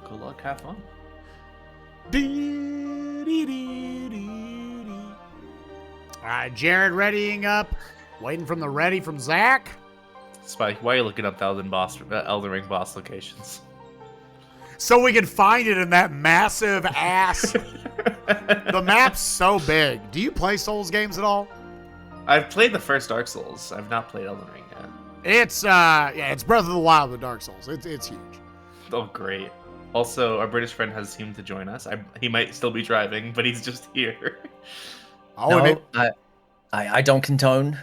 Good luck. Have fun. All right, Jared readying up. Waiting from the ready from Zach. Spike, why are you looking up the Elden Ring boss locations? So we can find it in that massive ass. The map's so big. Do you play Souls games at all? I've played the first Dark Souls. I've not played Elden Ring yet. It's it's Breath of the Wild with Dark Souls. It's huge. Oh, great. Also, our British friend has seemed to join us. He might still be driving, but he's just here. Oh, No, I don't condone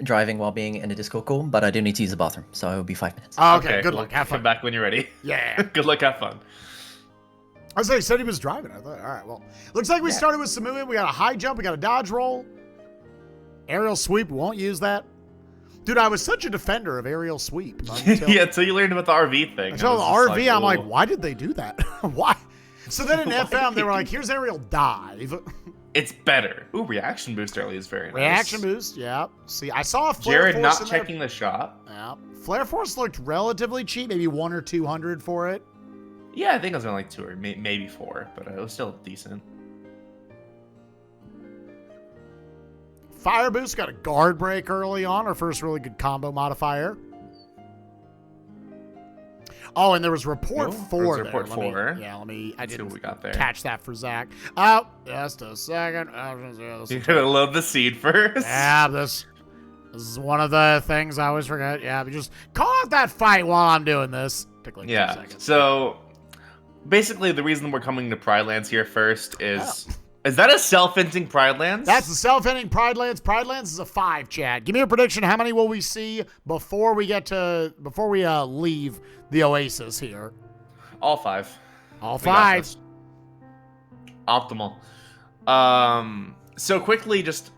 driving while being in a Discord call, but I do need to use the bathroom, so it'll be 5 minutes. okay, good luck. Have fun. Come back when you're ready. Yeah. Good luck. Have fun. I was like, he said he was driving. I thought, all right, well, looks like we started with some movement. We got a high jump. We got a dodge roll. Aerial sweep. We won't use that. Dude, I was such a defender of aerial sweep. Yeah, until you learned about the RV thing. Until the RV, I'm like, why did they do that? Why? So then in FM, they were like, here's aerial dive. It's better. Ooh, reaction boost early is very nice. Reaction boost, yeah. See, I saw a flare Jared force not in there. checking the shop. Yeah. Flare force looked relatively cheap, maybe 100 or 200 for it. Yeah, I think I was only like 2 or maybe 4, but it was still decent. Fire boost got a guard break early on, our first really good combo modifier. Oh, and there was report 4 there. Report 4. I See what we got there. catch that for Zach. Oh, just a second. You're gonna load the seed first. Yeah, this is one of the things I always forget. Yeah, but just call out that fight while I'm doing this. Took like 2 Yeah. seconds. So basically, the reason we're coming to Pride Lands here first is that a self-hinting Pride Lands? That's the self-hitting Pride Lands. Pride Lands is a 5, Chad. Give me a prediction. How many will we see before we leave the Oasis here? All 5. All We got 5. this. Optimal. So quickly, just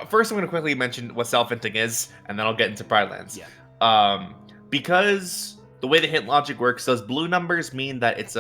first, I'm going to quickly mention what self-hinting is, and then I'll get into Pride Lands. Yeah. Because the way the hint logic works, those blue numbers mean that it's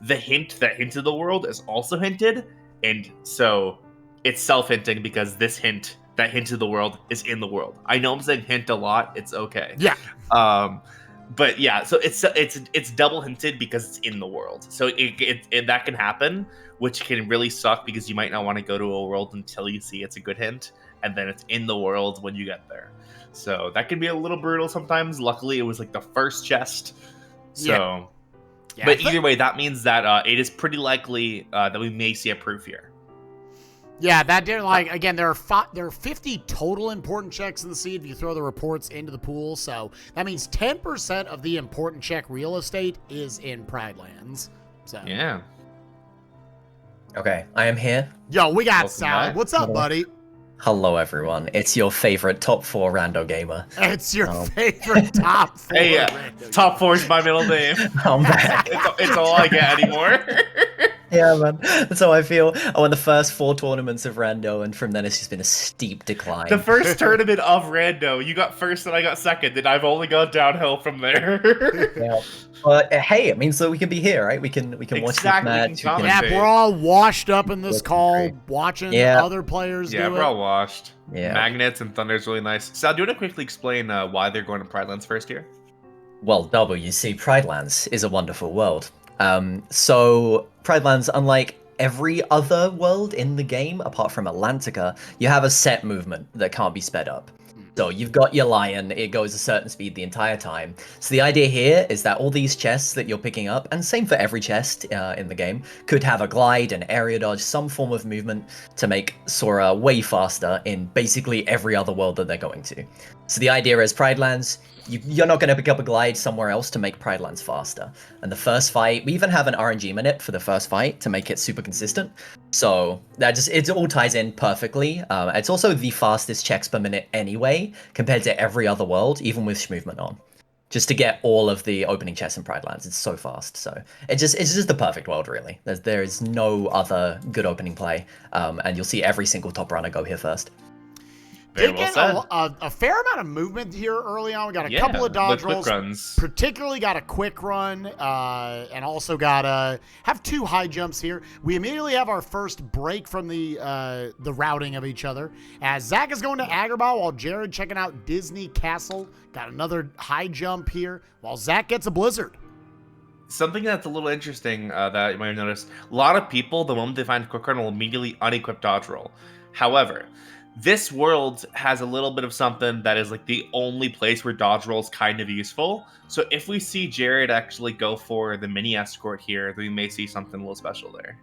the hint that hinted the world is also hinted, and so it's self-hinting because this hint that hinted the world is in the world. I know I'm saying hint a lot. It's okay. Yeah. But yeah, so it's double hinted because it's in the world. So it that can happen, which can really suck because you might not want to go to a world until you see it's a good hint, and then it's in the world when you get there. So that can be a little brutal sometimes. Luckily, it was like the first chest. So, Yeah, but either way, that means that it is pretty likely that we may see a proof here. Yeah, that did again. There are 50 total important checks in the seed if you throw the reports into the pool. So that means 10% of the important check real estate is in Pride Lands. So Yeah. Okay, I am here. Yo, we got Welcome Salad. back. What's up, buddy? Hello, everyone. It's your favorite top 4 rando gamer. It's your favorite top 4. Hey, random top 4 is my middle name. I'm back. It's all I get anymore. Yeah, man. That's how I feel. I won the first 4 tournaments of rando, and from then it's just been a steep decline. The first tournament of Rando, you got first and I got second, and I've only gone downhill from there. Yeah. But hey, it means that we can be here, right? We can watch this Exactly, we match. can Yeah, we're all washed up in this That's call, great. watching Yeah. other players Yeah, do we're it. all washed. Yeah. Magnets and Thunder's really nice. Sal, do you want to quickly explain why they're going to Pride Lands first here? Well, double, you see, Pride Lands is a wonderful world. So Pride Lands, unlike every other world in the game, apart from Atlantica, you have a set movement that can't be sped up. So you've got your lion, it goes a certain speed the entire time. So the idea here is that all these chests that you're picking up, and same for every chest in the game, could have a glide, an area dodge, some form of movement to make Sora way faster in basically every other world that they're going to. So the idea is Pride Lands, you're not going to pick up a glide somewhere else to make Pride Lands faster. And the first fight, we even have an RNG minute for the first fight to make it super consistent. So it all ties in perfectly. It's also the fastest checks per minute anyway, compared to every other world, even with movement on. Just to get all of the opening chests in Pride Lands, it's so fast. So it's just the perfect world, really. There is no other good opening play, and you'll see every single top runner go here first. Very Did well get said. a fair amount of movement here early on. We got a Yeah, couple of dodge the quick rolls. runs. Particularly got a quick run, and also got have 2 high jumps here. We immediately have our first break from the routing of each other. As Zach is going to Agrabah while Jared checking out Disney Castle. Got another high jump here while Zach gets a blizzard. Something that's a little interesting that you might have noticed, a lot of people, the moment they find Quick Run, will immediately unequip Dodge Roll. However, this world has a little bit of something that is like the only place where Dodge Roll is kind of useful. So if we see Jared actually go for the mini escort here, then we may see something a little special there.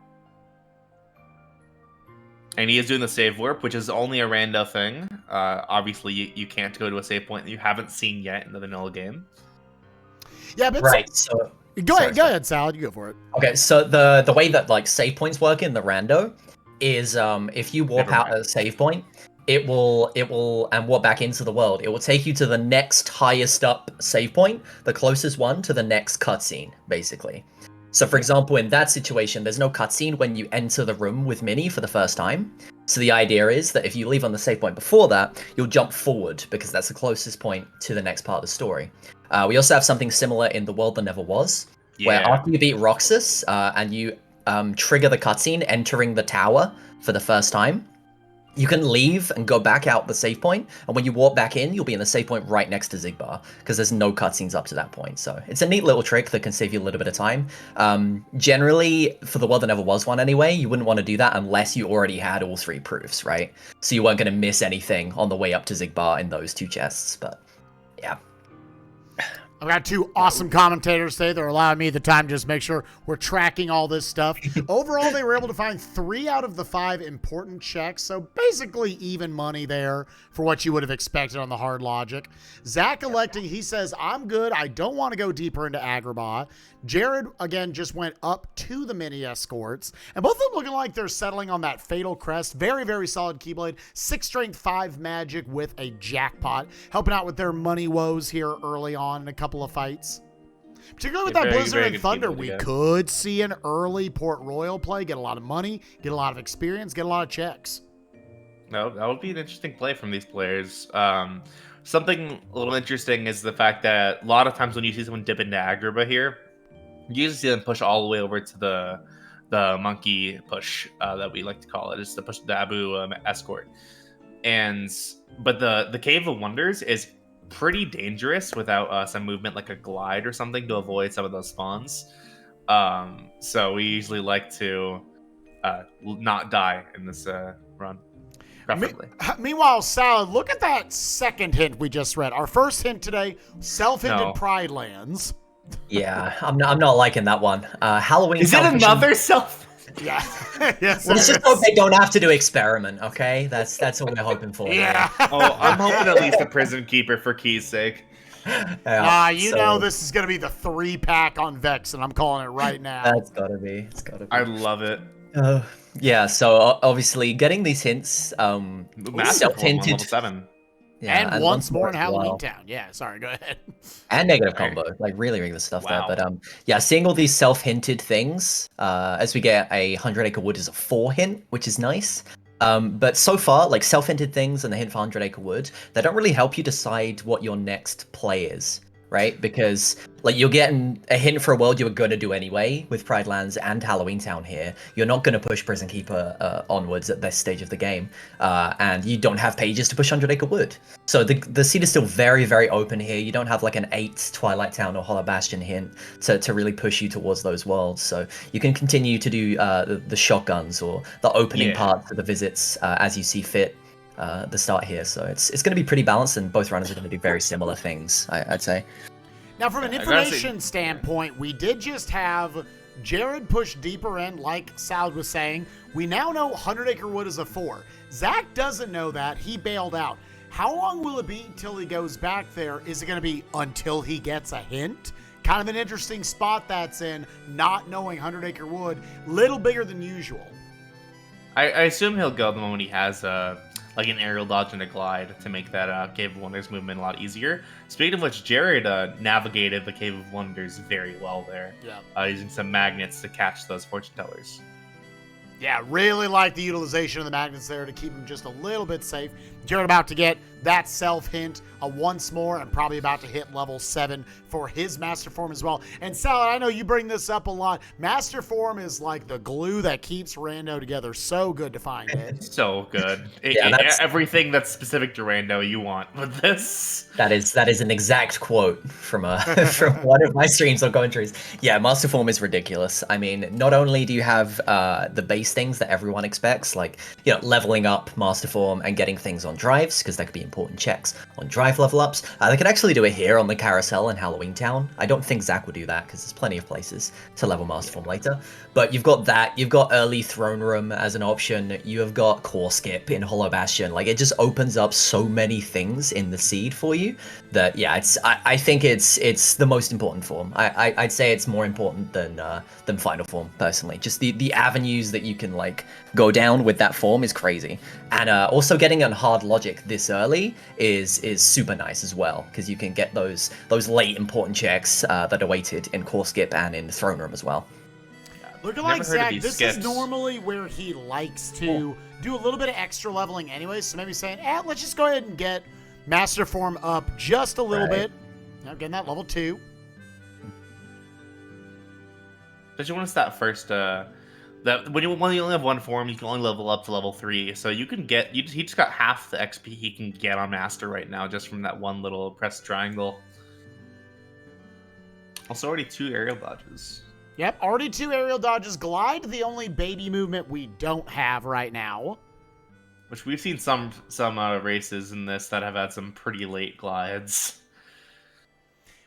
And he is doing the save warp, which is only a rando thing. Obviously, you can't go to a save point that you haven't seen yet in the vanilla game. Yeah, but Right. So go ahead, Sal. You go for it. okay, so the way that like save points work in the rando is if you warp out at a save point, it will and warp back into the world. It will take you to the next highest up save point, the closest one to the next cutscene, basically. So for example, in that situation, there's no cutscene when you enter the room with Minnie for the first time. So the idea is that if you leave on the save point before that, you'll jump forward because that's the closest point to the next part of the story. We also have something similar in The World That Never Was, where after you beat Roxas and you trigger the cutscene entering the tower for the first time, you can leave and go back out the save point, and when you warp back in, you'll be in the save point right next to Xigbar, because there's no cutscenes up to that point. So it's a neat little trick that can save you a little bit of time. Generally, for The World That Never Was one anyway, you wouldn't want to do that unless you already had all 3 proofs, right? So you weren't going to miss anything on the way up to Xigbar in those 2 chests, but yeah. I've got 2 awesome commentators today. They're allowing me the time to just make sure we're tracking all this stuff. Overall, they were able to find 3 out of the 5 important checks, so basically even money there for what you would have expected on the hard logic. Zach electing, he says, I'm good. I don't want to go deeper into Agrabah. Jared, again, just went up to the mini escorts, and both of them looking like they're settling on that Fatal Crest. Very, very solid Keyblade. 6 strength, 5 magic with a jackpot, helping out with their money woes here early on in a couple of fights. Particularly with that Blizzard and Thunder, we could see an early Port Royal play, get a lot of money, get a lot of experience, get a lot of checks. No, that would be an interesting play from these players. Something a little interesting is the fact that a lot of times when you see someone dip into Agrabah here, you usually see them push all the way over to the monkey push that we like to call it. It's the push the Abu escort. But the Cave of Wonders is pretty dangerous without some movement like a glide or something to avoid some of those spawns. So we usually like to not die in this run. Preferably. Meanwhile, Salad, look at that second hint we just read. Our first hint today, self-hinted Pride Lands. Yeah, I'm not liking that one. Halloween. Is it another self? Yeah. Yes. Let's just hope they don't have to do experiment. Okay, that's what we're hoping for. Yeah. Oh, I'm hoping at least a prison keeper for Key's sake. You know this is gonna be the 3-pack on Vex, and I'm calling it right now. That's gotta be. It's gotta be. I love it. Yeah. So obviously, getting these hints, self-hinted. Level 7. Yeah, and once more in Halloween Town. Yeah, sorry, go ahead. And negative combo, like really good stuff there. But yeah, seeing all these self-hinted things, as we get a 100 Acre Wood is a 4 hint, which is nice. But so far, like self-hinted things and the hint for 100 Acre Wood, they don't really help you decide what your next play is, right? Because like you're getting a hint for a world you were going to do anyway with Pride Lands and Halloween Town here. You're not going to push Prison Keeper onwards at this stage of the game, and you don't have pages to push 100 Acre Wood. So the seed is still very, very open here. You don't have like an 8 Twilight Town or Hollow Bastion hint to really push you towards those worlds. So you can continue to do the shotguns or the opening parts of the visits as you see fit. The start here, so it's going to be pretty balanced, and both runners are going to do very similar things, I'd say. Now, from an information standpoint, we did just have Jared push deeper in, like Sal was saying. We now know 100 Acre Wood is a 4. Zach doesn't know that. He bailed out. How long will it be till he goes back there? Is it going to be until he gets a hint? Kind of an interesting spot that's in, not knowing 100 Acre Wood. Little bigger than usual. I assume he'll go the moment he has like an aerial dodge and a glide to make that Cave of Wonders movement a lot easier. Speaking of which, Jared navigated the Cave of Wonders very well there. Yeah. Using some magnets to catch those fortune tellers. Yeah, really like the utilization of the magnets there to keep him just a little bit safe. Jared about to get that self-hint once more and probably about to hit level 7 for his Master Form as well. And Salad, I know you bring this up a lot. Master Form is like the glue that keeps Rando together. So good to find it. So good. That's Everything that's specific to Rando you want with this. that is an exact quote from from one of my streams on commentaries. Yeah, Master Form is ridiculous. I mean, not only do you have the base things that everyone expects, like leveling up Master Form and getting things on drives, because that could be important checks on drive level ups. They could actually do it here on the carousel in Halloween Town. I don't think Zach would do that because there's plenty of places to level Master Form later. But you've got that. You've got early Throne Room as an option. You have got Core Skip in Hollow Bastion. Like, it just opens up so many things in the seed for you that, yeah, I think it's the most important form. I'd say it's more important than Final Form, personally. Just the avenues that you can, like, go down with that form is crazy. And also getting on hard logic this early is super nice as well, because you can get those late important checks that are weighted in Core Skip and in Throne Room as well. Looking like Zach, this is normally where he likes to do a little bit of extra leveling anyway, so maybe saying, let's just go ahead and get Master Form up just a little bit. Now getting that level 2. But you want to start first, that when you only have one form, you can only level up to level 3. So you can get, he just got half the XP he can get on Master right now, just from that one little press triangle. Also already 2 aerial dodges. Yep, already 2 aerial dodges. Glide, the only baby movement we don't have right now. Which we've seen some races in this that have had some pretty late glides.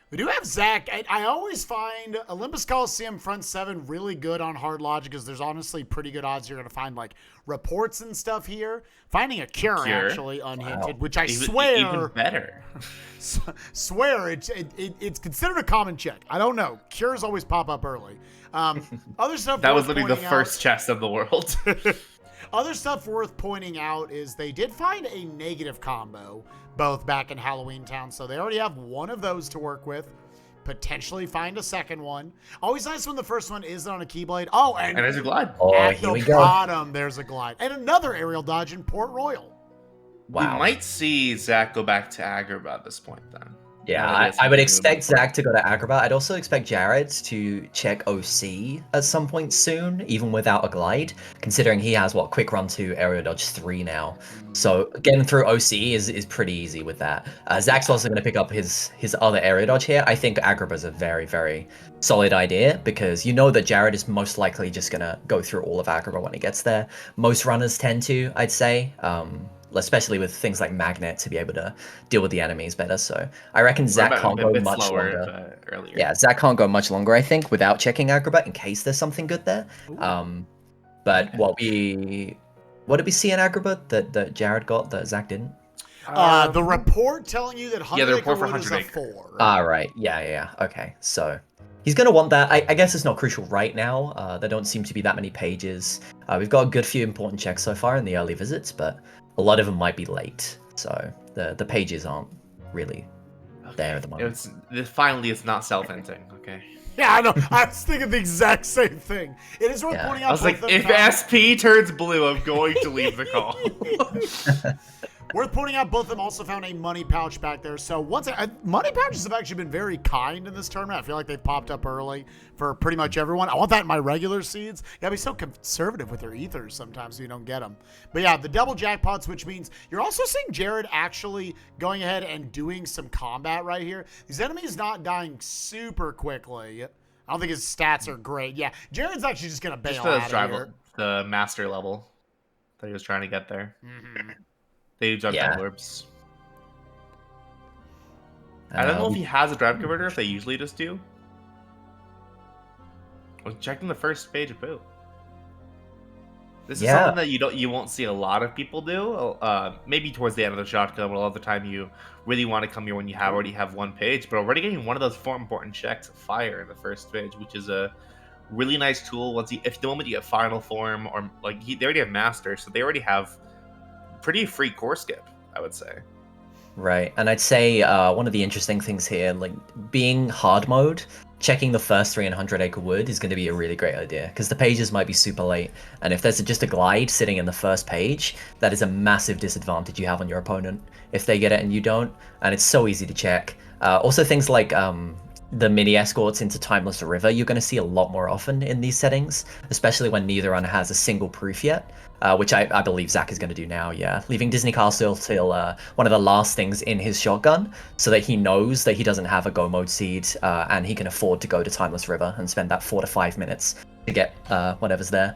We do have Zach. I always find Olympus Coliseum front 7 really good on hard logic, because there's honestly pretty good odds you're going to find like reports and stuff here. Finding a cure. Actually unhinted, which I swear even better. Swear it's considered a common check. I don't know. Cures always pop up early. Other stuff that was literally the first chest of the world. Other stuff worth pointing out is they did find a negative combo both back in Halloween Town, so they already have one of those to work with. Potentially find a second one. Always nice when the first one is on a Keyblade. Oh, and there's a glide. At the bottom, there's a glide. And another aerial dodge in Port Royal. Wow. We might see Zach go back to Agrabah at this point then. Yeah, I would expect Zach to go to Agrabah. I'd also expect Jared to check OC at some point soon, even without a glide, considering he has, Quick Run 2, Aerial Dodge 3 now. So getting through OC is pretty easy with that. Zach's also going to pick up his other Aerial Dodge here. I think Agrabah is a very, very solid idea, because you know that Jared is most likely just going to go through all of Agrabah when he gets there. Most runners tend to, I'd say. Especially with things like Magnet, to be able to deal with the enemies better. So I reckon Zach can't go much longer. Yeah, Zach can't go much longer, I think, without checking Agrabah in case there's something good there. But what did we see in Agrabah that Jared got that Zach didn't? The report telling you that 100 the report for Acre Wood is a 100 4. Right. Yeah. Okay. So he's going to want that. I guess it's not crucial right now. There don't seem to be that many pages. We've got a good few important checks so far in the early visits, but a lot of them might be late, so the pages aren't really there at the moment. Finally, it's not self-hinting, okay? Yeah, I know. I was thinking the exact same thing. It is worth pointing out. I was like, if SP turns blue, I'm going to leave the call. Worth pointing out, both of them also found a money pouch back there. So money pouches have actually been very kind in this tournament. I feel like they've popped up early for pretty much everyone. I want that in my regular seeds. You gotta be so conservative with their ethers sometimes so you don't get them. But yeah, the double jackpots, which means you're also seeing Jared actually going ahead and doing some combat right here. These enemies not dying super quickly. I don't think his stats are great. Yeah, Jared's actually just gonna bail out of here. The master level that he was trying to get there. They jump down orbs. I don't know if he has a drive converter, if they usually just do. I was checking the first page of Boo. This is something that you won't see a lot of people do. Maybe towards the end of the shotgun, but a lot of the time you really want to come here when you already have one page. But already getting one of those 4 important checks of fire in the first page, which is a really nice tool. If the moment you get final form, or they already have master, so they already have pretty free core skip, I would say. Right, and I'd say one of the interesting things here, being hard mode, checking the first 300 Acre Wood is going to be a really great idea, because the pages might be super late, and if there's just a glide sitting in the first page, that is a massive disadvantage you have on your opponent if they get it and you don't, and it's so easy to check. Also things like the mini escorts into Timeless River, you're going to see a lot more often in these settings, especially when neither one has a single proof yet, which I believe Zach is going to do now, yeah. Leaving Disney Castle till one of the last things in his shotgun, so that he knows that he doesn't have a go mode seed, and he can afford to go to Timeless River and spend that 4 to 5 minutes to get whatever's there.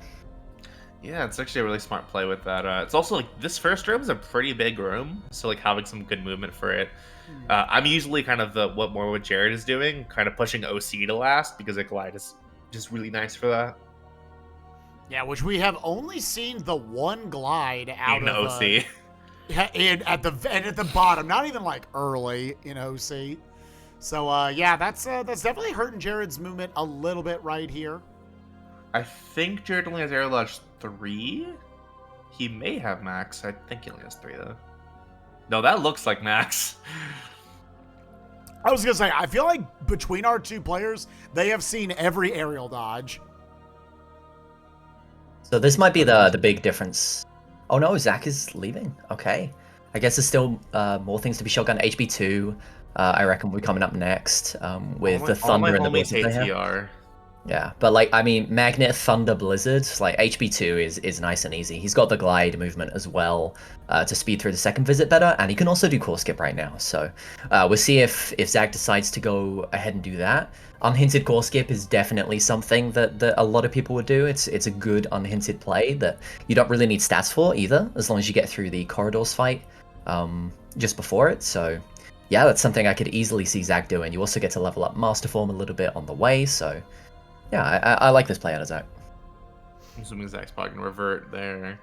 Yeah, it's actually a really smart play with that. It's also like this first room is a pretty big room, so like having some good movement for it. I'm usually kind of what Jared is doing, kind of pushing OC to last because a glide is just really nice for that. Yeah, which we have only seen the one glide out in of OC. and at the bottom, not even like early in OC. So yeah, that's definitely hurting Jared's movement a little bit right here. I think Jared only has Air Lodge 3. He may have max. I think he only has 3 though. No, that looks like max. I was gonna say, I feel like between our two players, they have seen every aerial dodge. So this might be the big difference. Oh no, Zach is leaving. Okay. I guess there's still more things to be shotgun. HB2, I reckon we're coming up next with the Thunder and the Blizzard. Yeah, but like, I mean, Magnet, Thunder, Blizzard, like HB2 is nice and easy. He's got the glide movement as well to speed through the second visit better, and he can also do core skip right now. So we'll see if Zach decides to go ahead and do that. Unhinted core skip is definitely something that a lot of people would do. It's a good unhinted play that you don't really need stats for either, as long as you get through the corridors fight just before it. So yeah, that's something I could easily see Zach doing. You also get to level up Master Form a little bit on the way, so yeah, I like this play out of Zach. I'm assuming Zach's probably going to revert there.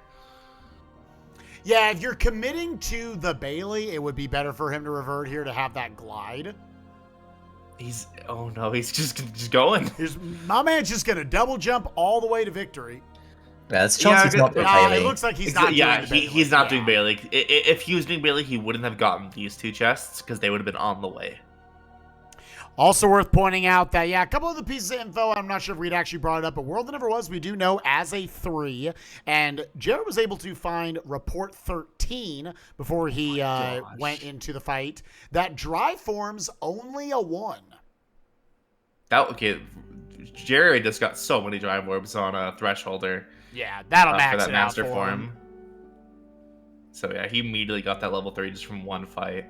Yeah, if you're committing to the Bailey, it would be better for him to revert here to have that glide. Oh no, he's just going. My man's just going to double jump all the way to victory. Yeah, there's a chance he's not doing Bailey. It looks like he's not doing Bailey. He's not doing Bailey. If he was doing Bailey, he wouldn't have gotten these 2 chests because they would have been on the way. Also worth pointing out that, yeah, a couple of the pieces of info, I'm not sure if we'd actually brought it up, but World That Never Was, we do know as a 3, and Jared was able to find Report 13 before he went into the fight. That dry form's only a 1. Okay, Jared just got so many drive orbs on a Thresholder. Yeah, that'll max for that it master out for form. him. So yeah, he immediately got that level 3 just from one fight.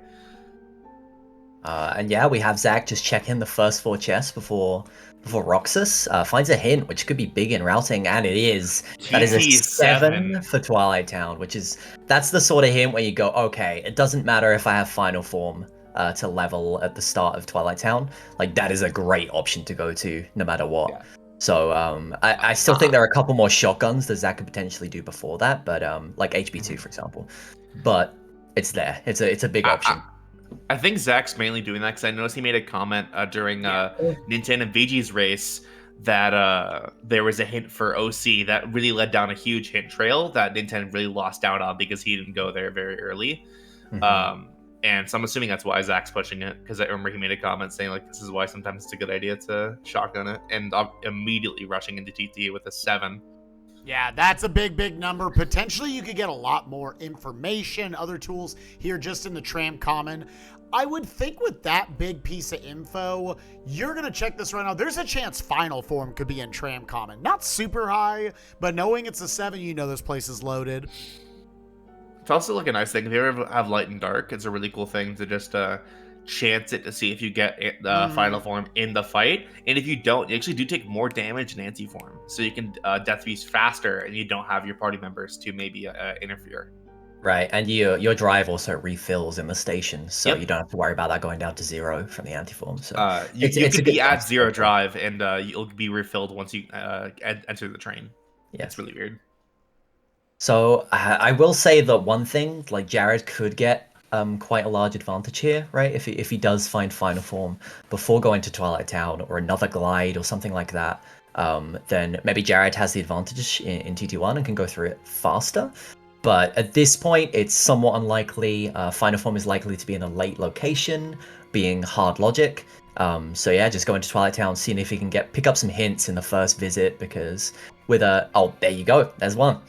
And yeah, we have Zach just check in the first 4 chests before Roxas finds a hint, which could be big in routing, and it is. That is a 7 for Twilight Town, that's the sort of hint where you go, okay, it doesn't matter if I have Final Form to level at the start of Twilight Town. Like, that is a great option to go to no matter what. Yeah. So I still think there are a couple more shotguns that Zach could potentially do before that, but like HB2 for example. But it's there. It's a big option. I think Zach's mainly doing that because I noticed he made a comment during Nintendo and VG's race that there was a hint for OC that really led down a huge hint trail that Nintendo really lost out on because he didn't go there very early. Mm-hmm. And so I'm assuming that's why Zach's pushing it, because I remember he made a comment saying like this is why sometimes it's a good idea to shotgun it, and immediately rushing into TT with a 7. Yeah, that's a big number. Potentially you could get a lot more information, other tools here just in the Tram Common. I would think with that big piece of info, you're going to check this right now. There's a chance Final Form could be in Tram Common. Not super high, but knowing it's a 7, you know this place is loaded. It's also like a nice thing. If you ever have Light and Dark, it's a really cool thing to just chance it to see if you get the Final Form in the fight. And if you don't, you actually do take more damage in anti-form. So you can death beast faster, and you don't have your party members to maybe interfere. Right, and your drive also refills in the station, so you don't have to worry about that going down to 0 from the anti-form. So you could be at 0 drive, and you'll be refilled once you enter the train. Yeah, it's really weird. So I will say that one thing, like Jared could get quite a large advantage here, right? If he does find Final Form before going to Twilight Town or another glide or something like that, then maybe Jared has the advantage in TT1 and can go through it faster. But at this point, it's somewhat unlikely. Final Form is likely to be in a late location, being hard logic. So yeah, just go into Twilight Town, seeing if you can pick up some hints in the first visit, because with there you go, there's one.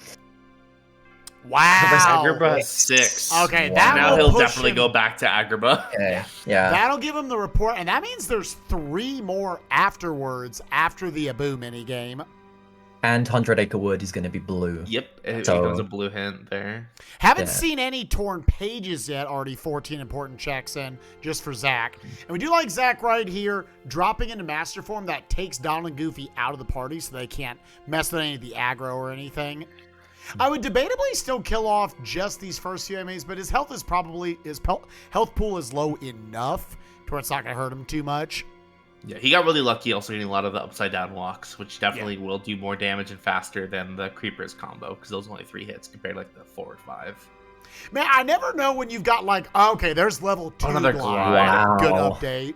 Wow. Agrabah 6. Okay, Wow. that Now will he'll push definitely him. go back to Agrabah. Okay, yeah. That'll give him the report, and that means there's 3 more afterwards after the Abu minigame. And 100 Acre Wood is going to be blue. Yep, it So- becomes a blue hint there. Haven't Yeah. seen any torn pages yet. Already 14 important checks in just for Zach. And we do like Zach right here dropping into Master Form. That takes Donald and Goofy out of the party so they can't mess with any of the aggro or anything. I would debatably still kill off just these first few enemies, but his health is probably, his health pool is low enough to where it's not going to hurt him too much. Yeah, he got really lucky also getting a lot of the upside down walks, which definitely will do more damage and faster than the Creepers combo, because those are only 3 hits compared to like the 4 or 5. Man, I never know when you've got like, okay, there's level 2 Another glide. glide. Good Wow. update.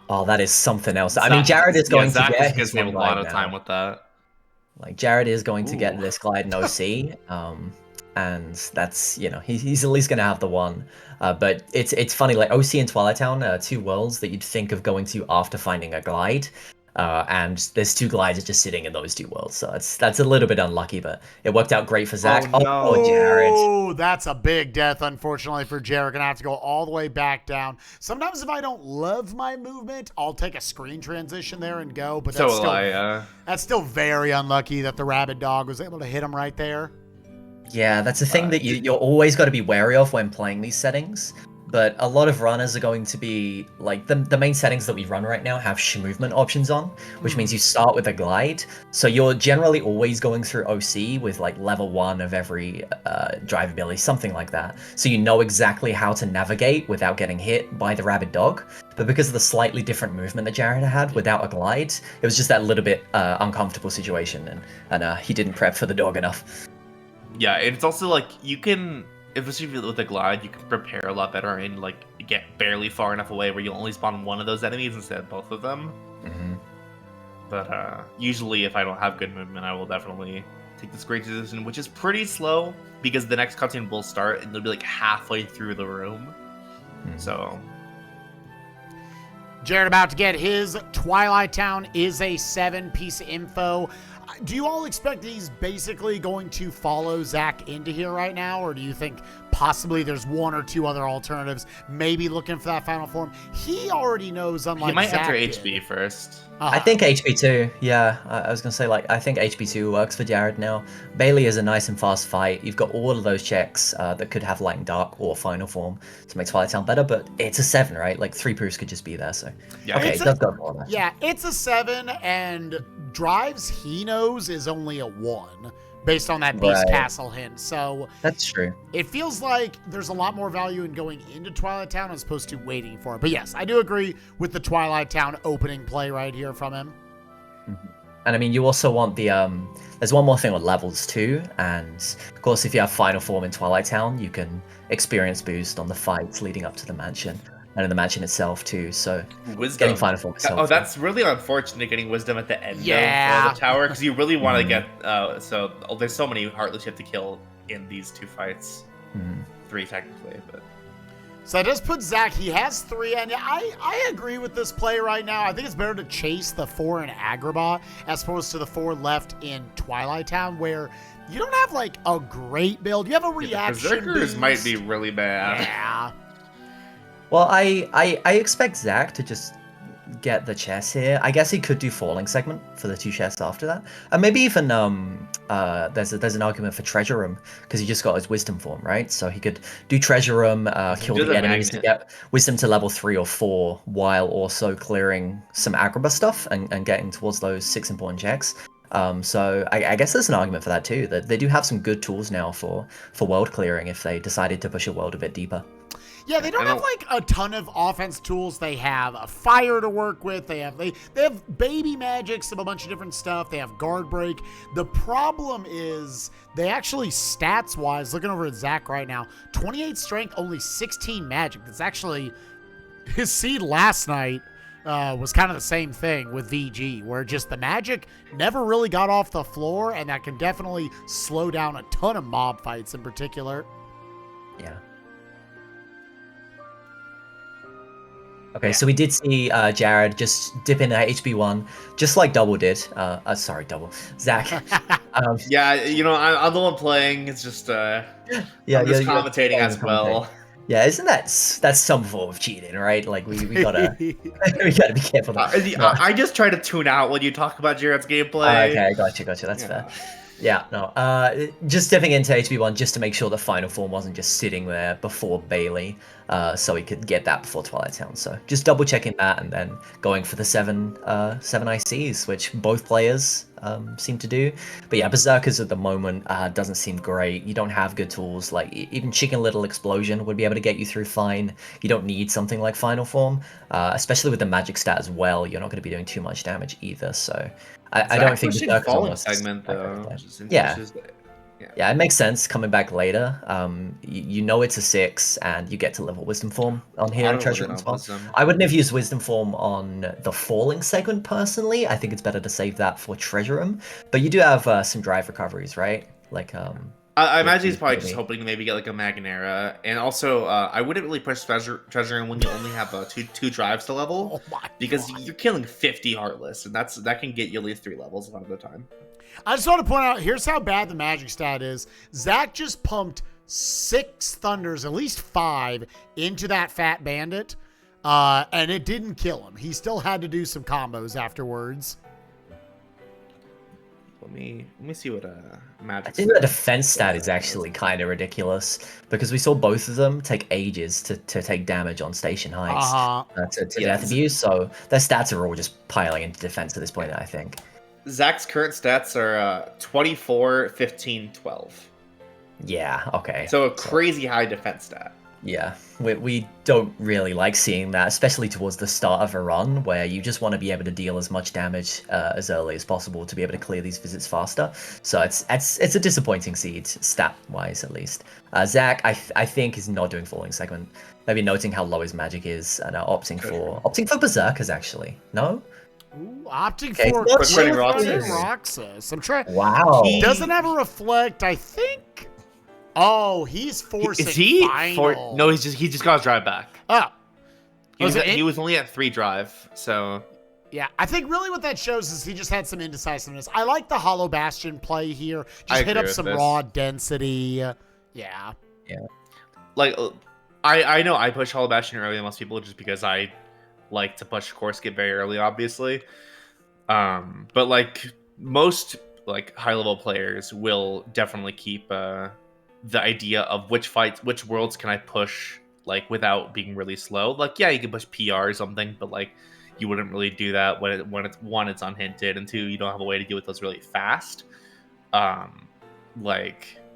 Oh, that is something else. I mean, Jared is going to Zach get is his gonna one have a lot glide of time now. with that. Like, Jared is going to get Ooh. this glide in OC, and that's, he's at least going to have the one. But it's funny, like, OC and Twilight Town are 2 worlds that you'd think of going to after finding a glide. And there's 2 glides just sitting in those 2 worlds, so that's a little bit unlucky, but it worked out great for Zach. Oh, no. Oh, Jared. Oh, that's a big death, unfortunately, for Jared. Gonna have to go all the way back down. Sometimes if I don't love my movement, I'll take a screen transition there and go, but So that's will still, I. that's still very unlucky that the rabid dog was able to hit him right there. Yeah, that's a thing that you're always got to be wary of when playing these settings. But a lot of runners are going to be, like, the main settings that we run right now have movement options on, which means you start with a glide. So you're generally always going through OC with, like, level 1 of every drivability, something like that. So you know exactly how to navigate without getting hit by the rabid dog. But because of the slightly different movement that Jared had without a glide, it was just that little bit uncomfortable situation, and he didn't prep for the dog enough. Yeah, it's also like you can, especially with a glide, you can prepare a lot better and like get barely far enough away where you'll only spawn one of those enemies instead of both of them. Mm-hmm. But usually, if I don't have good movement, I will definitely take this great position, which is pretty slow because the next cutscene will start and they'll be like halfway through the room. So Jared about to get his. Twilight Town is a 7 piece of info. Do you all expect he's basically going to follow Zach into here right now, or do you think possibly there's 1 or 2 other alternatives, maybe looking for that final form? He already knows, unlike he might Zach enter did. HB first. Uh-huh. I think HP2, yeah. I was going to say, like, I think HP2 works for Jared now. Bailey is a nice and fast fight. You've got all of those checks that could have Light and Dark or Final Form to make Twilight Town better, but it's a 7, right? Like, 3 proofs could just be there, so. Yeah, Okay, It's it a- does go for all that. Yeah, it's a 7, and drives he knows is only a 1, based on that Beast Right. Castle hint. So That's true. it feels like there's a lot more value in going into Twilight Town as opposed to waiting for it. But yes, I do agree with the Twilight Town opening play right here from him. And I mean, you also want the, there's one more thing with levels too, and of course, if you have Final Form in Twilight Town, you can experience boost on the fights leading up to the mansion, and in the mansion itself too, so Wisdom. getting Final Form itself. Oh, that's really unfortunate getting wisdom at the end Yeah. of the tower because you really want to get. There's so many Heartless you have to kill in these 2 fights. Mhm. 3 technically, but So that does put Zach, he has 3, and I agree with this play right now. I think it's better to chase the 4 in Agrabah as opposed to the 4 left in Twilight Town, where you don't have like a great build. You have a the reaction Berserkers boost. might be really bad. Yeah. Well, I expect Zach to just get the chest here. I guess he could do Falling Segment for the 2 chests after that, and maybe even there's an argument for Treasure Room because he just got his Wisdom form, right? So he could do Treasure Room, kill do the the enemies to magnet. get Wisdom to level 3 or 4, while also clearing some Agrabah stuff and getting towards those 6 important checks. So I guess there's an argument for that too. That they do have some good tools now for world clearing if they decided to push a world a bit deeper. Yeah, they don't have like a ton of offense tools. They have a fire to work with. They have baby magics of a bunch of different stuff. They have guard break. The problem is they actually stats wise, looking over at Zach right now, 28 strength, only 16 magic. That's actually his seed last night. was kind of the same thing with VG, where just the magic never really got off the floor, and that can definitely slow down a ton of mob fights in particular. Yeah. Okay, so we did see Jared just dip in at HB1, just like Double did. Sorry, Double. Zach. Yeah, I'm the one playing. It's just I'm just commentating as well. Yeah, isn't that's some form of cheating, right? Like we gotta we gotta be careful. I just try to tune out when you talk about Jared's gameplay. Okay, gotcha. That's fair. Yeah, no. Just dipping into HB1 just to make sure the final form wasn't just sitting there before Bailey, so he could get that before Twilight Town. So just double checking that and then going for the seven ICs, which both players seem to do. But yeah, Berserkers at the moment doesn't seem great. You don't have good tools. Like even Chicken Little Explosion would be able to get you through fine. You don't need something like Final Form, especially with the magic stat as well. You're not going to be doing too much damage either. So I don't think the falling segment though. Yeah, it makes sense coming back later. You know it's a 6, and you get to level Wisdom Form on here in Treasure Room as well. I wouldn't have used Wisdom Form on the falling segment personally. I think it's better to save that for Treasure Room. But you do have some drive recoveries, right? Like I imagine he's probably just hoping to maybe get like a Magnera, and also I wouldn't really push treasure Room when you only have two drives to level, because you're killing 50 Heartless, and that can get you at least 3 levels a lot of the time. I just want to point out, here's how bad the magic stat is. Zach just pumped 6 Thunders, at least 5, into that Fat Bandit, and it didn't kill him. He still had to do some combos afterwards. Let me see what magic. I think the defense stat is actually kind of ridiculous because we saw both of them take ages to take damage on Station Heights to death abuse. So their stats are all just piling into defense at this point, I think. Zach's current stats are 24, 15, 12. Yeah, okay. So a crazy high defense stat. Yeah, we don't really like seeing that, especially towards the start of a run where you just want to be able to deal as much damage as early as possible to be able to clear these visits faster. So it's a disappointing seed, stat-wise at least. Zach, I think, is not doing falling segment. Maybe noting how low his magic is and opting for Berserkers, actually. No? Ooh, opting for Roxas. I'm trying. Wow. He doesn't have a reflect, I think. Oh, he's forcing Is he? final. No, he just got his drive back. Oh. He was only at 3 drive, so. Yeah, I think really what that shows is he just had some indecisiveness. I like the Hollow Bastion play here. Just hit up some raw density. Yeah. Like, I know I push Hollow Bastion earlier than most people just because I like to push Core Skip very early, obviously. But like most like high level players will definitely keep the idea of which worlds can I push like without being really slow. Like, yeah, you can push PR or something, but like you wouldn't really do that when it's one, it's unhinted, and 2, you don't have a way to deal with those really fast.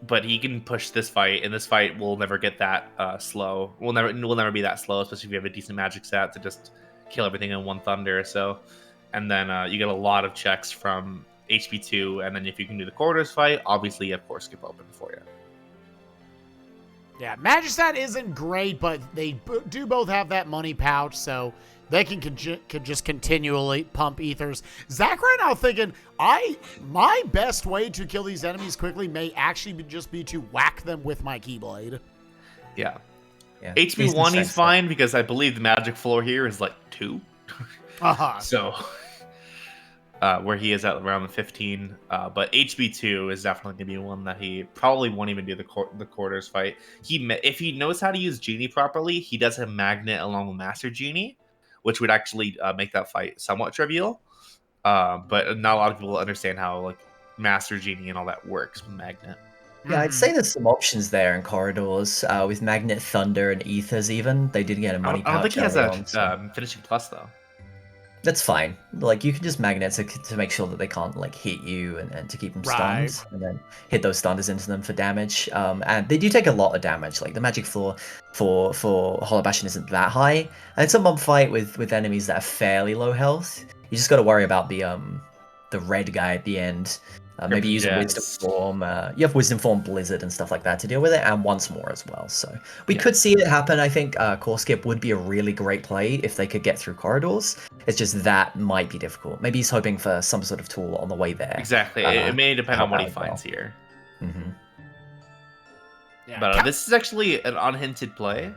But he can push this fight, and this fight will never get that slow. Will never be that slow, especially if you have a decent magic stat to just kill everything in 1 thunder. So, and then you get a lot of checks from HP2, and then if you can do the corridors fight, obviously you have Core Skip open for you. Yeah, Magistat isn't great, but they do both have that money pouch, so they can just continually pump ethers. Zach right now thinking, my best way to kill these enemies quickly may actually just be to whack them with my Keyblade. Yeah. HP1 he's fine because I believe the magic floor here is like 2. So where he is at around the 15, but HB2 is definitely gonna be one that he probably won't even do the quarters fight. If he knows how to use Genie properly, he does have Magnet along with Master Genie, which would actually make that fight somewhat trivial. But not a lot of people understand how like Master Genie and all that works with Magnet. Yeah, I'd say there's some options there in corridors with Magnet, Thunder, and Ethers. Even they did get a money pouch. I don't think he has a finishing plus though. That's fine. Like, you can just magnet to make sure that they can't, like, hit you and to keep them stunned. And then hit those thunders into them for damage. And they do take a lot of damage. Like, the magic floor for Hollow Bastion isn't that high. And it's a mob fight with enemies that are fairly low health. You just got to worry about the red guy at the end. Maybe use a Wisdom Form. You have Wisdom Form, Blizzard, and stuff like that to deal with it, and once more as well. So we could see it happen. I think Core Skip would be a really great play if they could get through corridors. It's just that might be difficult. Maybe he's hoping for some sort of tool on the way there. Exactly. It may depend on what he as well. finds here. Mm-hmm. Yeah, But this is actually an unhinted play.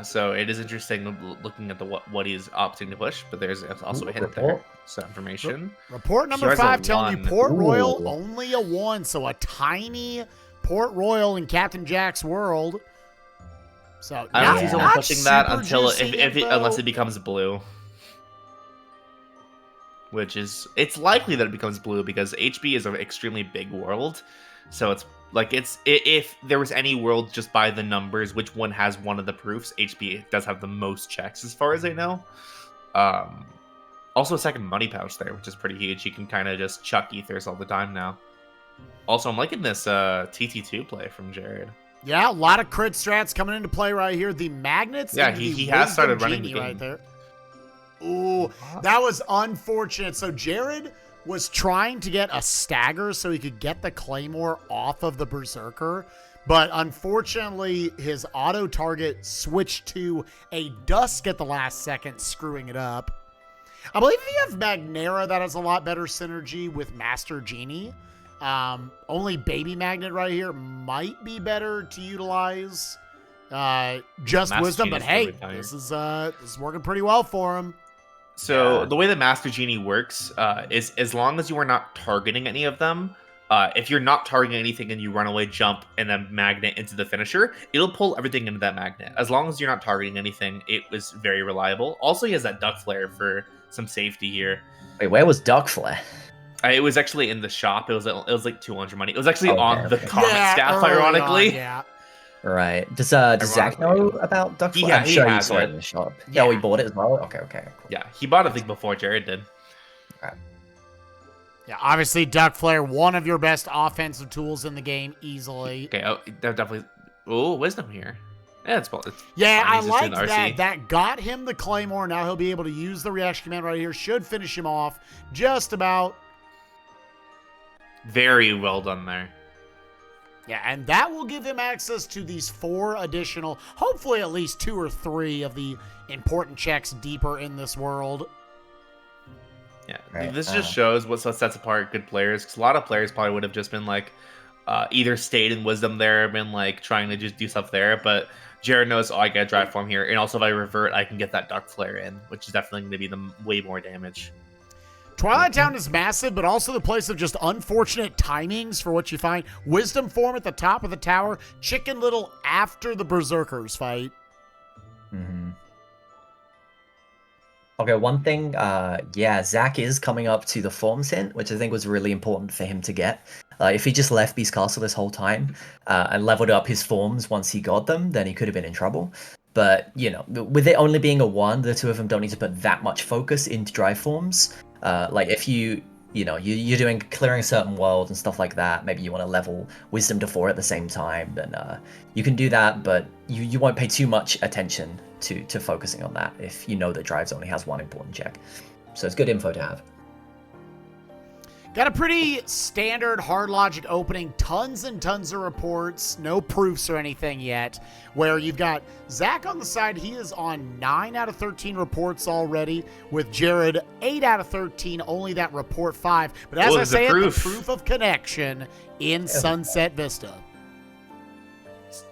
So it is interesting looking at what he's opting to push, but there's also a hint there. So information. Report number Here's a 5 telling you one. Port Royal Ooh. only a 1, so a tiny Port Royal in Captain Jack's world. So I don't see someone not pushing that super until juicy unless info. it becomes blue. Which is, it's likely that it becomes blue because HB is an extremely big world. So it's like, if there was any world just by the numbers, which one has one of the proofs, HB does have the most checks as far as I know. Also a second money pouch there, which is pretty huge. You can kind of just chuck ethers all the time now. Also, I'm liking this TT2 play from Jared. Yeah, a lot of crit strats coming into play right here. The magnets. Yeah, and he the has Wisdom started running the Genie right game. there. Ooh, that was unfortunate. So Jared was trying to get a stagger so he could get the Claymore off of the Berserker. But unfortunately, his auto target switched to a Dusk at the last second, screwing it up. I believe if you have Magnera, that has a lot better synergy with Master Genie. Only Baby Magnet right here might be better to utilize. Just Master Wisdom, but Genie's hey, really this is working pretty well for him. So the way that Master Genie works is as long as you are not targeting any of them, if you're not targeting anything and you run away, jump, and then magnet into the finisher, it'll pull everything into that magnet. As long as you're not targeting anything, it was very reliable. Also, he has that Duck Flare for some safety here. Wait, where was Duck Flare? It was actually in the shop. It was like 200 money. It was actually on the okay. comic staff, early ironically. on, yeah. Right. Does Zach know about Duck Flare? Yeah, I'm he sure has saw it it. in the shop. Yeah. Yeah, we bought it as well. Okay, cool. Yeah, he bought it, I think, before Jared did. Yeah, obviously Duck Flare, one of your best offensive tools in the game, easily. Okay, that definitely. Oh, wisdom here. Yeah, it's Yeah, fine. I He's just doing like RC. that. That got him the Claymore. Now he'll be able to use the reaction command right here. Should finish him off just about. Very well done there. Yeah, and that will give him access to these 4 additional, hopefully at least 2 or 3 of the important checks deeper in this world. Yeah, Right, this just shows what sets apart good players. Because a lot of players probably would have just been like, either stayed in wisdom there, been like trying to just do stuff there. But Jared knows, oh, I get a drive form here, and also if I revert, I can get that Duck Flare in, which is definitely going to be the way more damage. Twilight Town is massive, but also the place of just unfortunate timings for what you find. Wisdom form at the top of the tower, Chicken Little after the Berserkers fight. Mm-hmm. Okay, one thing, Zach is coming up to the Forms hint, which I think was really important for him to get. If he just left Beast Castle this whole time and leveled up his forms once he got them, then he could have been in trouble. But, you know, with it only being a 1, the two of them don't need to put that much focus into drive forms. Like, if you're doing clearing a certain world and stuff like that, maybe you want to level Wisdom to 4 at the same time, then you can do that, but you won't pay too much attention to focusing on that if you know that Drives only has 1 important check. So it's good info to have. Got a pretty standard hard logic opening, tons and tons of reports, no proofs or anything yet, where you've got Zach on the side. He is on 9 out of 13 reports already, with Jared 8 out of 13, only that report 5. But as I say, the proof of connection in Sunset Vista.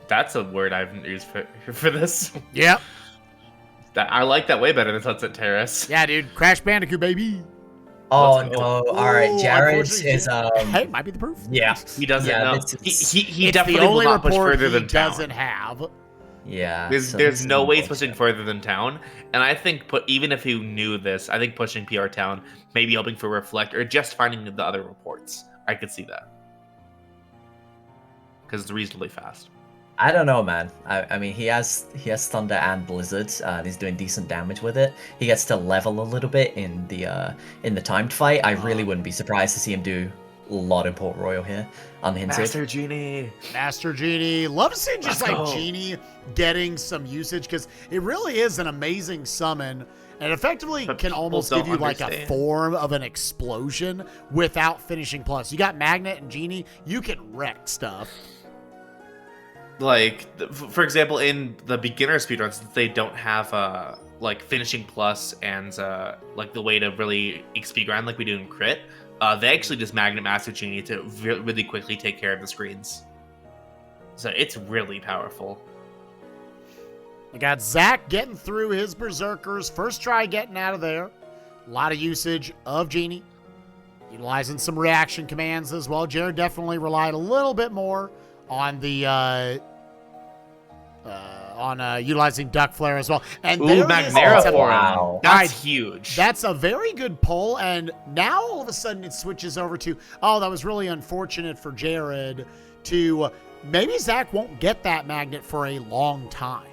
That's a word I haven't used for this. Yep. I like that way better than Sunset Terrace. Yeah, dude. Crash Bandicoot, baby. Oh no! All right, Jared's is Hey, might be the proof. Yeah, he doesn't know. He definitely the only will not push report further he than town. doesn't have. Yeah, there's no way he's pushing further than town, and I think even if he knew this, I think pushing PR town, maybe hoping for reflect or just finding the other reports. I could see that because it's reasonably fast. I don't know, man. I mean, he has Thunder and Blizzard. And he's doing decent damage with it. He gets to level a little bit in the timed fight. I really wouldn't be surprised to see him do a lot in Port Royal here, unhinted. Master Genie. Master Genie. Love to see just like Genie getting some usage because it really is an amazing summon. And effectively can almost give you like a form of an explosion without finishing plus. You got Magnet and Genie, you can wreck stuff. like for example, in the beginner speedruns, they don't have like finishing plus and like the way to really speedrun like we do in crit. They actually just magnet master Genie to really quickly take care of the screens. So it's really powerful. We got Zach getting through his berserkers. First try getting out of there. A lot of usage of Genie. Utilizing some reaction commands as well. Jared definitely relied a little bit more on the utilizing Duck Flare as well. And Ooh, Magnera for him. That's huge. That's a very good pull. And now all of a sudden it switches over to, oh, that was really unfortunate for Jared, to maybe Zach won't get that magnet for a long time.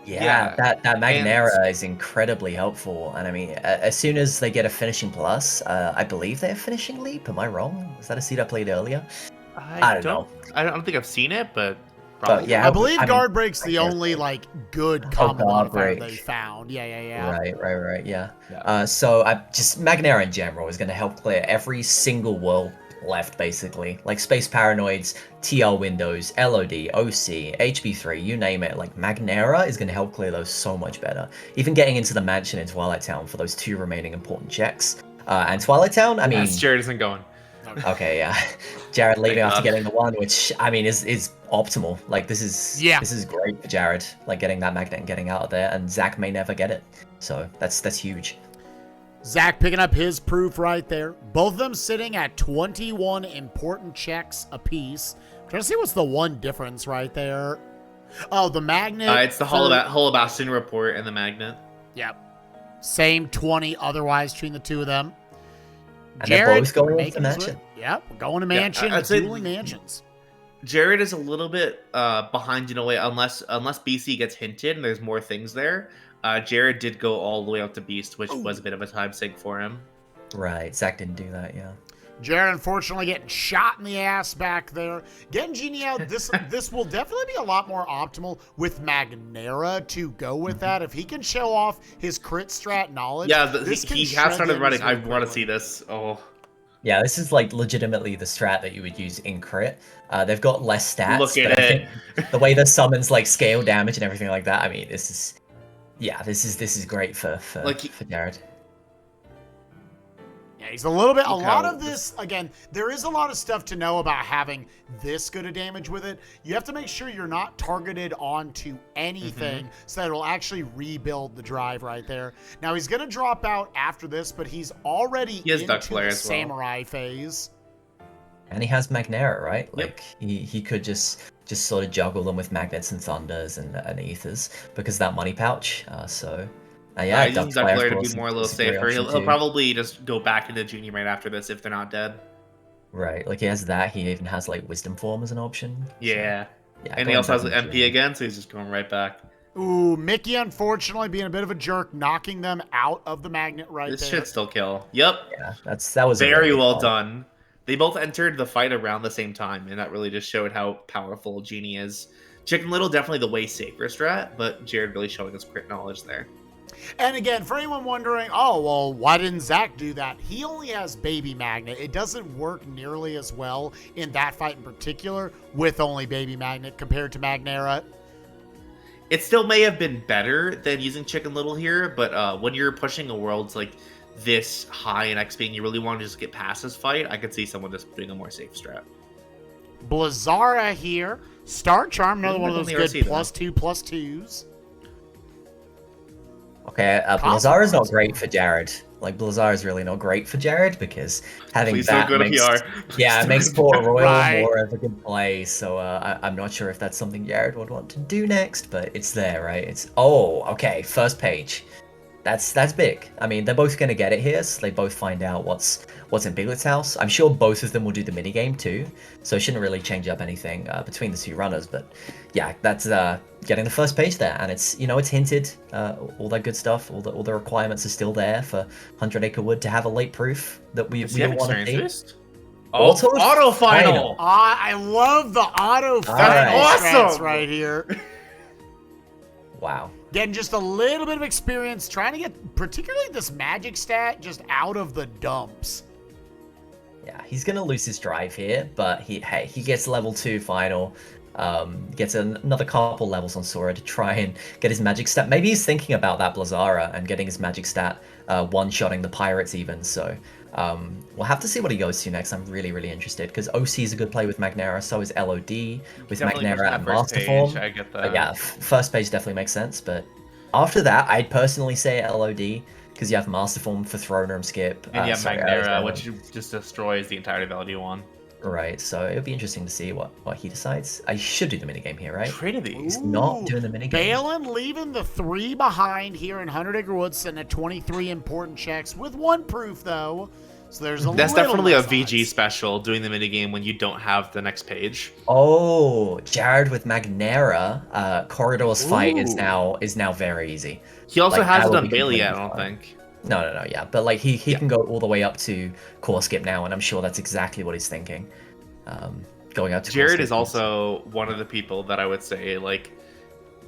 Yeah, that Magnera is incredibly helpful. And I mean, as soon as they get a finishing plus, I believe they have finishing leap. Am I wrong? Was that a seed I played earlier? I don't know. I don't think I've seen it, but probably. But yeah, I believe guard break's the only like good combo modifier they found. Yeah. Right. Yeah. So just Magnera in general is going to help clear every single world left, basically, like Space Paranoids, TL Windows, LOD, OC, HB3, you name it. Like Magnera is going to help clear those so much better. Even getting into the mansion in Twilight Town for those 2 remaining important checks. And Twilight Town, I mean, Jared isn't going. Okay, yeah, Jared leaving after getting the 1, which I mean is optimal. Like this is great for Jared, like getting that magnet and getting out of there. And Zach may never get it, so that's huge. Zach picking up his proof right there. Both of them sitting at 21 important checks apiece. I'm trying to see what's the one difference right there. Oh, the magnet. It's the Holobastion report and the magnet. Yep. Same 20 otherwise between the two of them. And they're both going into the mansion. Yep, we're going to mansion, dueling mansions. Jared is a little bit behind in a way, unless BC gets hinted and there's more things there. Jared did go all the way up to Beast, which was a bit of a time sink for him. Right, Zach didn't do that, yeah. Jared unfortunately getting shot in the ass back there. Getting Genie out, this will definitely be a lot more optimal with Magnera to go with that. If he can show off his crit strat knowledge. Yeah, he has started running. I want to see this. Oh. Yeah, this is like legitimately the strat that you would use in crit. They've got less stats. Look at it. The way the summons like scale damage and everything like that. I mean, this is great for Jared. Yeah, he's a lot of this, again, there is a lot of stuff to know about having this good of damage with it. You have to make sure you're not targeted onto anything so that it'll actually rebuild the drive right there. Now, he's going to drop out after this, but he's already into the samurai phase. And he has Magnera, right? Like, he could just sort of juggle them with magnets and thunders and ethers because that money pouch. Yeah, Duck Flare to be more a little safer. He'll probably just go back into Genie right after this if they're not dead. Right, like he has that. He even has like Wisdom Form as an option. Yeah. And he also has MP again, so he's just going right back. Ooh, Mickey unfortunately being a bit of a jerk, knocking them out of the magnet right there. This should still kill. Yep. Yeah, that was very well done. They both entered the fight around the same time, and that really just showed how powerful Genie is. Chicken Little definitely the way safer strat, but Jared really showing his crit knowledge there. And again, for anyone wondering, oh, well, why didn't Zach do that? He only has Baby Magnet. It doesn't work nearly as well in that fight in particular with only Baby Magnet compared to Magnera. It still may have been better than using Chicken Little here, but when you're pushing a world like this high in XP and you really want to just get past this fight, I could see someone just doing a more safe strat. Blizzara here. Star Charm, another one of those good +2/+2s. Okay, Blizzara is not great for Jared. Like, Blizzara is really not great for Jared because having that makes Port Royal more of a good play. So I'm not sure if that's something Jared would want to do next, but it's there, right? Okay, first page. That's big. I mean, they're both going to get it here, so they both find out what's in Piglet's house. I'm sure both of them will do the minigame too, so it shouldn't really change up anything between the two runners. But yeah, that's getting the first page there, and it's hinted, all that good stuff. All the requirements are still there for 100 Acre Wood to have a late proof that we don't want to see. Auto final. I love the auto final strats right here. Wow. Getting just a little bit of experience, trying to get particularly this magic stat just out of the dumps. Yeah, he's gonna lose his drive here, but he gets level 2 final. Gets another couple levels on Sora to try and get his magic stat. Maybe he's thinking about that Blazara and getting his magic stat, one-shotting the pirates even. So we'll have to see what he goes to next. I'm really, really interested because OC is a good play with Magnera. So is LOD with Definitely Magnera and first Master page, Form. I get that. But yeah, first page definitely makes sense. But after that, I'd personally say LOD because you have Master Form for Throne Room Skip. And you have sorry, Magnera, Arizona. which just destroys the entirety of LD1. Right, so it'll be interesting to see what he decides. I should do the minigame here, right? Trinity. He's not doing the minigame. Balin leaving the 3 behind here in 100 Acre Woods, sitting at 23 important checks with 1 proof, though. So there's a That's little definitely a less VG odds. special, doing the minigame when you don't have the next page. Oh, Jared with Magnera. Corridor's fight is Ooh. now very easy. He also Like, hasn't that will done be Bailey yet, I completely don't fine. think. No, yeah. But like he can go all the way up to core skip now, and I'm sure that's exactly what he's thinking. Going up to core Jared skip is also one of the people that I would say like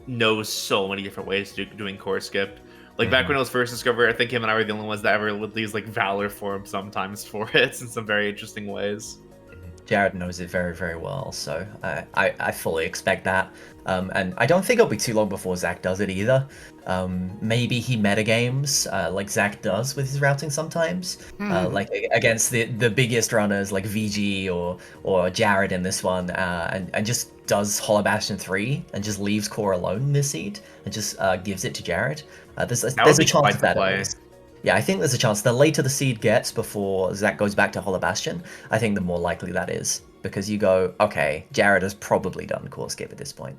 knows so many different ways to doing core skip. Like back when it was first discovered, I think him and I were the only ones that ever would use like Valor form sometimes for it in some very interesting ways. Jared knows it very, very well, so I fully expect that. And I don't think it'll be too long before Zach does it either. Maybe he metagames like Zach does with his routing sometimes, like against the biggest runners like VG or Jared in this one, and just does Hollow Bastion 3 and just leaves core alone in this seed and just gives it to Jared. There's a would be chance quite of the that at play. least. Yeah, I think there's a chance. The later the seed gets before Zach goes back to Hollow Bastion, I think the more likely that is. Because you go, okay, Jared has probably done core skip at this point.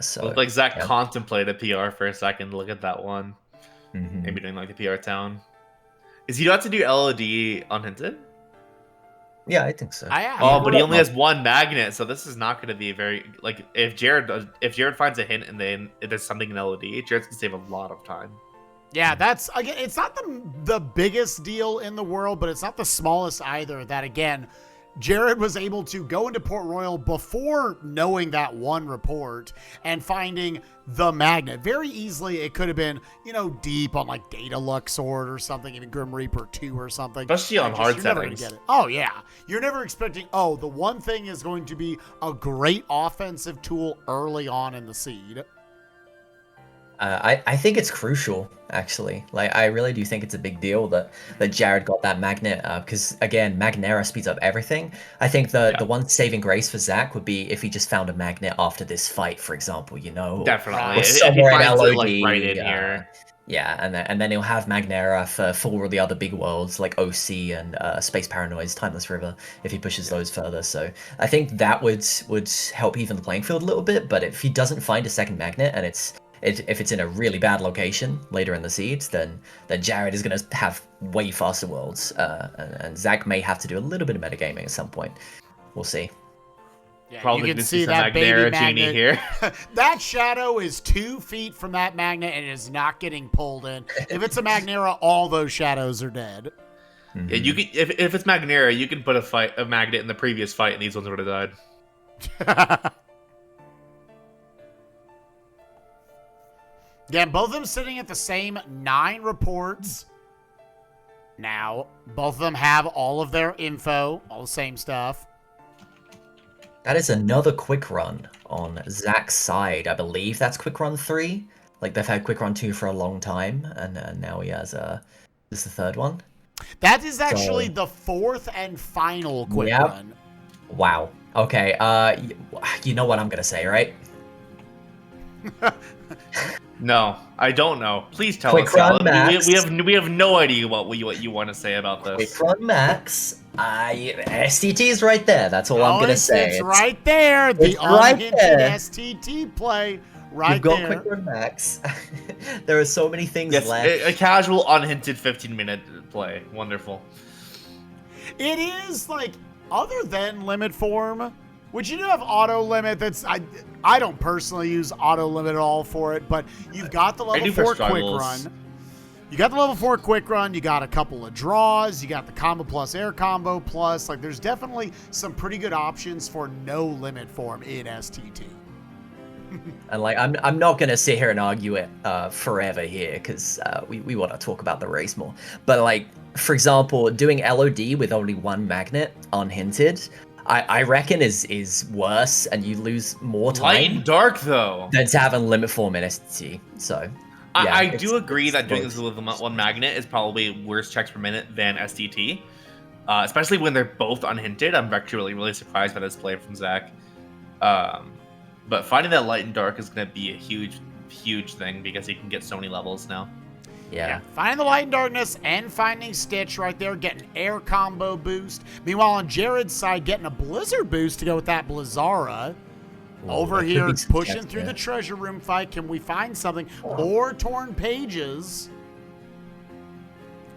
So Like Zach yeah. contemplated PR for a second. Look at that one. Mhm. Maybe doing like the PR town. Is he not to do LOD unhinted? Yeah, I think so. I am. Oh, but he only has 1 magnet, so this is not going to be very like if Jared finds a hint and then it is something in LOD, Jared's gonna save a lot of time. Yeah, that's, again, it's not the biggest deal in the world, but it's not the smallest either. That, again, Jared was able to go into Port Royal before knowing that 1 report and finding the magnet. Very easily, it could have been, deep on like Data Luxord or something, even Grim Reaper 2 or something. Especially on hard you're never gonna settings. get it. Oh, yeah. You're never expecting, the one thing is going to be a great offensive tool early on in the seed. I think it's crucial, actually. Like, I really do think it's a big deal that Jared got that magnet, because, again, Magnera speeds up everything. I think the one saving grace for Zach would be if he just found a magnet after this fight, for example, Definitely. Or If he somewhere in finds LOD. it like right in here. Yeah, and then he'll have Magnera for the other big worlds like OC and Space Paranoid's Timeless River if he pushes those further. So I think that would help even the playing field a little bit. But if he doesn't find a second magnet and if it's in a really bad location later in the seeds, then Jared is going to have way faster worlds, and Zach may have to do a little bit of metagaming at some point. We'll see. Yeah, Probably you can gonna see some that baby Magnera magnet genie here. That shadow is 2 feet from that magnet and is not getting pulled in. If it's a Magnera, all those shadows are dead. Yeah, you can if it's Magnera, you can put a magnet in the previous fight, and these ones would have died. Again, both of them sitting at the same 9 reports. Now, both of them have all of their info, all the same stuff. That is another quick run on Zach's side. I believe that's quick run 3. Like, they've had quick run 2 for a long time, and now he has this is the 3rd one. That is actually the 4th and final quick run. Wow. Okay. You know what I'm gonna say, right? No, I don't know. Please tell Quick us. run, Alan. Max. We have no idea what you want to say about this. Quick run max. STT is right there. That's all I'm gonna say. It's right there. The right unhinted there. STT play. Right You've got there. quick run max. There are so many things Yes, left. a casual, unhinted 15-minute play. Wonderful. It is like, other than limit form, which you do have auto limit. I don't personally use auto limit at all for it, but you've got the level 4 quick run. You got the level 4 quick run. You got a couple of draws. You got the combo plus air combo plus. Like, there's definitely some pretty good options for no limit form in STT. And like, I'm not gonna sit here and argue it forever here because we want to talk about the race more. But like, for example, doing LOD with only 1 magnet unhinted, I reckon is worse, and you lose more Light and time dark, though. than to have a limit form in STT. So yeah, I do agree that doing both. this with one magnet is probably worse checks per minute than STT. Especially when they're both unhinted. I'm actually really surprised by this play from Zach. But finding that light and dark is going to be a huge thing because he can get so many levels now. Yeah. Finding the light and darkness and finding Stitch right there, getting air combo boost. Meanwhile, on Jared's side, getting a blizzard boost to go with that Blizzara. Over here, pushing through the treasure room fight. Can we find something? More torn pages.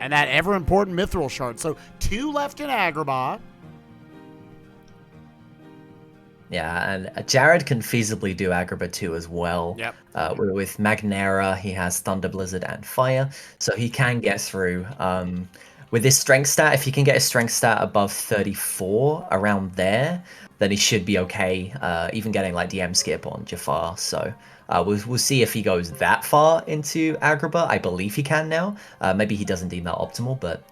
And that ever-important Mithril Shard. So 2 left in Agrabah. Yeah, and Jared can feasibly do Agrabah 2 as well. Yep. With Magnera, he has Thunder, Blizzard, and Fire, so he can get through. With his strength stat, if he can get his strength stat above 34, around there, then he should be okay, even getting like DM skip on Jafar. So we'll see if he goes that far into Agrabah. I believe he can now. Maybe he doesn't deem that optimal, but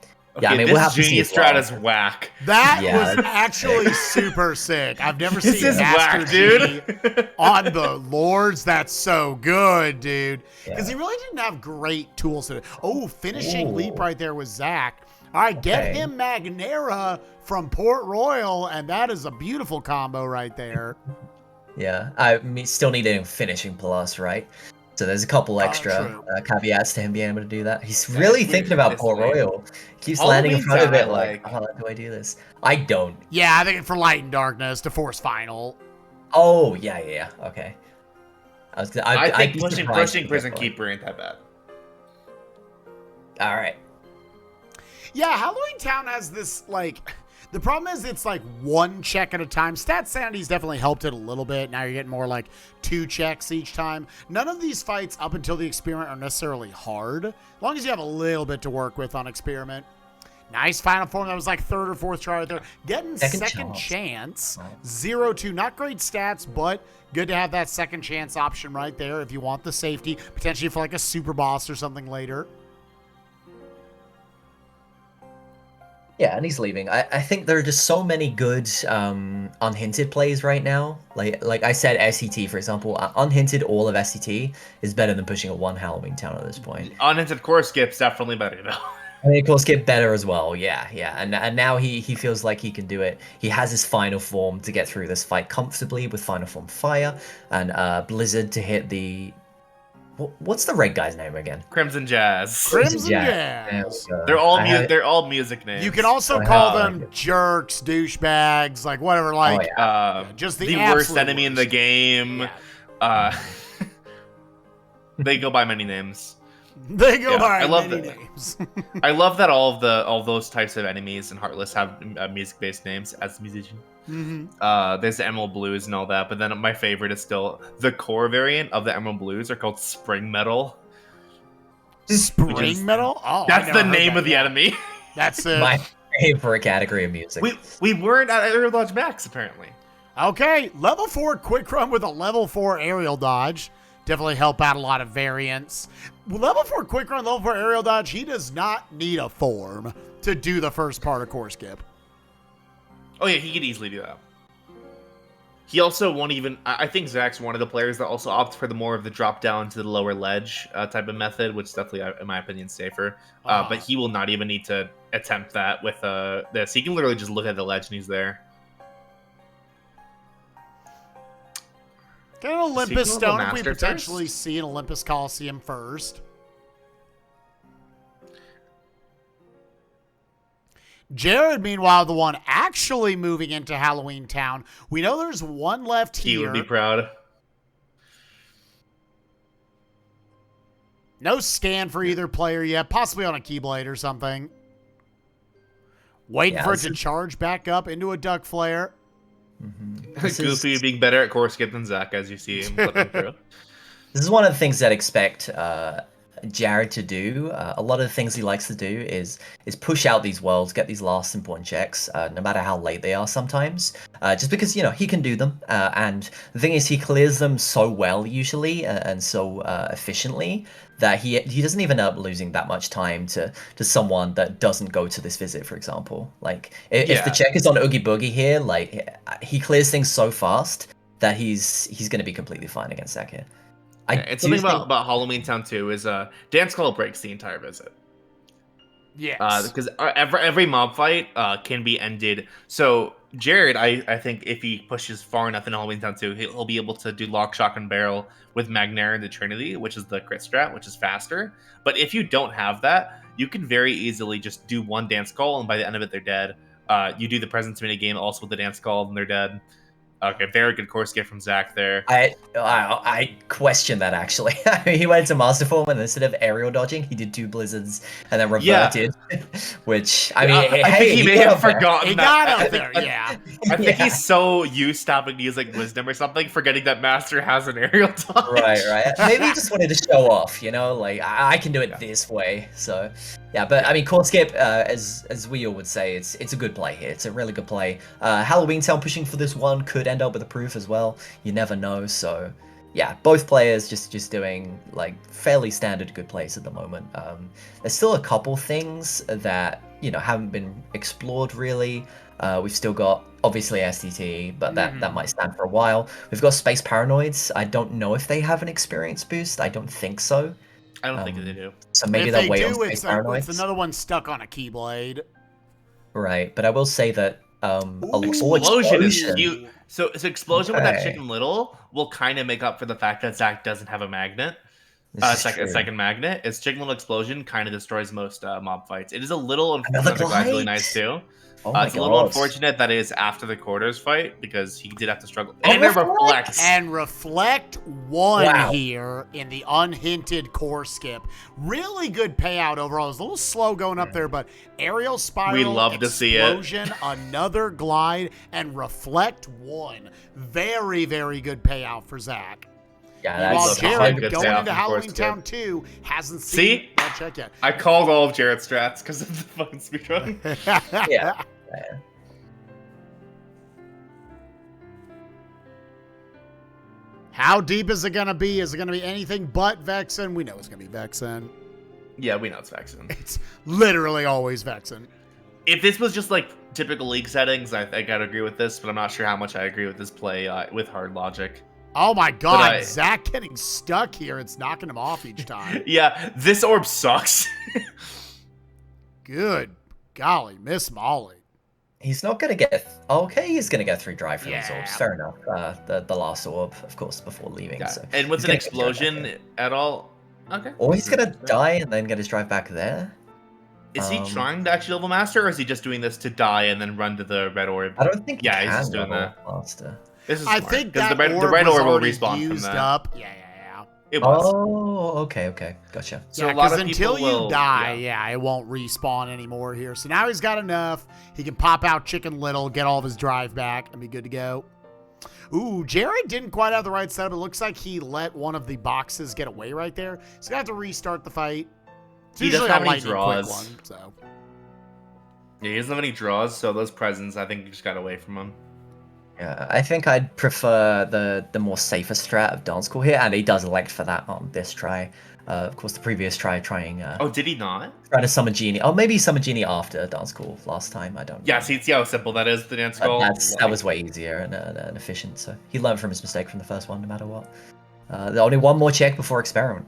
yeah, I mean, this we'll have to see genius as well. strat is whack. That Yeah. was actually super sick. I've never This seen is Master whack, Genie dude. on the Lords. That's so good, dude. Because Yeah. he really didn't have great tools to do. Oh, finishing Ooh. leap right there with Zach. All right, get Okay. him Magnera from Port Royal, and that is a beautiful combo right there. Yeah, still needing finishing plus, right? So there's a couple extra true. caveats to him being able to do that. He's really weird. thinking about This Port lane. Royal. Keeps landing in Halloween front of Town, it like, like- how do I do this? I don't. Yeah, I think for Light and Darkness to force final. Oh, yeah. Okay. I I'd think be pushing surprised if he Prison got one. Keeper ain't that bad. All right. Yeah, Halloween Town has this, like, the problem is it's like 1 check at a time. Stat Sanity's definitely helped it a little bit. Now you're getting more like 2 checks each time. None of these fights up until the experiment are necessarily hard, as long as you have a little bit to work with on experiment. Nice final form. That was like 3rd or 4th try right there. Getting second chance. 0-2. Not great stats, but good to have that second chance option right there if you want the safety, potentially for like a super boss or something later. Yeah, and he's leaving. I think there are just so many good unhinted plays right now. Like I said, SCT, for example. Unhinted all of SCT is better than pushing a 1 Halloween Town at this point. Unhinted core skip's definitely better, though. And of course, get better as well. Yeah. And now he feels like he can do it. He has his final form to get through this fight comfortably with final form Fire and Blizzard to hit the... What's the red guy's name again? Crimson Jazz. Crimson Jazz. Jazz. They're all music names. You can also Oh, call I them like it. jerks, douchebags, like whatever, like just the worst absolute enemy in the worst. game. Yeah. They go by many names. They go Yeah, by I love many that. names. I love that all those types of enemies in Heartless have music-based names as a musician. There's the Emerald Blues and all that, but then my favorite is still the core variant of the Emerald Blues are called Spring Metal. Spring metal? Oh, That's I the never heard name that of the yet. enemy. That's it. My favorite category of music. We weren't at Aerial Dodge Max apparently. Okay, level 4 quick run with a level 4 aerial dodge. Definitely help out a lot of variants. Level 4 quick run, level 4 aerial dodge, he does not need a form to do the first part of core skip. Oh yeah, he could easily do that. He also won't even. I think Zach's one of the players that also opts for the more of the drop down to the lower ledge type of method, which is definitely, in my opinion, safer. But he will not even need to attempt that with this. He can literally just look at the ledge and he's there. Get an Olympus Sequel Stone to if we Master potentially first? see an Olympus Coliseum first. Jared, meanwhile, the one actually moving into Halloween Town. We know there's one left He here. would be proud. No scan for either player yet, possibly on a Keyblade or something. Waiting Yeah, for it this to is- charge back up into a Duck Flare. Goofy being better at core skip than Zach, as you see him flipping through. This is one of the things that Jared to do. A lot of the things he likes to do is push out these worlds, get these last important checks, no matter how late they are sometimes. Just because he can do them, and the thing is he clears them so well usually and so efficiently that he doesn't even end up losing that much time to someone that doesn't go to this visit, for example. Like if the check is on Oogie Boogie here, like he clears things so fast that he's going to be completely fine against Zach here. And something about Halloween Town 2 is Dance Call breaks the entire visit. Yes. Because every mob fight can be ended. So Jared, I think if he pushes far enough in Halloween Town 2, he'll be able to do Lock, Shock, and Barrel with Magnera and the Trinity, which is the crit strat, which is faster. But if you don't have that, you can very easily just do one Dance Call, and by the end of it, they're dead. You do the Presence mini game also with the Dance Call, and they're dead. Okay, very good core skip from Zach there. I question that actually. He went to Master Form and instead of aerial dodging, he did 2 blizzards and then reverted. Which I mean, I think he may have forgotten. He got up there, yeah. I think he's so used to having using wisdom or something, forgetting that Master has an aerial dodge. Right. Maybe he just wanted to show off, like I can do it this way. So yeah, but I mean, core skip, as we all would say, it's a good play here. It's a really good play. Halloween Town pushing for this one could end up with a proof as well. You never know. So yeah, both players just doing like fairly standard good plays at the moment. There's still a couple things that haven't been explored really. We've still got obviously STT, but that might stand for a while. We've got Space Paranoids. I don't know if they have an experience boost. I don't think so. I don't think they do. So maybe they'll wait on Space Paranoids. It's another one stuck on a Keyblade. Right, but I will say that Explosion is cute. So Explosion with that Chicken Little will kind of make up for the fact that Zach doesn't have a magnet. Second magnet. It's Chicken Little Explosion kind of destroys most mob fights. It is a little unfortunate. The glide's really nice too. It's a little unfortunate that it is after the quarters fight because he did have to struggle. And reflect. And reflect one here in the unhinted core skip. Really good payout overall. It was a little slow going up there, but aerial spiral. We love to see it. Another glide, and reflect one. Very, very good payout for Zach. Yeah, while Jared going into Halloween Town 2 hasn't seen that check yet. I called all of Jared's strats because of the fucking speedrun. Yeah. How deep is it going to be? Is it going to be anything but Vexen? We know it's going to be Vexen. Yeah, we know it's Vexen. It's literally always Vexen. If this was just like typical league settings, I think I'd agree with this, but I'm not sure how much I agree with this play with hard logic. Oh my god, Zach getting stuck here. It's knocking him off each time. Yeah, this orb sucks. Good golly, Miss Molly. He's not going to get... Okay, he's going to get 3 drive from his orbs. Fair enough. The last orb, of course, before leaving. Yeah. So and with an explosion at all... Okay. Or he's going to die and then get his drive back there. Is he trying to actually level master, or is he just doing this to die and then run to the red orb? I don't think he's just doing that. Master. This is I smart, think that the red orb will respawn used from that. up. Yeah. It was. Oh, okay. Gotcha. So a lot of until people you die, it won't respawn anymore here. So now he's got enough. He can pop out Chicken Little, get all of his drive back, and be good to go. Ooh, Jared didn't quite have the right setup. It looks like he let one of the boxes get away right there. So he's going to have to restart the fight. It's he doesn't usually have a any lightning draws. quick one, so. Yeah, he doesn't have any draws, so those presents, I think, just got away from him. Yeah, I think I'd prefer the more safer strat of Dance Call here, and he does elect for that on this try. Of course, the previous try trying... oh, did he not? Trying to summon Genie. Oh, maybe summon Genie after Dance Call last time, I don't know. Yeah, see how simple that is, the Dance Call? That was way easier and efficient, so he learned from his mistake from the first one, no matter what. Only one more check before Experiment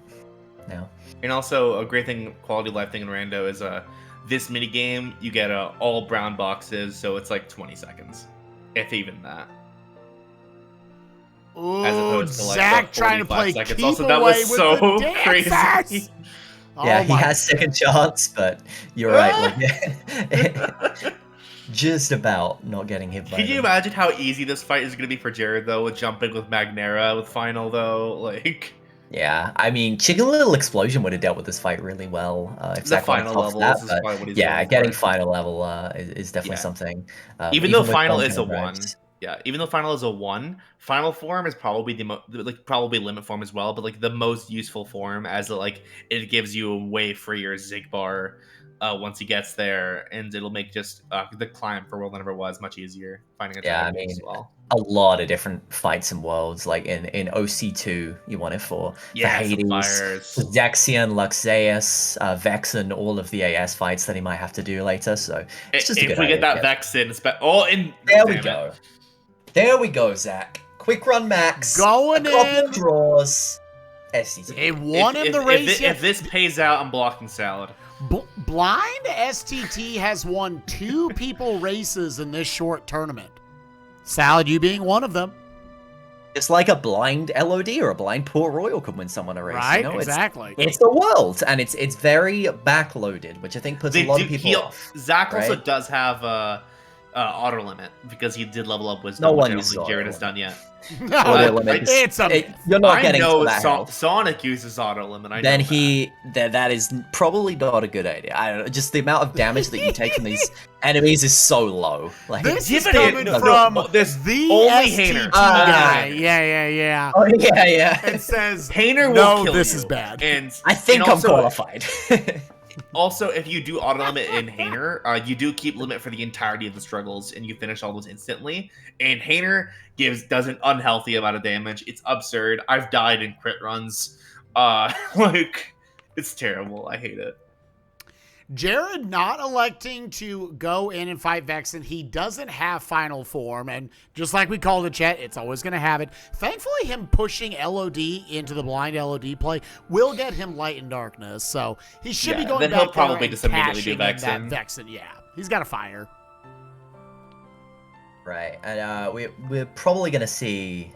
now. And also, a great thing, quality of life thing in Rando is this minigame, you get all brown boxes, so it's like 20 seconds. If even that. Ooh, as opposed to like Zach trying to play seconds. keep Also, away that was with so the crazy. dancers! Yeah, he has second chance, but you're right. Like, just about not getting hit by Can you imagine how easy this fight is going to be for Jared, though, with jumping with Magnera, with Final, though? Like... Yeah, I mean, Chicken Little Explosion would have dealt with this fight really well. If the Zach final level, this is but probably what he's yeah, going getting for. final level is definitely something. Even though with Final Dungeon is a and 1. Regs. Yeah, even though final is a 1, final form is probably probably limit form as well, but like the most useful form, as it gives you a way freer Zigbar once he gets there, and it'll make just the climb for World Never Was much easier, finding a Yeah, I tag mean, as well. a lot of different fights and worlds. Like in OC2, you want it for the Hades, Fires. Zaxian, Luxeus, Vexen, all of the AS fights that he might have to do later. So it's just a good if we idea. get that Vexen, There we go. There we go, Zach. Quick run max. Going a couple in. of draws. STT. It won him the race. If this pays out, I'm blocking Salad. Blind STT has won 2 people races in this short tournament. Salad, you being one of them. It's like a blind LOD or a blind Port Royal could win someone a race. Right, you know? exactly. It's the world, and it's very backloaded, which I think puts a lot of people off. Zach also right? does have auto limit because he did level up Wisdom, No which one I don't uses think Jared auto has done yet. No, Auto limit you're not I getting know to that health. Sonic uses auto limit. I know That is probably not a good idea. I don't know, just the amount of damage that you take from these enemies is so low. Like this is coming from this the only STT Hainer. guy. Yeah. Oh yeah. It says, Hainer will no, kill this you. is bad. And I think and I'm also, qualified. Also, if you do auto limit in Hainer, you do keep limit for the entirety of the struggles, and you finish all those instantly. And Hainer does an unhealthy amount of damage. It's absurd. I've died in crit runs. It's terrible. I hate it. Jared not electing to go in and fight Vexen. He doesn't have final form, and just like we call the chat, it's always going to have it. Thankfully, him pushing LOD into the blind LOD play will get him light and darkness, so he should be going then back he'll probably there and just immediately do cashing in Vexen. that Vexen. Yeah, he's got a fire. Right, and we're probably gonna see.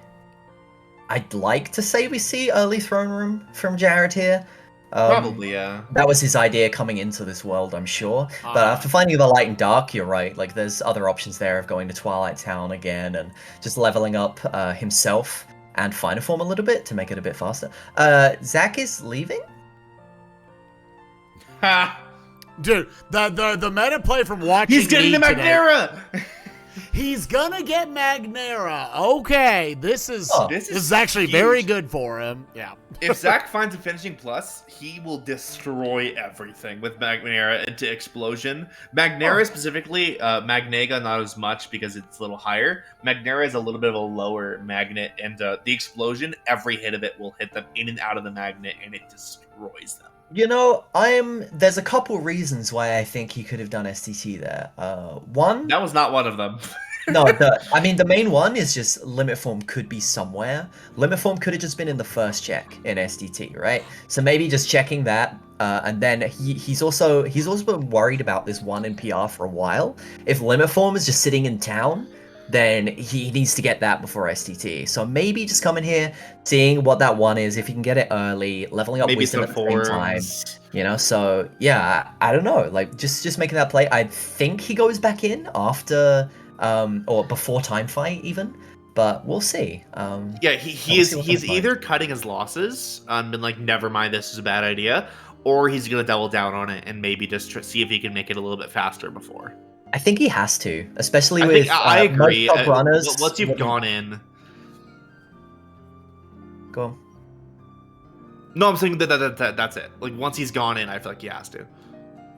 I'd like to say we see early throne room from Jared here. Probably, yeah. That was his idea coming into this world, I'm sure. But after finding the light and dark, you're right. Like, there's other options there of going to Twilight Town again and just leveling up himself and Final Form a little bit to make it a bit faster. Zach is leaving? Ha! Dude, the meta play from watching He's getting the Magnera! He's gonna get Magnera. Okay, this is actually huge. very good for him. Yeah. If Zach finds a finishing plus, he will destroy everything with Magnera into Explosion. Magnera specifically, Magnega not as much because it's a little higher. Magnera is a little bit of a lower magnet, and the Explosion, every hit of it will hit them in and out of the magnet, and it destroys them. You know, there's a couple reasons why I think he could have done STT there. One... That was not one of them. No, the main one is just Limit Form could be somewhere. Limit Form could have just been in the first check in STT, right? So maybe just checking that, and then he's also been worried about this one in PR for a while. If Limit Form is just sitting in town, then he needs to get that before STT. So maybe just coming here, seeing what that one is, if he can get it early, leveling up Wisdom at the same time. You know, so yeah, I don't know. Like just making that play. I think he goes back in after or before time fight even. But we'll see. Yeah, he's either cutting his losses and been like, never mind, this is a bad idea, or he's gonna double down on it and maybe just see if he can make it a little bit faster before. I think he has to, especially with I agree. top runners. Once you've gone in, go on. No, I'm saying that's it. Like once he's gone in, I feel like he has to.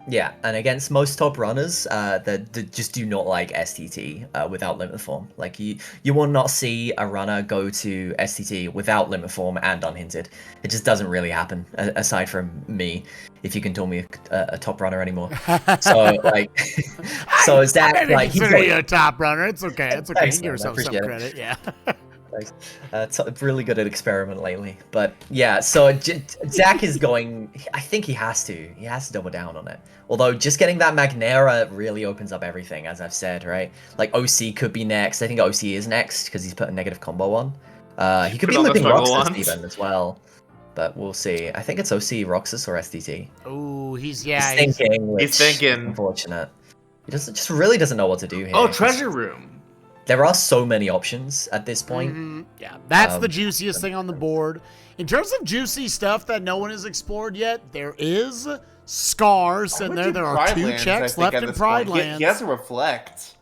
Yeah, and against most top runners, that just do not like STT without limit form. Like you will not see a runner go to STT without limit form and unhinted. It just doesn't really happen. Aside from me, if you can call me a top runner anymore. So like, so is that like he's consider you a top runner? It's okay. It's okay. Excellent, Give yourself some credit. Yeah. Really good at experiment lately, but yeah. So Zach is going. I think he has to. He has to double down on it. Although just getting that Magnera really opens up everything, as I've said, right? Like OC could be next. I think OC is next because he's put a negative combo on. He could be limping Roxas even as well, but we'll see. I think it's OC, Roxas, or STT. Oh, he's thinking. He's thinking. Unfortunate. He just really doesn't know what to do here. Oh, treasure room. There are so many options at this point. Mm-hmm. Yeah, that's the juiciest thing on the board. In terms of juicy stuff that no one has explored yet, there is Scars, and there are 2 checks left in Pride Lands. He has to reflect.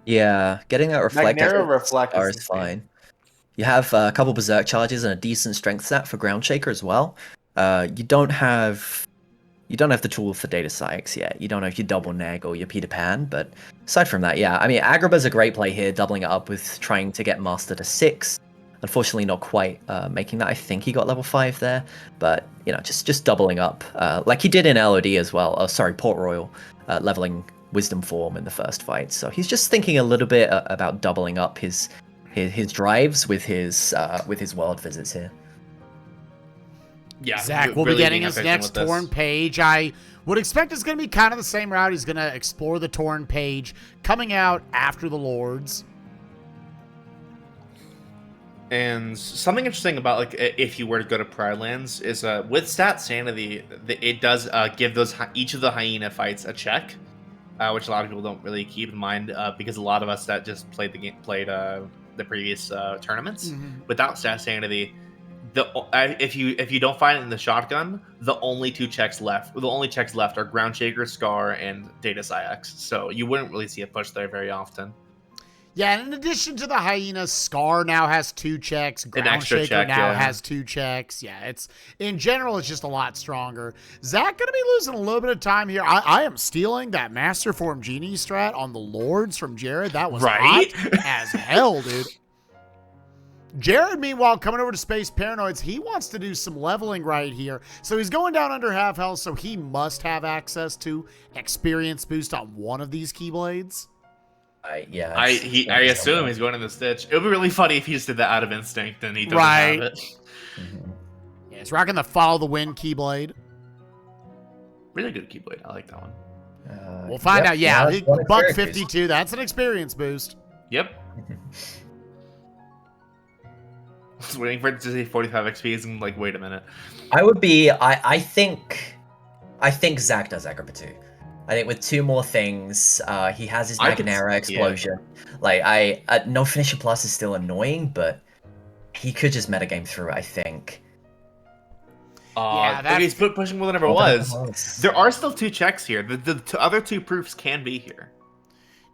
Yeah, getting that reflect as Magnera a Reflect star is is insane. fine. You have a couple Berserk charges and a decent strength stat for Ground Shaker as well. You don't have the tool for Data Psyx yet. You don't have your Double Neg or your Peter Pan, but aside from that, yeah. I mean, Agrabah's a great play here, doubling it up with trying to get Master to 6. Unfortunately, not quite making that. I think he got level 5 there, but just doubling up like he did in LOD as well. Oh, sorry, Port Royal, leveling Wisdom Form in the first fight. So he's just thinking a little bit about doubling up his drives with his world visits here. Yeah, Zach will really be getting being his efficient next with this. Torn page. I would expect it's going to be kind of the same route. He's going to explore the Torn page, coming out after the Lords. And something interesting about like if you were to go to Pride Lands is with Stat Sanity, it does give each of the hyena fights a check, which a lot of people don't really keep in mind because a lot of us that just played the previous tournaments without Stat Sanity. If you don't find it in the shotgun, the only checks left are Ground Shaker, Scar, and Data Psyx. So you wouldn't really see a push there very often. Yeah, and in addition to the hyena, Scar now has 2 checks. Ground Shaker check, now yeah. has 2 checks. Yeah, in general, it's just a lot stronger. Zach going to be losing a little bit of time here. I am stealing that Master Form Genie strat on the Lords from Jared. That was right hot as hell, dude. Jared, meanwhile, coming over to Space Paranoids, he wants to do some leveling right here. So he's going down under half health, so he must have access to experience boost on one of these Keyblades. I assume he's going in the Stitch. It would be really funny if he just did that out of instinct and he doesn't right. have it. Yeah, he's rocking the Follow the Wind Keyblade. Really good Keyblade. I like that one. We'll find out. Yeah, buck 52. Boost. That's an experience boost. Yep. I was waiting for it to say 45 XP and like, wait a minute. I think Zach does Agrabah too. I think with 2 more things, he has his Magnera Explosion. Yeah. Like no Finisher Plus is still annoying, but he could just metagame through it, I think. If he's pushing more than ever was. There are still 2 checks here. The other 2 proofs can be here.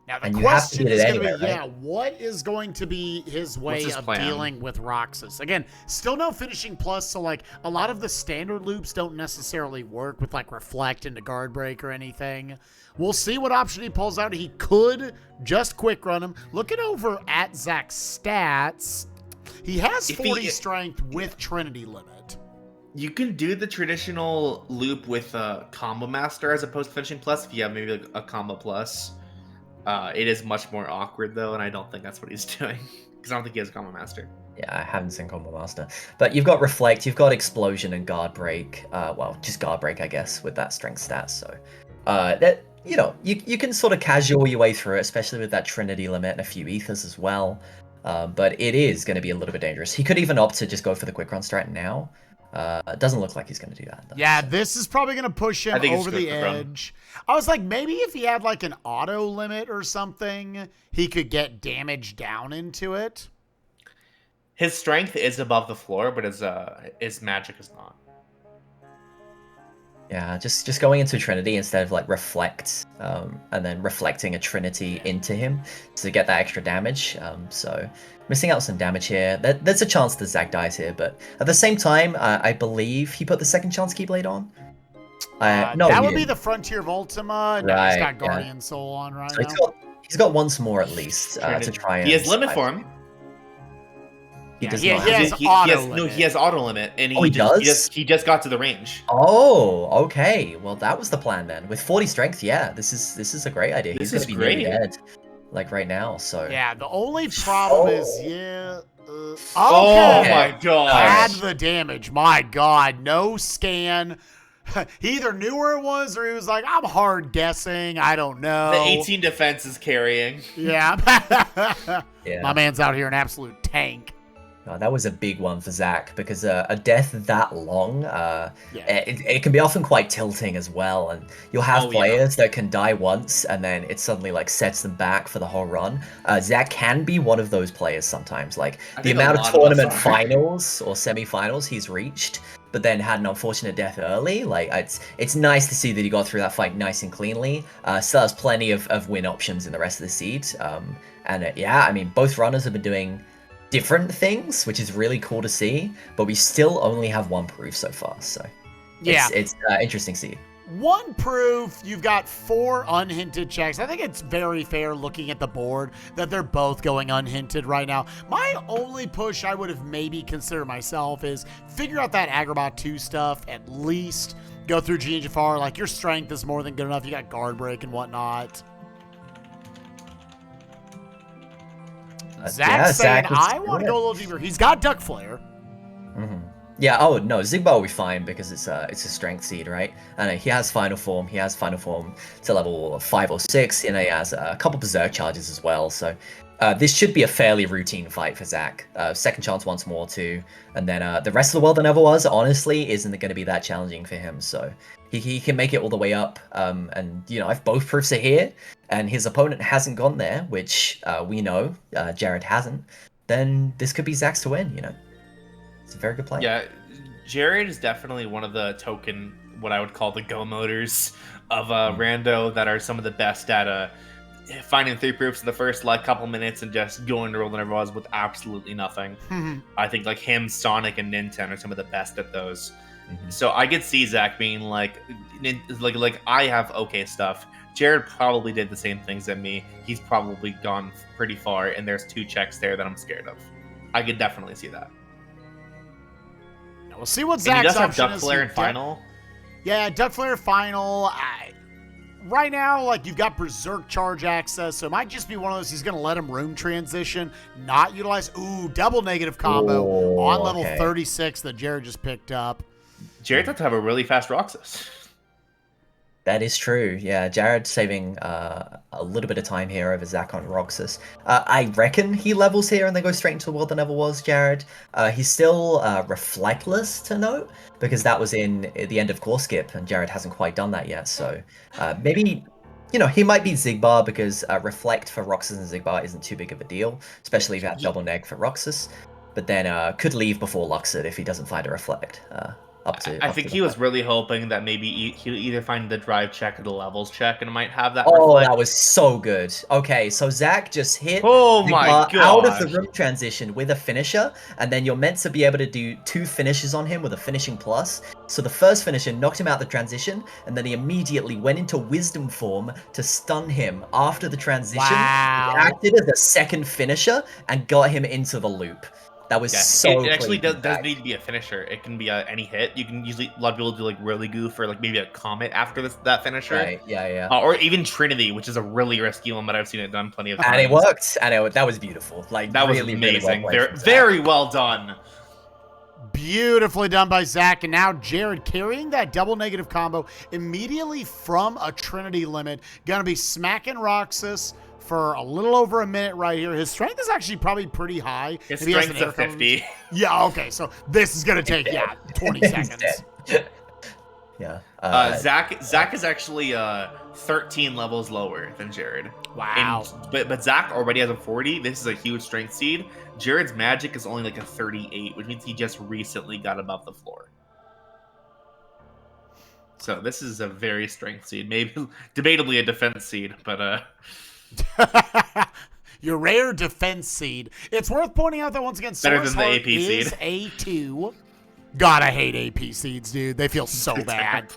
Now the question is going to be, right? what is going to be his way of dealing with Roxas? Again, still no finishing plus, so like a lot of the standard loops don't necessarily work with like Reflect into Guard Break or anything. We'll see what option he pulls out. He could just quick run him. Looking over at Zach's stats, he has 40 strength with Trinity limit. You can do the traditional loop with a Combo Master as opposed to finishing plus if you have maybe like a Combo Plus. It is much more awkward though, and I don't think that's what he's doing because I don't think he has a Combo Master. Yeah, I haven't seen Combo Master, but you've got Reflect, you've got Explosion and Guard Break. Well, just Guard Break, I guess, with that strength stat. So, that you can sort of casual your way through it, especially with that Trinity limit and a few ethers as well. But it is going to be a little bit dangerous. He could even opt to just go for the quick run strat now. It doesn't look like he's going to do that, though. Yeah, this is probably going to push him over the edge. I was like, maybe if he had like an auto limit or something, he could get damage down into it. His strength is above the floor, but his magic is not. Yeah, just going into Trinity instead of like Reflect, and then reflecting a Trinity into him to get that extra damage. So missing out some damage here. There's a chance that Zach dies here, but at the same time, I believe he put the second chance Keyblade on. No, that would be the Frontier of Ultima. No, he's got Guardian Soul on right now. He's got once more at least to try and. He has limit form. He has auto limit, and he does. He just got to the range. Oh, okay. Well, that was the plan then. With 40 strength, yeah, this is a great idea. He's gonna be nearly dead, like right now. So yeah, the only problem is oh my god, add the damage. My god, no scan. He either knew where it was or he was like, I'm hard guessing. I don't know. The 18 defense is carrying. Yeah. My man's out here an absolute tank. That was a big one for Zach because a death that long, it can be often quite tilting as well. And you'll have players that can die once and then it suddenly like sets them back for the whole run. Zach can be one of those players sometimes. Like the amount of tournament finals or semi-finals he's reached but then had an unfortunate death early. Like it's nice to see that he got through that fight nice and cleanly. Still has plenty of win options in the rest of the seed. Yeah, I mean both runners have been doing different things, which is really cool to see. But we still only have one proof so far, so Yeah. it's interesting to see. One proof, you've got 4 unhinted checks. I think it's very fair looking at the board that they're both going unhinted right now. My only push I would have maybe considered myself is figure out that Agrabah 2 stuff, at least go through G and Jafar. Like, your strength is more than good enough. You got guard break and whatnot. Zach's saying, I want to go a little deeper. He's got Duck Flare. Yeah, oh no, Zigbar will be fine because it's a strength seed, right? And he has final form. He has final form to level 5 or 6, and he has a couple berserk charges as well. So this should be a fairly routine fight for Zach. Second chance once more too, and then the rest of the world that never was honestly isn't going to be that challenging for him. So he can make it all the way up. And you know, if both proofs are here, and his opponent hasn't gone there, which we know Jared hasn't, then this could be Zach's to win. You know. It's a very good play. Yeah, Jared is definitely one of the token, what I would call the go motors of Rando that are some of the best at finding 3 proofs in the first couple minutes and just going to roll and was with absolutely nothing. I think like him, Sonic, and Ninten are some of the best at those. So I could see Zach being like I have okay stuff. Jared probably did the same things as me. He's probably gone pretty far, and there's 2 checks there that I'm scared of. I could definitely see that. We'll see what Zach's option is. He does have Duck Flare in final. Yeah, Duck Flare final. Right now, like, you've got Berserk charge access, so it might just be one of those, he's going to let him room transition, not utilize, double negative combo on level 36 that Jared just picked up. Jared has to have a really fast Roxas. That is true. Yeah, Jared saving a little bit of time here over Zach on Roxas. I reckon he levels here and then goes straight into the world that never was, Jared. He's still reflectless to note, because that was in the end of core skip, and Jared hasn't quite done that yet. So maybe, you know, he might be Zigbar, because reflect for Roxas and Zigbar isn't too big of a deal, especially if you have double neg for Roxas. But then could leave before Luxord if he doesn't find a reflect. I think he was really hoping that maybe he'll either find the drive check or the levels check, and it might have that. That was so good. Okay, so Zach just hit out of the room transition with a finisher, and then you're meant to be able to do 2 finishes on him with a finishing plus. So the first finisher knocked him out the transition, and then he immediately went into wisdom form to stun him after the transition. Wow. He acted as a second finisher and got him into the loop. That was so. It actually doesn't need to be a finisher. It can be any hit. You can usually, a lot of people do like really goof or like maybe a comet after that finisher. Right. Yeah. Or even Trinity, which is a really risky one, but I've seen it done plenty of times. And it worked. And that was beautiful. Like that really, was amazing. Really well very well done. Beautifully done by Zach, and now Jared carrying that double negative combo immediately from a Trinity limit. Gonna be smacking Roxas for a little over a minute right here. His strength is actually probably pretty high. His strength's at 50. Yeah, okay, so this is gonna take 20 seconds. Yeah. Zach is actually 13 levels lower than Jared. Wow. But Zach already has a 40. This is a huge strength seed. Jared's magic is only like a 38, which means he just recently got above the floor. So this is a very strength seed. Maybe debatably a defense seed, but your rare defense seed. It's worth pointing out that once again, better than the AP is seed. A2. God, I hate AP seeds, dude. They feel so bad.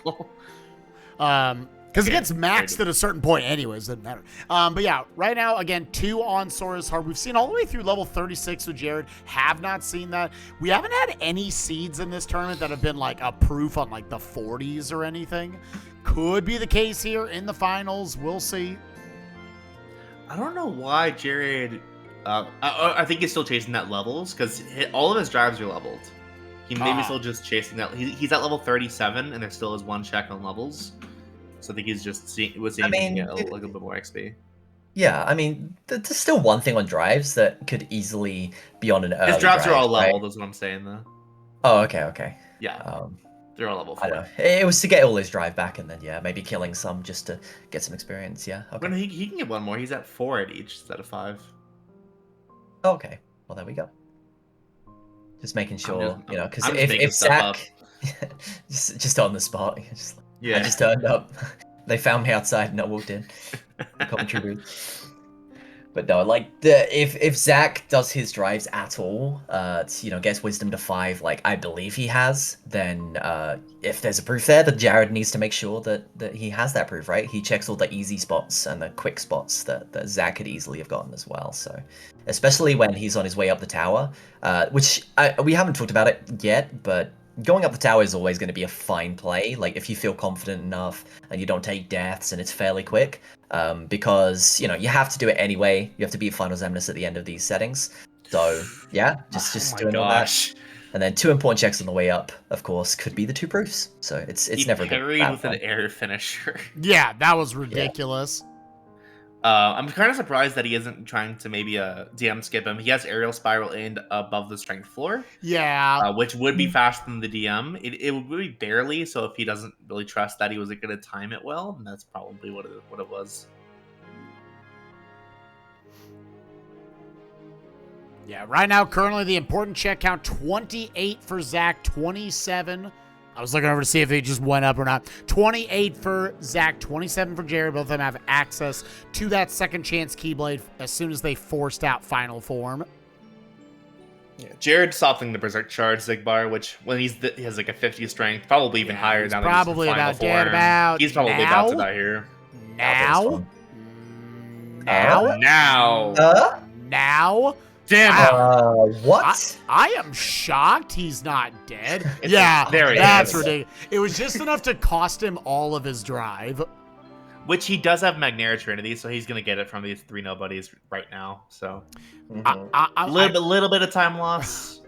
Because it gets maxed at a certain point anyways, doesn't matter. But yeah, right now, again, 2 on Sora's Heart. We've seen all the way through level 36 with Jared. Have not seen that. We haven't had any seeds in this tournament that have been like a proof on like the 40s or anything. Could be the case here in the finals. We'll see. I don't know why Jared... I think he's still chasing that levels, because all of his drives are leveled. He may be still just chasing that. He's at level 37, and there still is 1 check on levels. So I think he's just aiming to get a little bit more XP. Yeah, I mean, there's still one thing on drives that could easily be on an early his drives are all right? leveled, is what I'm saying, though. Oh, okay. Yeah, they're all level 4. I don't know. It was to get all his drive back, and then, maybe killing some just to get some experience, yeah. Okay. But he can get 1 more. He's at 4 at each instead of 5. Oh, okay. Well, there we go. Just making sure, because just on the spot. Yeah. I just turned up. They found me outside and I walked in. The commentary booth. But no, like if Zach does his drives at all, gets wisdom to 5, like I believe he has, then if there's a proof there, then Jared needs to make sure that he has that proof, right? He checks all the easy spots and the quick spots that Zach could easily have gotten as well. So, especially when he's on his way up the tower, which we haven't talked about it yet, but going up the tower is always going to be a fine play. Like if you feel confident enough and you don't take deaths and it's fairly quick. Because you have to do it anyway. You have to beat Final Xemnas at the end of these settings. So yeah, just doing all that. And then 2 important checks on the way up, of course, could be the 2 proofs. So it's never good. Carried with an air finisher. Yeah, that was ridiculous. I'm kind of surprised that he isn't trying to maybe DM skip him. He has aerial spiral aimed above the strength floor. Yeah. Which would be faster than the DM. It would be barely, so if he doesn't really trust that he was going to time it well, then that's probably what it was. Yeah, right now, currently the important check count, 28 for Zach, 27. I was looking over to see if it just went up or not. 28 for Zach, 27 for Jared. Both of them have access to that second chance Keyblade as soon as they forced out final form. Yeah, Jared stopping the Berserk Charge Zigbar, which when he has like a 50 strength, probably even higher now. Probably about dead about. He's probably about to die here. Now. Damn. What? I am shocked he's not dead. There he that's is. ridiculous. It was just enough to cost him all of his drive. Which he does have Magnera Trinity, so he's gonna get it from these 3 nobodies right now. So a little bit of time loss.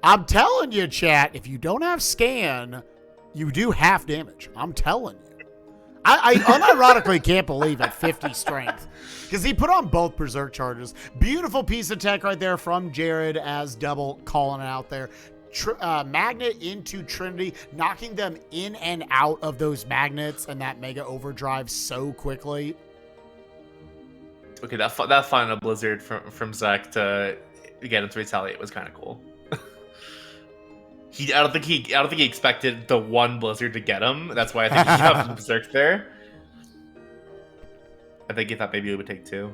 I'm telling you, chat, if you don't have scan, you do half damage. I'm telling you. I unironically can't believe at 50 strength. Because he put on both Berserk charges. Beautiful piece of tech right there from Jared as Double calling it out there. Magnet into Trinity, knocking them in and out of those magnets and that Mega Overdrive so quickly. Okay, that final Blizzard from Zach to get him to retaliate was kind of cool. I don't think he expected the one Blizzard to get him. That's why I think he got Berserk there. I think he thought maybe it would take 2.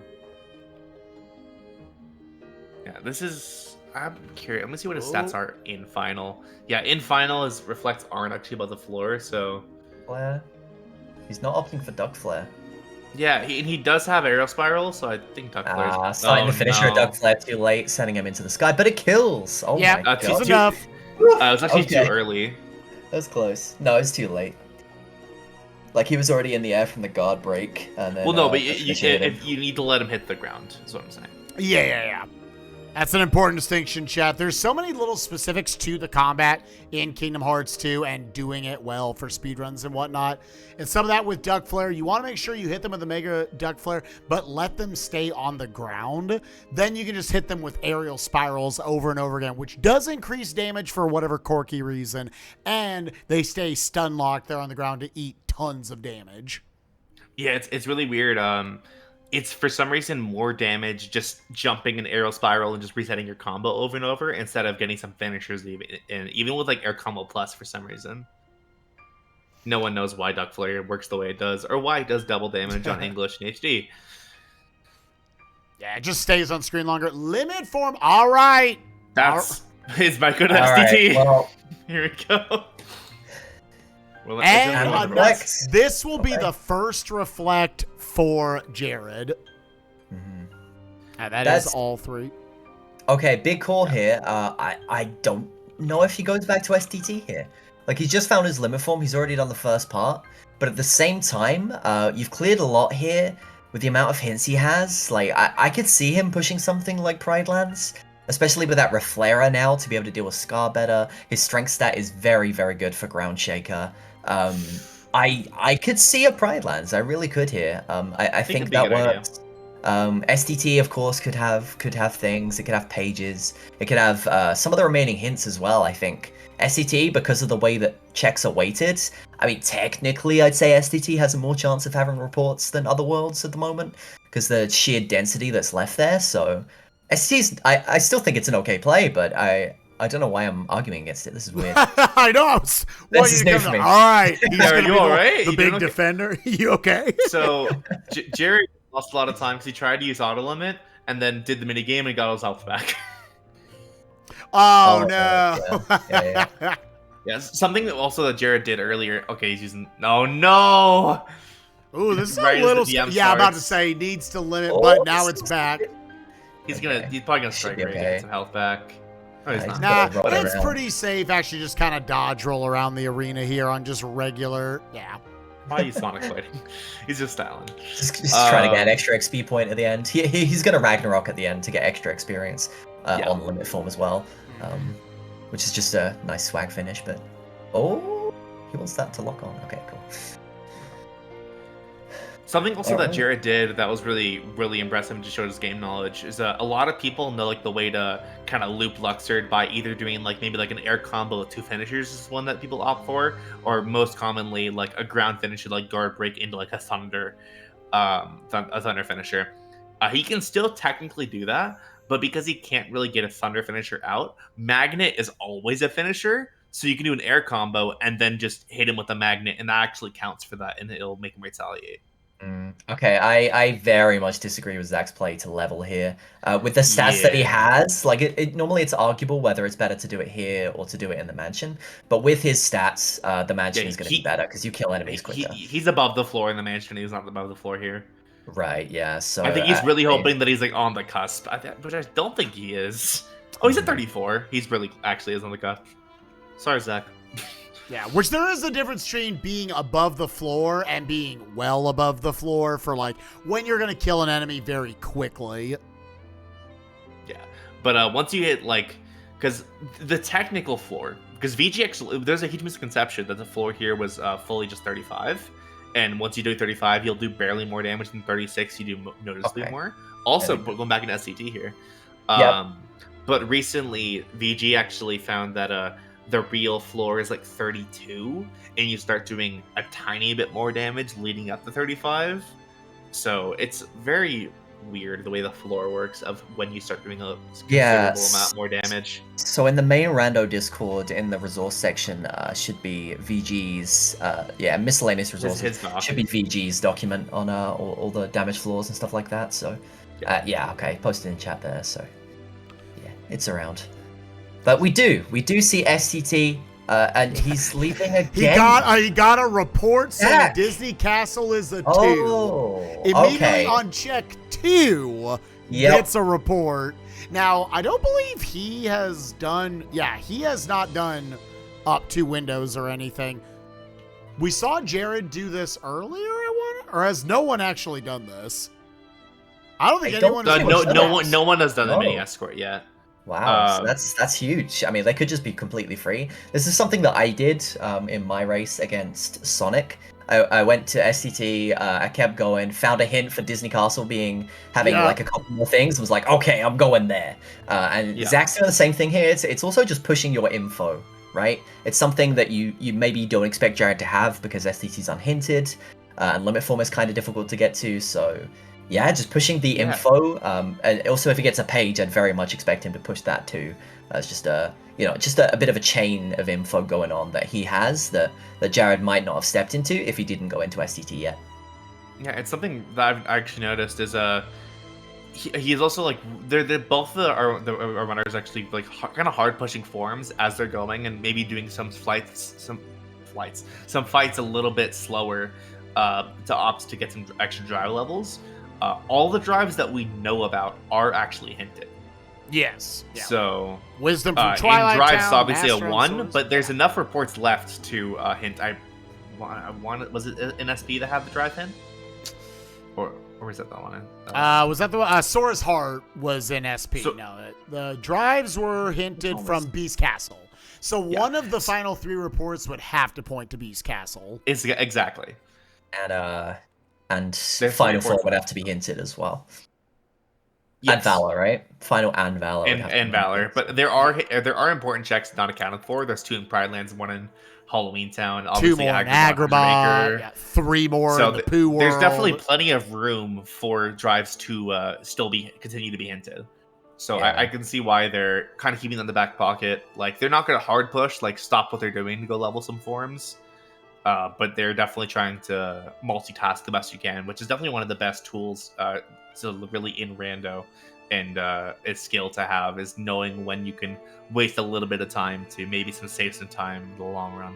Yeah, this is. I'm curious. Let me see what his stats are in final. Yeah, in final his reflects aren't actually above the floor, so. Flare. He's not opting for Duck Flare. Yeah, he does have aerial spiral, so I think Duck Flare. Starting to finish her Duck Flare too late, sending him into the sky, but it kills. Oh my god. That's enough. It was actually too early. That was close. No, it's too late. Like he was already in the air from the guard break, and then. Well, no, but you need to let him hit the ground. Is what I'm saying. Yeah. That's an important distinction, chat. There's so many little specifics to the combat in Kingdom Hearts 2 and doing it well for speedruns and whatnot. And some of that with Duck Flare, you want to make sure you hit them with a Mega Duck Flare, but let them stay on the ground. Then you can just hit them with aerial spirals over and over again, which does increase damage for whatever quirky reason. And they stay stun locked there on the ground to eat tons of damage. Yeah, it's really weird. It's for some reason more damage just jumping an aerial spiral and just resetting your combo over and over instead of getting some finishers even with like air combo plus for some reason. No one knows why Duck Flare works the way it does or why it does double damage on English and HD. Yeah, it just stays on screen longer. Limit form, all right. That's is my good SDT. Right, well. Here we go. Well, and this will be the first reflect for Jared. That's all 3. Okay, big call here. I don't know if he goes back to STT here. Like, he's just found his limit form. He's already done the first part. But at the same time, you've cleared a lot here with the amount of hints he has. Like, I could see him pushing something like Pride Lands, especially with that Reflera now to be able to deal with Scar better. His strength stat is very, very good for Ground Shaker. I could see a Pride Lands. I really could here. I think that works. STT, of course, could have things. It could have pages. It could have some of the remaining hints as well, I think. STT, because of the way that checks are weighted, I mean, technically, I'd say STT has a more chance of having reports than other worlds at the moment, because the sheer density that's left there, so... STT's, I still think it's an okay play, but I I don't know why I'm arguing against it. This is weird. I know. I was wanting is you to new come for to- me. All right. He's Are going to you be all right? the You big doing okay? defender. You okay? So Jared lost a lot of time because he tried to use auto limit and then did the mini game and got his health back. Oh, Oh, no. yeah. Yes, something that also that Jared did earlier. Okay, he's using. Oh no! Ooh, this is Right a as the little. DM Yeah, I'm about to starts. say needs to limit, Oh, but now this it's is- back. He's Okay. he's probably gonna Should strike be rate to okay. get some health back. Oh, he's Nah, not. he's Nah, gonna run it's around. pretty safe. Actually, just kind of dodge roll around the arena here on just regular. Yeah. Why are you Sonic fighting? He's just styling. Just trying to get an extra XP point at the end. He's gonna Ragnarok at the end to get extra experience Yeah. on limit form as well, which is just a nice swag finish. But oh, he wants that to lock on. Okay, cool. Something also that Alright. Jared did that was really, really impressive and just showed his game knowledge is a lot of people know like the way to kind of loop Luxord by either doing like maybe like an air combo with two finishers is one that people opt for, or most commonly like a ground finisher like guard break into like a thunder finisher. He can still technically do that, but because he can't really get a thunder finisher out, magnet is always a finisher. So you can do an air combo and then just hit him with a magnet, and that actually counts for that, and it'll make him retaliate. Okay, I very much disagree with Zach's play to level here. With the stats that he Yeah. has, like normally it's arguable whether it's better to do it here or to do it in the mansion. But with his stats, the mansion Yeah, is going to be better because you kill enemies quicker. He's above the floor in the mansion. He's not above the floor here. Right? Yeah. So I think he's really hoping that he's like on the cusp, but I don't think he is. Oh, he's at 34. He's really actually is on the cusp. Sorry, Zach. Yeah, which there is a difference between being above the floor and being well above the floor for like when you're going to kill an enemy very quickly. Yeah, but once you hit like, because the technical floor, because VG there's a huge misconception that the floor here was fully just 35, and once you do 35, you'll do barely more damage than 36. You do noticeably more. Also, going back into SCT here, but recently VG actually found that the real floor is like 32, and you start doing a tiny bit more damage leading up to 35. So it's very weird the way the floor works of when you start doing a considerable amount more damage. So in the main Rando Discord, in the resource section, should be VG's, miscellaneous resources. Should be VG's document on all the damage floors and stuff like that. So, okay, posted in chat there. So, yeah, it's around. But we do see STT, and he's leaving again. He got a report saying Disney Castle is a 2. Immediately on check 2, gets a report. Now, I don't believe he has done, he has not done up 2 windows or anything. We saw Jared do this earlier, or has no one actually done this? I don't think anyone has no one has done the mini escort yet. Wow, so that's huge. I mean, they could just be completely free. This is something that I did in my race against Sonic. I went to SCT, I kept going, found a hint for Disney Castle having like a couple more things, was like, okay, I'm going there. Zach's doing the same thing here. It's also just pushing your info, right? It's something that you maybe don't expect Jared to have because SCT's unhinted, and limit form is kind of difficult to get to, so... Yeah, just pushing the info, and also if he gets a page, I'd very much expect him to push that too. It's just a bit of a chain of info going on that he has that Jared might not have stepped into if he didn't go into STT yet. Yeah, it's something that I've actually noticed is he's also like they're both the runners actually like kind of hard pushing forms as they're going and maybe doing some fights a little bit slower to opt to get some extra drive levels. All the drives that we know about are actually hinted. Yes. Yeah. So Wisdom from Twilight drives Town, obviously Master a of 1, Swords. but there's enough reports left to hint. I want was it an SP that had the drive hint, or was that the one? Was that the one? Sora's Heart was in SP. The drives were hinted from Beast Castle. So one of the final 3 reports would have to point to Beast Castle. Exactly. And Final Form would have to be hinted as well. Yes. And Valor, right? Final and Valor. And Valor. But there are important checks not accounted for. There's 2 in Pride Lands, 1 in Halloween Town, obviously 2 more in Agrabah, 3 more in the Pooh World. There's definitely plenty of room for drives to still continue to be hinted. So Yeah. I can see why they're kind of keeping it in the back pocket. Like, they're not going to hard push, like, stop what they're doing to go level some forms. But they're definitely trying to multitask the best you can, which is definitely one of the best tools to really in Rando and its skill to have is knowing when you can waste a little bit of time to maybe save some time in the long run.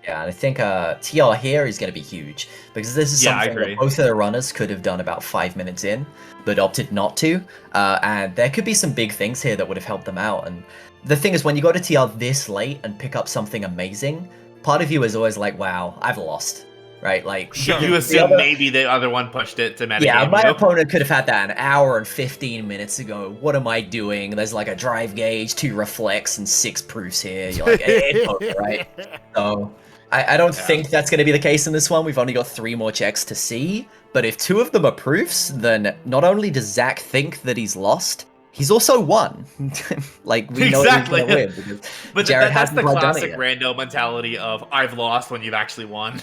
Yeah, and I think TR here is going to be huge because this is Yeah, I something agree. that both of the runners could have done about 5 minutes in, but opted not to. And there could be some big things here that would have helped them out. And the thing is, when you go to TR this late and pick up something amazing, part of you is always like, "Wow, I've lost." Right? Like You assume maybe the other one pushed it to metagame. Yeah, my you. opponent could have had that an hour and 15 minutes ago. What am I doing? There's like a drive gauge, 2 reflects, and 6 proofs here. You're like, it's over, right? So I don't think that's going to be the case in this one. We've only got 3 more checks to see. But if 2 of them are proofs, then not only does Zach think that he's lost, he's also won. Like, we know he's going to win. Because but Jared that's the hasn't classic done it yet. Rando mentality of I've lost when you've actually won.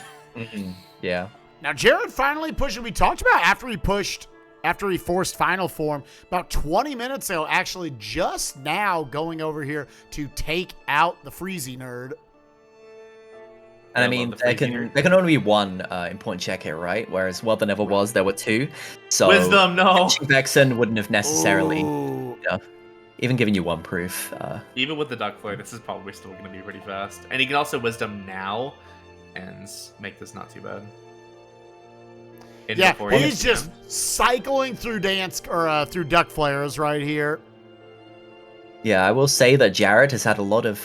Yeah. Now, Jared finally pushed, we talked about after he forced final form, about 20 minutes ago, actually just now going over here to take out the Freezy nerd. And I mean, there can only be 1 important check here, right? Whereas, well, there never was. There were 2. So Wisdom, no. Vexen wouldn't have necessarily, even given you 1 proof. Even with the Duck Flare, this is probably still going to be pretty fast. And you can also Wisdom now and make this not too bad. Yeah, he's just cycling through through Duck Flares right here. Yeah, I will say that Jared has had a lot of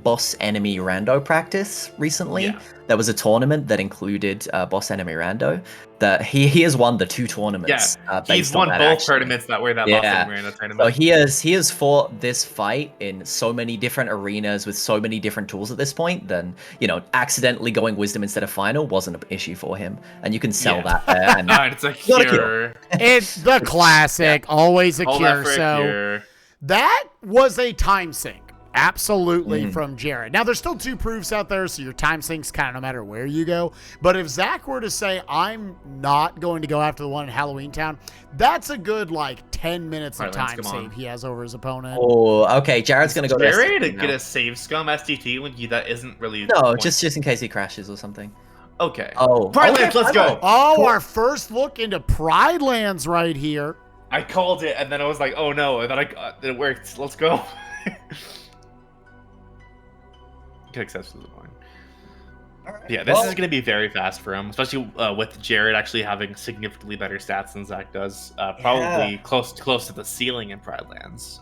boss enemy rando practice recently. Yeah. There was a tournament that included boss enemy rando. That he has won the 2 tournaments. Yeah, he's won both tournaments that were that boss enemy rando tournament. So he has fought this fight in so many different arenas with so many different tools at this point. Then accidentally going wisdom instead of final wasn't an issue for him, and you can sell that there. And it's a cure. It's the classic, always a All cure. That So. cure. That was a time sink. Absolutely from Jared. Now, there's still 2 proofs out there, so your time sinks kind of no matter where you go. But if Zach were to say, I'm not going to go after the one in Halloween Town, that's a good, 10 minutes of time save he has over his opponent. Oh, okay. Jared's going to go to Jared to get a save scum STT when that isn't really... No, just in case he crashes or something. Okay. Oh. Pride Lands, let's go! Oh, cool. Our first look into Pride Lands right here. I called it, and then I was like, "Oh no!" And then it worked. Let's go. Can accept the point. Right. Yeah, this is going to be very fast for him, especially with Jared actually having significantly better stats than Zach does. Probably close to the ceiling in Pride Lands.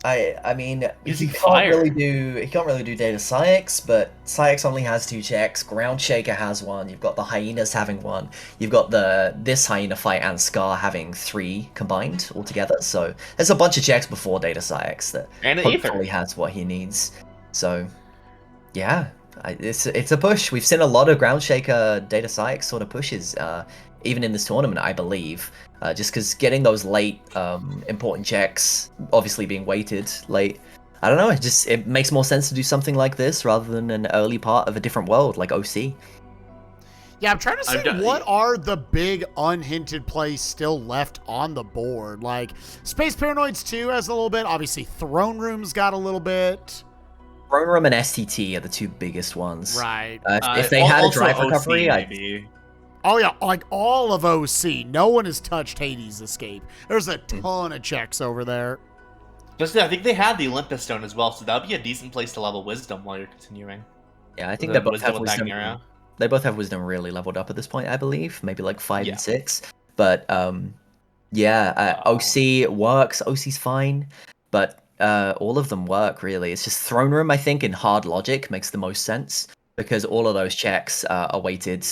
I mean, he can't really do Data Psyx, but Psyx only has 2 checks. Ground Shaker has 1. You've got the Hyenas having 1. You've got this Hyena fight and Scar having 3 combined altogether. So there's a bunch of checks before Data Psyx that hopefully has what he needs. So yeah, it's a push. We've seen a lot of Ground Shaker Data Psyx sort of pushes, even in this tournament, I believe. Just because getting those late important checks, obviously being weighted late, I don't know, it makes more sense to do something like this rather than an early part of a different world like OC. Yeah, I'm trying to see what are the big unhinted plays still left on the board. Like, Space Paranoids 2 has a little bit. Obviously, Throne Room's got a little bit. Throne Room and STT are the 2 biggest ones. Right. If they had a drive recovery, maybe. Oh, yeah, like all of OC. No one has touched Hades' Escape. There's a ton of checks over there. Just, I think they had the Olympus Stone as well, so that would be a decent place to level Wisdom while you're continuing. Yeah, I think they both have Wisdom. They both have Wisdom really leveled up at this point, I believe. Maybe like 5 and 6. But, OC works. OC's fine. But all of them work, really. It's just Throne Room, I think, in hard logic makes the most sense. Because all of those checks are weighted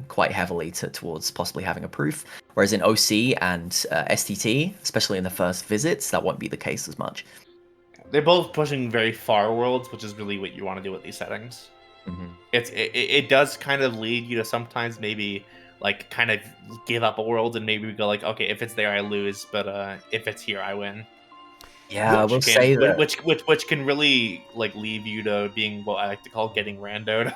quite heavily towards possibly having a proof. Whereas in OC and STT, especially in the first visits, that won't be the case as much. They're both pushing very far worlds, which is really what you want to do with these settings. It does kind of lead you to sometimes maybe kind of give up a world and maybe go like, okay, if it's there I lose, but if it's here I win. Yeah, I will say that. Which can really leave you to being what I like to call getting randoed.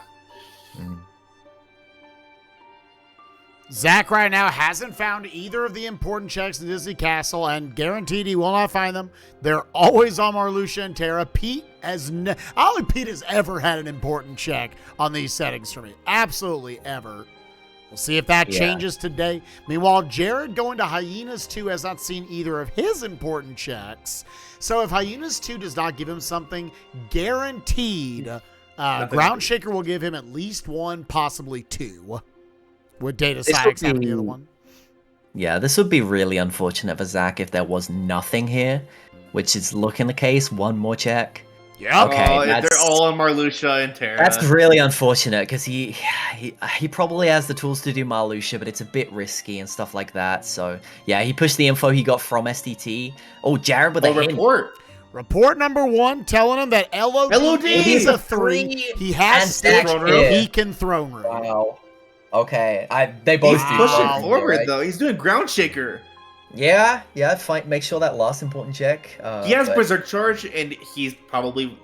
Zach right now hasn't found either of the important checks in Disney Castle, and guaranteed he will not find them. They're always on Marluxia and Terra. Pete has I don't think Pete has ever had an important check on these settings for me. Absolutely ever. We'll see if that changes today. Meanwhile, Jared going to Hyenas 2 has not seen either of his important checks. So if Hyenas 2 does not give him something, guaranteed, Ground Shaker will give him at least one, possibly two. With Data Science having the other one. Yeah, this would be really unfortunate for Zach if there was nothing here, which is looking the case. One more check. Yeah. Okay, they're all on Marluxia and Terra. That's really unfortunate because he probably has the tools to do Marluxia, but it's a bit risky and stuff like that. So yeah, he pushed the info he got from STT. Oh, Jared with a hint. Report. Report number 1 telling him that LOD is a 3. He has Stitch. He can Throne Room. Wow. Okay, they both He's do pushing fine, forward right? though. He's doing Ground Shaker. Yeah, fine. Make sure that last important check. He has Berserk Charge, and he's probably...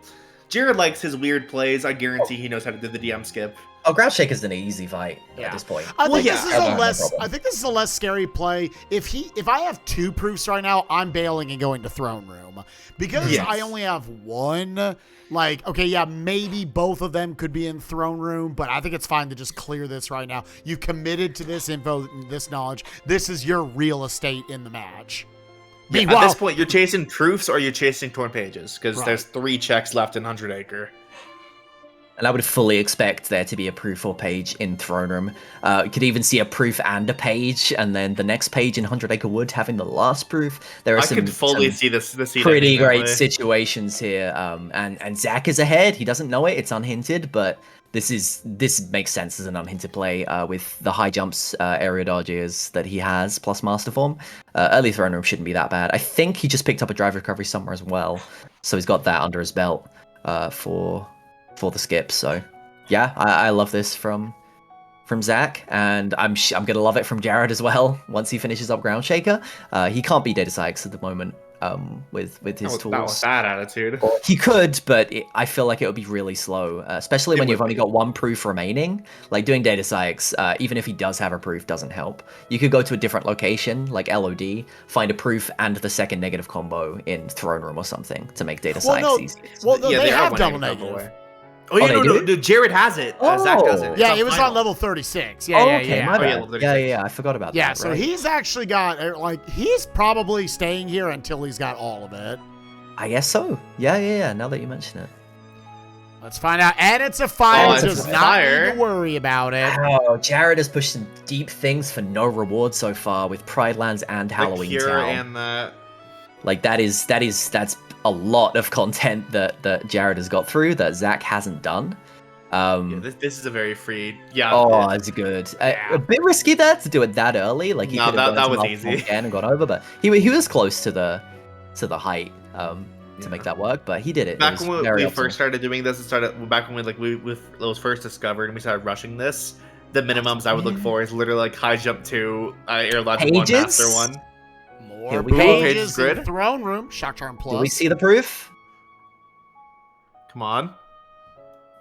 Jared likes his weird plays. I guarantee he knows how to do the DM skip. Oh, Ground Shaker's an easy fight at this point. I think this is a less scary play. If I have 2 proofs right now, I'm bailing and going to Throne Room. Because I only have 1, like, okay, yeah, maybe both of them could be in Throne Room, but I think it's fine to just clear this right now. You've committed to this info, this knowledge. This is your real estate in the match. Yeah, at this point, you're chasing proofs or you're chasing torn pages, because there's 3 checks left in 100 Acre. And I would fully expect there to be a proof or page in Throne Room. You could even see a proof and a page, and then the next page in 100 Acre Wood having the last proof. There are some see this pretty great situations here. And Zach is ahead. He doesn't know it. It's unhinted, but this makes sense as an unhinted play with the high jumps, area dodges that he has, plus Master Form. Early Throne Room shouldn't be that bad. I think he just picked up a drive recovery somewhere as well, so he's got that under his belt for the skip. So yeah, I love this from Zach, and I'm gonna love it from Jared as well once he finishes up Ground Shaker. He can't be Data Sykes at the moment with his tools. Not with that attitude. He could, but I feel like it would be really slow, especially when you've only got 1 proof remaining. Like doing Data Sykes, even if he does have a proof, doesn't help. You could go to a different location, like LOD, find a proof and the second negative combo in Throne Room or something to make Data Sykes easy. Well, no, they have double negative. No, Jared has it. Zach doesn't. Yeah, it was on level 36. Yeah, My bad. Yeah, I forgot about that. Yeah, so he's actually got, like, he's probably staying here until he's got all of it. I guess so. Yeah, now that you mention it. Let's find out. And it's a fire. Does not need to worry about it. Oh, Jared has pushed some deep things for no reward so far with Pride Lands and Halloween Town. And that. Like that's a lot of content that Jared has got through that Zach hasn't done. This is a very free. Yeah. Oh, it's good. A bit risky there to do it that early. Like that was easy again and gone over, but he was close to the height to make that work. But he did it. Back when we first started doing this, back when we was first discovered and we started rushing this. The minimums I would look for is literally like high jump 2, air lodge 1, master 1. More pages in Throne Room. Shock Charm Plus. Do we see the proof? Come on.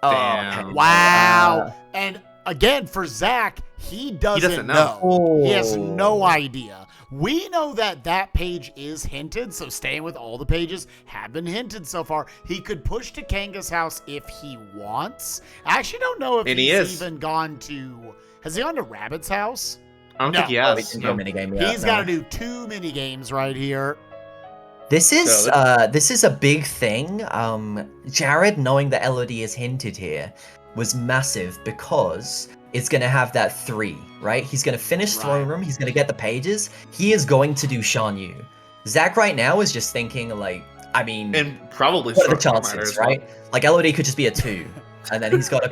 Oh, damn. Wow. And again, for Zach, he doesn't know. Oh. He has no idea. We know that page is hinted, so staying with all the pages have been hinted so far. He could push to Kanga's house if he wants. I actually don't know if he's even gone to... Has he gone to Rabbit's house? I don't think he has. He's got to do 2 mini games right here. This is a big thing. Jared knowing that LOD is hinted here was massive because it's going to have that 3, right? He's going to finish Throne Room. He's going to get the pages. He is going to do Shan Yu. Zach right now is just thinking like, I mean, and probably what are the chances, right? Like LOD could just be a 2, and then he's got a.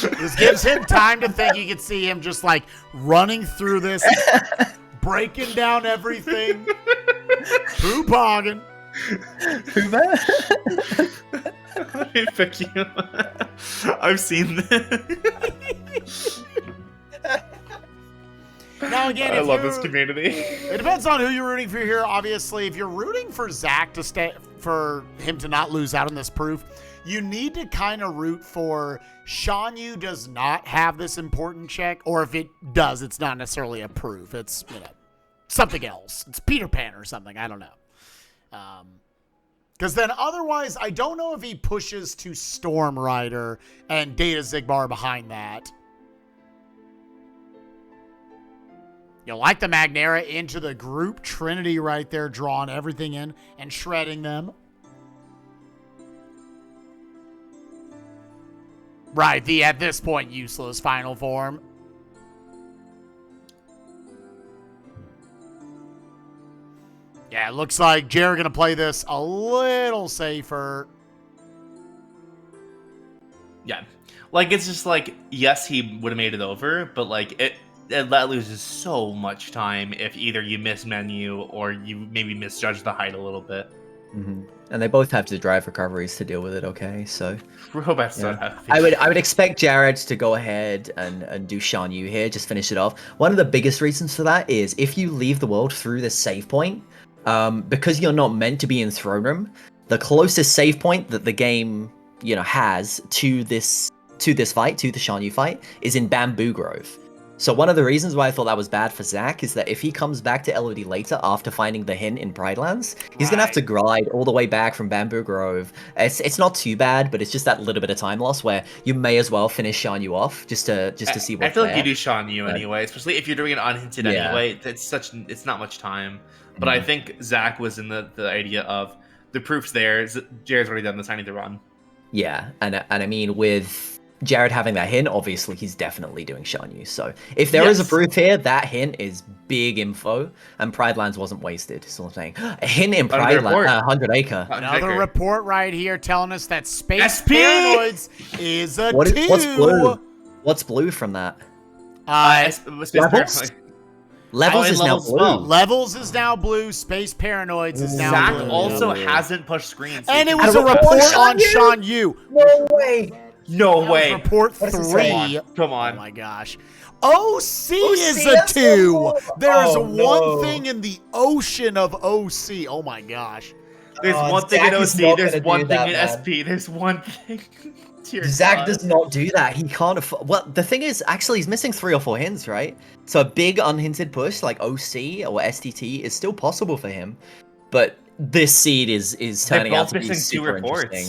This gives him time to think. You can see him just like running through this, breaking down everything. Poo-pogging. Let me pick you. I've seen this. Now again, I love this community. It depends on who you're rooting for here. Obviously, if you're rooting for Zach to stay for him to not lose out on this proof, you need to kind of root for Shan Yu does not have this important check, or if it does, it's not necessarily a proof. It's, something else. It's Peter Pan or something. I don't know. Because then otherwise, I don't know if he pushes to Storm Rider and Data Zigbar behind that. Like the Magnera into the group Trinity right there, drawing everything in and shredding them. Right, the at this point useless final form. Yeah, it looks like Jared gonna play this a little safer. Yeah, like it's just like, yes, he would have made it over, but like that loses so much time if either you miss menu or you maybe misjudge the height a little bit. Mm-hmm. And they both have to drive recoveries to deal with it. Okay, so robots don't yeah. have. I would expect Jared to go ahead and do Shan Yu here, just finish it off. One of the biggest reasons for that is if you leave the world through this save point, because you're not meant to be in Throne Room, the closest save point that the game has to this fight, to the Shan Yu fight, is in Bamboo Grove. So one of the reasons why I thought that was bad for Zach is that if he comes back to LOD later after finding the hint in Pridelands, he's gonna have to glide all the way back from Bamboo Grove. It's not too bad, but it's just that little bit of time loss where you may as well finish Shan Yu off just to see what's I feel there. like you do Shan Yu anyway, especially if you're doing it unhinted anyway. It's not much time. But I think Zach was in the idea of the proof's there. Jared's already done this. I need to run. Yeah, and I mean with Jared having that hint, obviously he's definitely doing Shan Yu. So if there is a proof here, that hint is big info, and Pridelands wasn't wasted. So I'm saying a hint in Pridelands, 100 Acre. Another report right here telling us that Space Paranoids is a 2. What's blue? What's blue from that? Levels is now blue. Well. Levels is now blue. Space Paranoids is now Zach blue. Zach also hasn't pushed screens. And it was a report on Shan Yu. No way. No way. Report 3. Come on. Oh my gosh. OC is a 2. There's one thing in the ocean of OC. Oh my gosh. There's one thing in OC. There's one thing in SP. There's one thing. Zach does not do that. He can't afford. Well, the thing is, actually, he's missing 3 or 4 hints, right? So a big unhinted push like OC or STT is still possible for him. But this seed is turning out to be super interesting.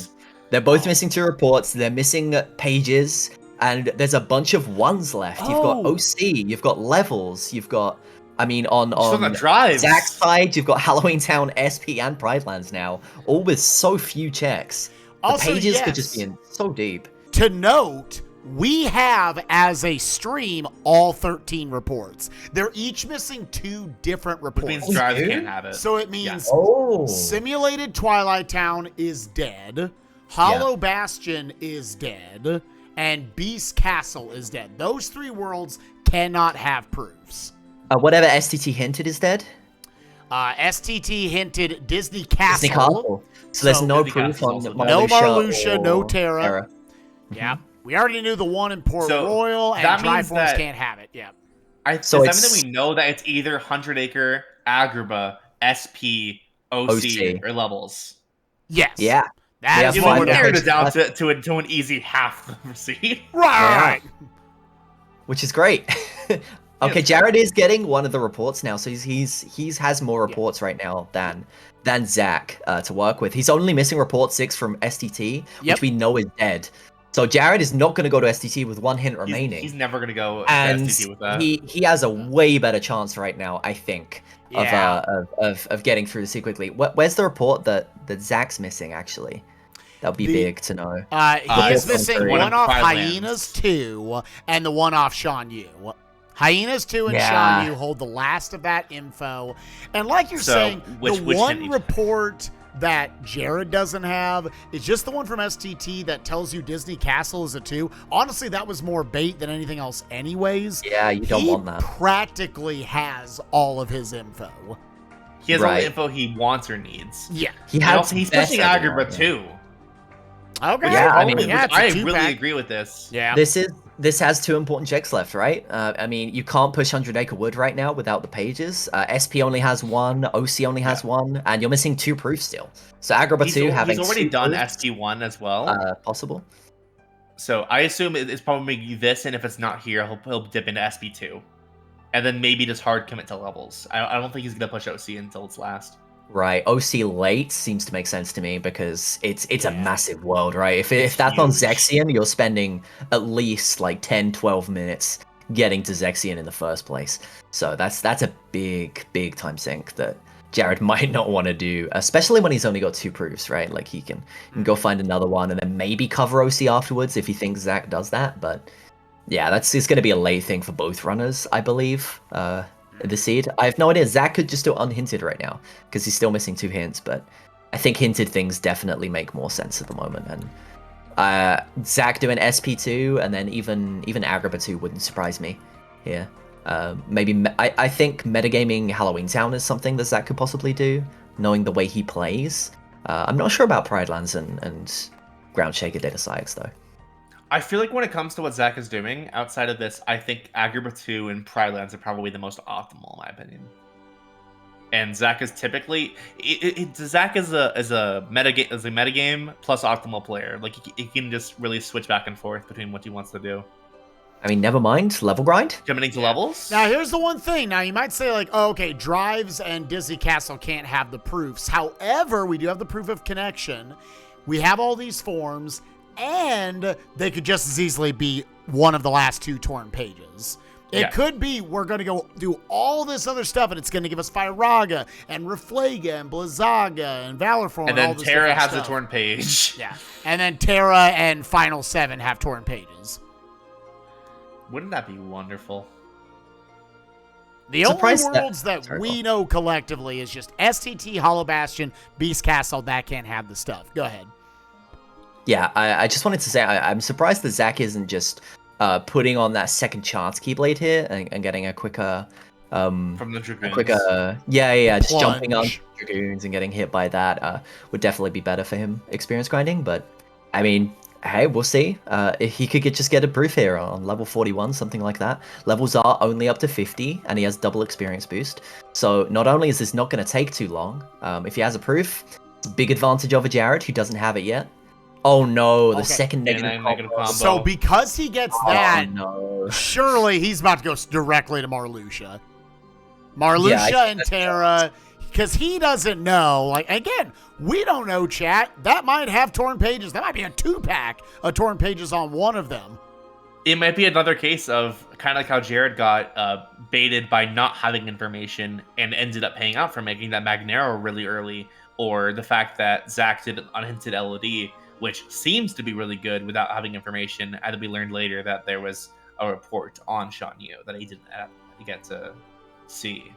They're both missing 2 reports. They're missing pages, and there's a bunch of 1s left. You've got OC, you've got levels, you've got, on Zach's side, you've got Halloween Town, SP, and Pridelands now, all with so few checks. The pages could just be in so deep. To note, we have as a stream all 13 reports. They're each missing 2 different reports. Which means Drive can't have it. So it means Simulated Twilight Town is dead. Hollow Bastion is dead, and Beast Castle is dead. Those 3 worlds cannot have proofs. Whatever STT hinted is dead? STT hinted Disney Castle. Disney Castle. So there's no proof on no Marluxia, no Terra. Yeah. We already knew the one in Port Royal, and Triforce can't have it. Yeah. Does that mean that we know that it's either 100 Acre, Agrabah, SP, OC, or Levels? Yes. Yeah. That is what narrowed it down to an easy half receipt. Right. Which is great. Okay, Jared is getting one of the reports now, so he's has more reports right now than Zach to work with. He's only missing report 6 from STT, which we know is dead. So Jared is not going to go to STT with 1 hint remaining. He's never going to go to STT with that. He has a way better chance right now, I think, of getting through the seed quickly. Where's the report that Zach's missing, actually? That would be big to know. He is missing one off Hyenas 2 and the one off Shan Yu. Hyenas 2 and Shan Yu hold the last of that info. And like you're saying, the one report that Jared doesn't have is just the one from STT that tells you Disney Castle is a 2. Honestly, that was more bait than anything else anyways. Yeah, you don't want that. He practically has all of his info. He has all the info he wants or needs. Yeah. He's pushing Agrabah too. Okay. Yeah, I really agree with this. Yeah. This is this has 2 important checks left, right? I mean, you can't push 100 Acre Wood right now without the pages. SP only has 1, OC only has 1, and you're missing 2 proofs still. So Agrabah 2 having he's already 2 done proofs, SP1 as well. Possible. So I assume it's probably this, and if it's not here, he'll dip into SP2. And then maybe just hard commit to levels. I don't think he's going to push OC until it's last. Right, OC late seems to make sense to me because it's a massive world, right? If that's on Zexion, you're spending at least like 10-12 minutes getting to Zexion in the first place. So that's a big time sink that Jared might not want to do, especially when he's only got 2 proofs, right? Like he can go find another one and then maybe cover OC afterwards if he thinks Zach does that. But yeah, it's going to be a late thing for both runners, I believe. The seed. I have no idea. Zach could just do unhinted right now because he's still missing 2 hints, but I think hinted things definitely make more sense at the moment. And Zach doing SP2 and then even Agrabah 2 wouldn't surprise me here. Maybe I think metagaming Halloween Town is something that Zach could possibly do, knowing the way he plays. I'm not sure about Pride Lands and Ground Shaker Data Sykes though. I feel like when it comes to what Zach is doing, outside of this, I think Agrabah 2 and Pride Lands are probably the most optimal, in my opinion. And Zach is typically Zach is a metagame plus optimal player. Like he can just really switch back and forth between what he wants to do. I mean, never mind, level grind. Committing to levels. Now, here's the one thing. Now, you might say, like, oh, okay, Drives and Disney Castle can't have the proofs. However, we do have the proof of connection. We have all these forms. And they could just as easily be one of the last 2 torn pages. It could be we're going to go do all this other stuff, and it's going to give us Fyraga and Reflaga and Blizzaga and Valorform. And then all this Terra has stuff. a torn page. Yeah. And then Terra and Final 7 have torn pages. Wouldn't that be wonderful? The only worlds that we know collectively is just STT, Hollow Bastion, Beast Castle. That can't have the stuff. Go ahead. Yeah, I just wanted to say I'm surprised that Zach isn't just putting on that second chance Keyblade here and getting a quicker from the Dragoons. Just Plunge. jumping on Dragoons and getting hit by that would definitely be better for him experience grinding. But I mean, hey, we'll see. If he could just get a proof here on level 41, something like that. Levels are only up to 50, and he has double experience boost. So not only is this not going to take too long, if he has a proof, it's a big advantage over Jared, who doesn't have it yet. Oh no, the second negative combo. So because he gets that, surely he's about to go directly to Marluxia. And Terra, because he doesn't know. Like, again, we don't know, chat. That might have torn pages. That might be a 2-pack of torn pages on one of them. It might be another case of kind of like how Jared got baited by not having information and ended up paying out for making that Magnero really early, or the fact that Zach did an unhinted LOD, which seems to be really good without having information. And we learned later that there was a report on Shan Yu that he didn't get to see.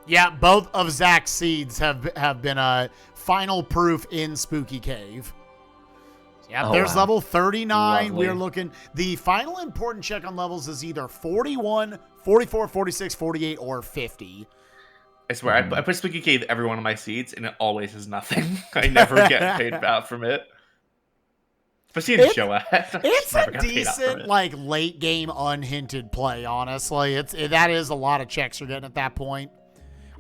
Yeah, both of Zach's seeds have been a final proof in Spooky Cave. Yeah, there's level 39. Lovely. We're looking. The final important check on levels is either 41, 44, 46, 48, or 50. I swear, I put Spooky Cave every one of my seeds, and it always is nothing. I never get paid out from it. Especially in Showa. It's a decent, like, late game unhinted play, honestly. That is a lot of checks you're getting at that point.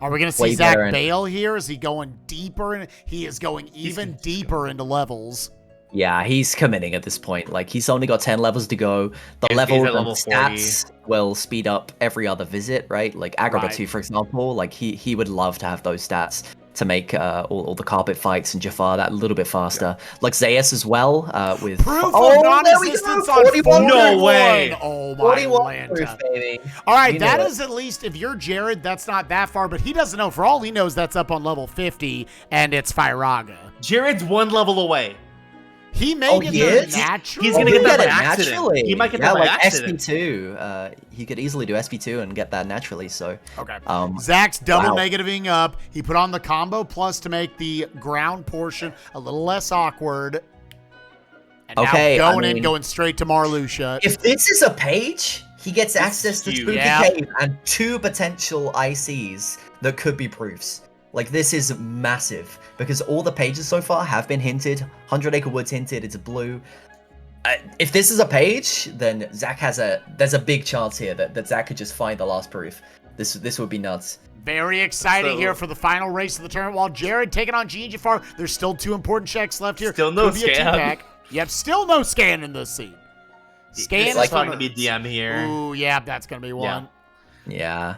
Are we going to see Zach Bale here? Is he going deeper? He is going even deeper into levels. Yeah, he's committing at this point. Like, he's only got 10 levels to go. The level stats will speed up every other visit, right? Like, Agrabah 2, for example, like, he would love to have those stats to make all the carpet fights and Jafar that a little bit faster. Like Zayas as well, with... Proof of non-existence on 41. No way! Oh, my 41 proof, baby. All right, that is at least, if you're Jared, that's not that far, but he doesn't know. For all he knows, that's up on level 50, and it's Fyraga. Jared's 1 level away. He may get there naturally. He's going to get that by accident. Naturally. He might get that by like accident. SP2. He could easily do SP2 and get that naturally, so... Okay. Zach's double negativing up. He put on the combo plus to make the ground portion a little less awkward. And now going straight to Marluxia. If this is a page, he gets access to Spooky Cave and 2 potential ICs that could be proofs. Like, this is massive, because all the pages so far have been hinted. 100 Acre Woods hinted, it's blue. If this is a page, then Zach there's a big chance here that Zach could just find the last proof. This would be nuts. Very exciting here for the final race of the tournament. While Jared taking on G Jafar, there's still 2 important checks left here. Still no Could be a scan. 2-pack. Yep, still no scan in this scene. Scan is going to be DM here. Ooh, yeah, that's going to be one. Yeah.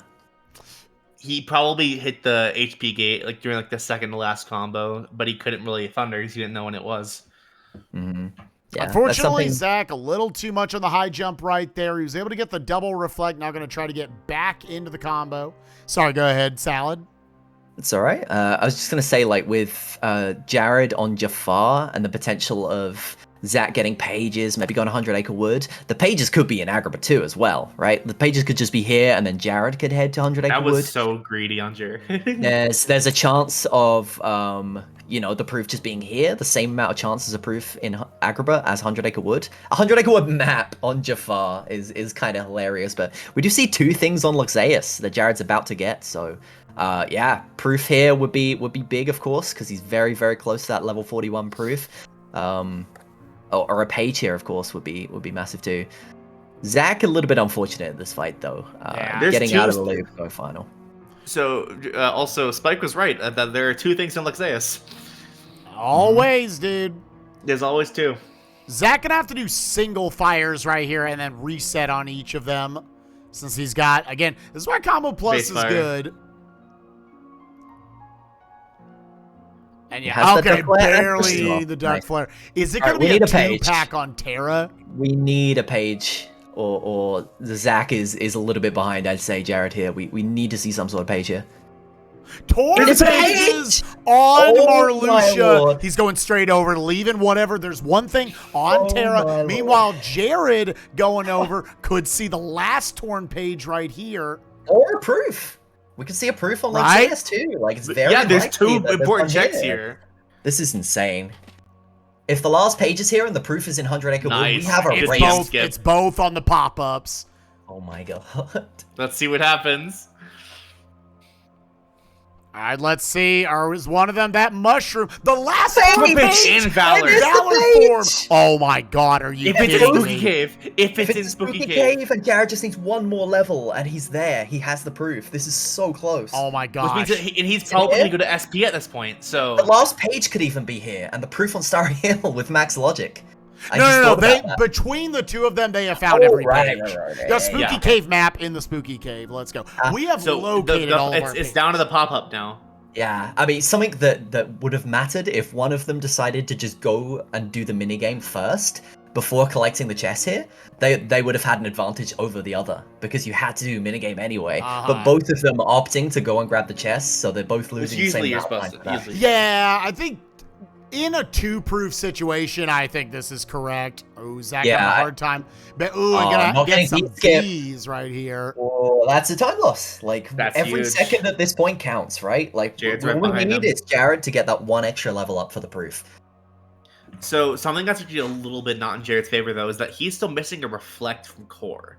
He probably hit the HP gate like during like the second to last combo, but he couldn't really thunder because he didn't know when it was. Mm-hmm. Yeah, unfortunately, Zach, a little too much on the high jump right there. He was able to get the double reflect. Now going to try to get back into the combo. Sorry, go ahead, Salad. It's all right. I was just going to say, like, with Jared on Jafar and the potential of Zach getting pages, maybe going 100 Acre Wood, the pages could be in Agrabah too as well, right? The pages could just be here, and then Jared could head to 100 Acre Wood. That was so greedy on Jared. There's a chance of, the proof just being here, the same amount of chance as a proof in Agrabah as 100 Acre Wood. 100 Acre Wood map on Jafar is kind of hilarious, but we do see 2 things on Luxeus that Jared's about to get, so... yeah, proof here would be big, of course, because he's very, very close to that level 41 proof. Or a page here, of course, would be massive too. Zach a little bit unfortunate in this fight, though. Getting out of the loop for final. So, also, Spike was right that there are 2 things in Luxeus. Always, dude. There's always 2. Zach gonna have to do single fires right here and then reset on each of them, since he's got, again, this is why Combo Plus Base is fire. Good. And yeah, okay, barely the Dark Flare. Is it going to be a 2-pack on Terra? We need a page, or the Zach is a little bit behind, I'd say, Jared, here. We need to see some sort of page here. Torn pages on Marluxia. He's going straight over, leaving whatever. There's one thing on Terra. Meanwhile, Jared going over could see the last torn page right here. Or a proof. We can see a proof on Luxeus too. Like, it's very there's likely 2 important checks here. This is insane. If the last page is here and the proof is in 100 Acre Wood, we have a race. It's both on the pop-ups. Oh my god. Let's see what happens. All right, let's see. Or is one of them that mushroom? The last page in Valor. Form. Oh my god, are you kidding me? If it's in Spooky Cave. If it's in Spooky Cave. And Jared just needs 1 more level and he's there. He has the proof. This is so close. Oh my gosh. And he's probably going to go to SP at this point, so... The last page could even be here, and the proof on Starry Hill with Max Logic. No. Between the 2 of them, they have found every page. Right. The Spooky Cave map in the Spooky Cave. Let's go. We have located all of our It's down to the pop-up now. Yeah, I mean, something that would have mattered if one of them decided to just go and do the minigame first before collecting the chest here, they would have had an advantage over the other, because you had to do minigame anyway. But both of them opting to go and grab the chest, so they're both losing the same amount. Yeah, I think in a 2-proof situation, I think this is correct. Oh, Zach having a hard time. But I'm gonna get some D's right here. Oh, that's a time loss. Like, that's every huge. second at this point counts, right? Like, what we need is Jared to get that 1 extra level up for the proof. So, something that's actually a little bit not in Jared's favor, though, is that he's still missing a Reflect from Core.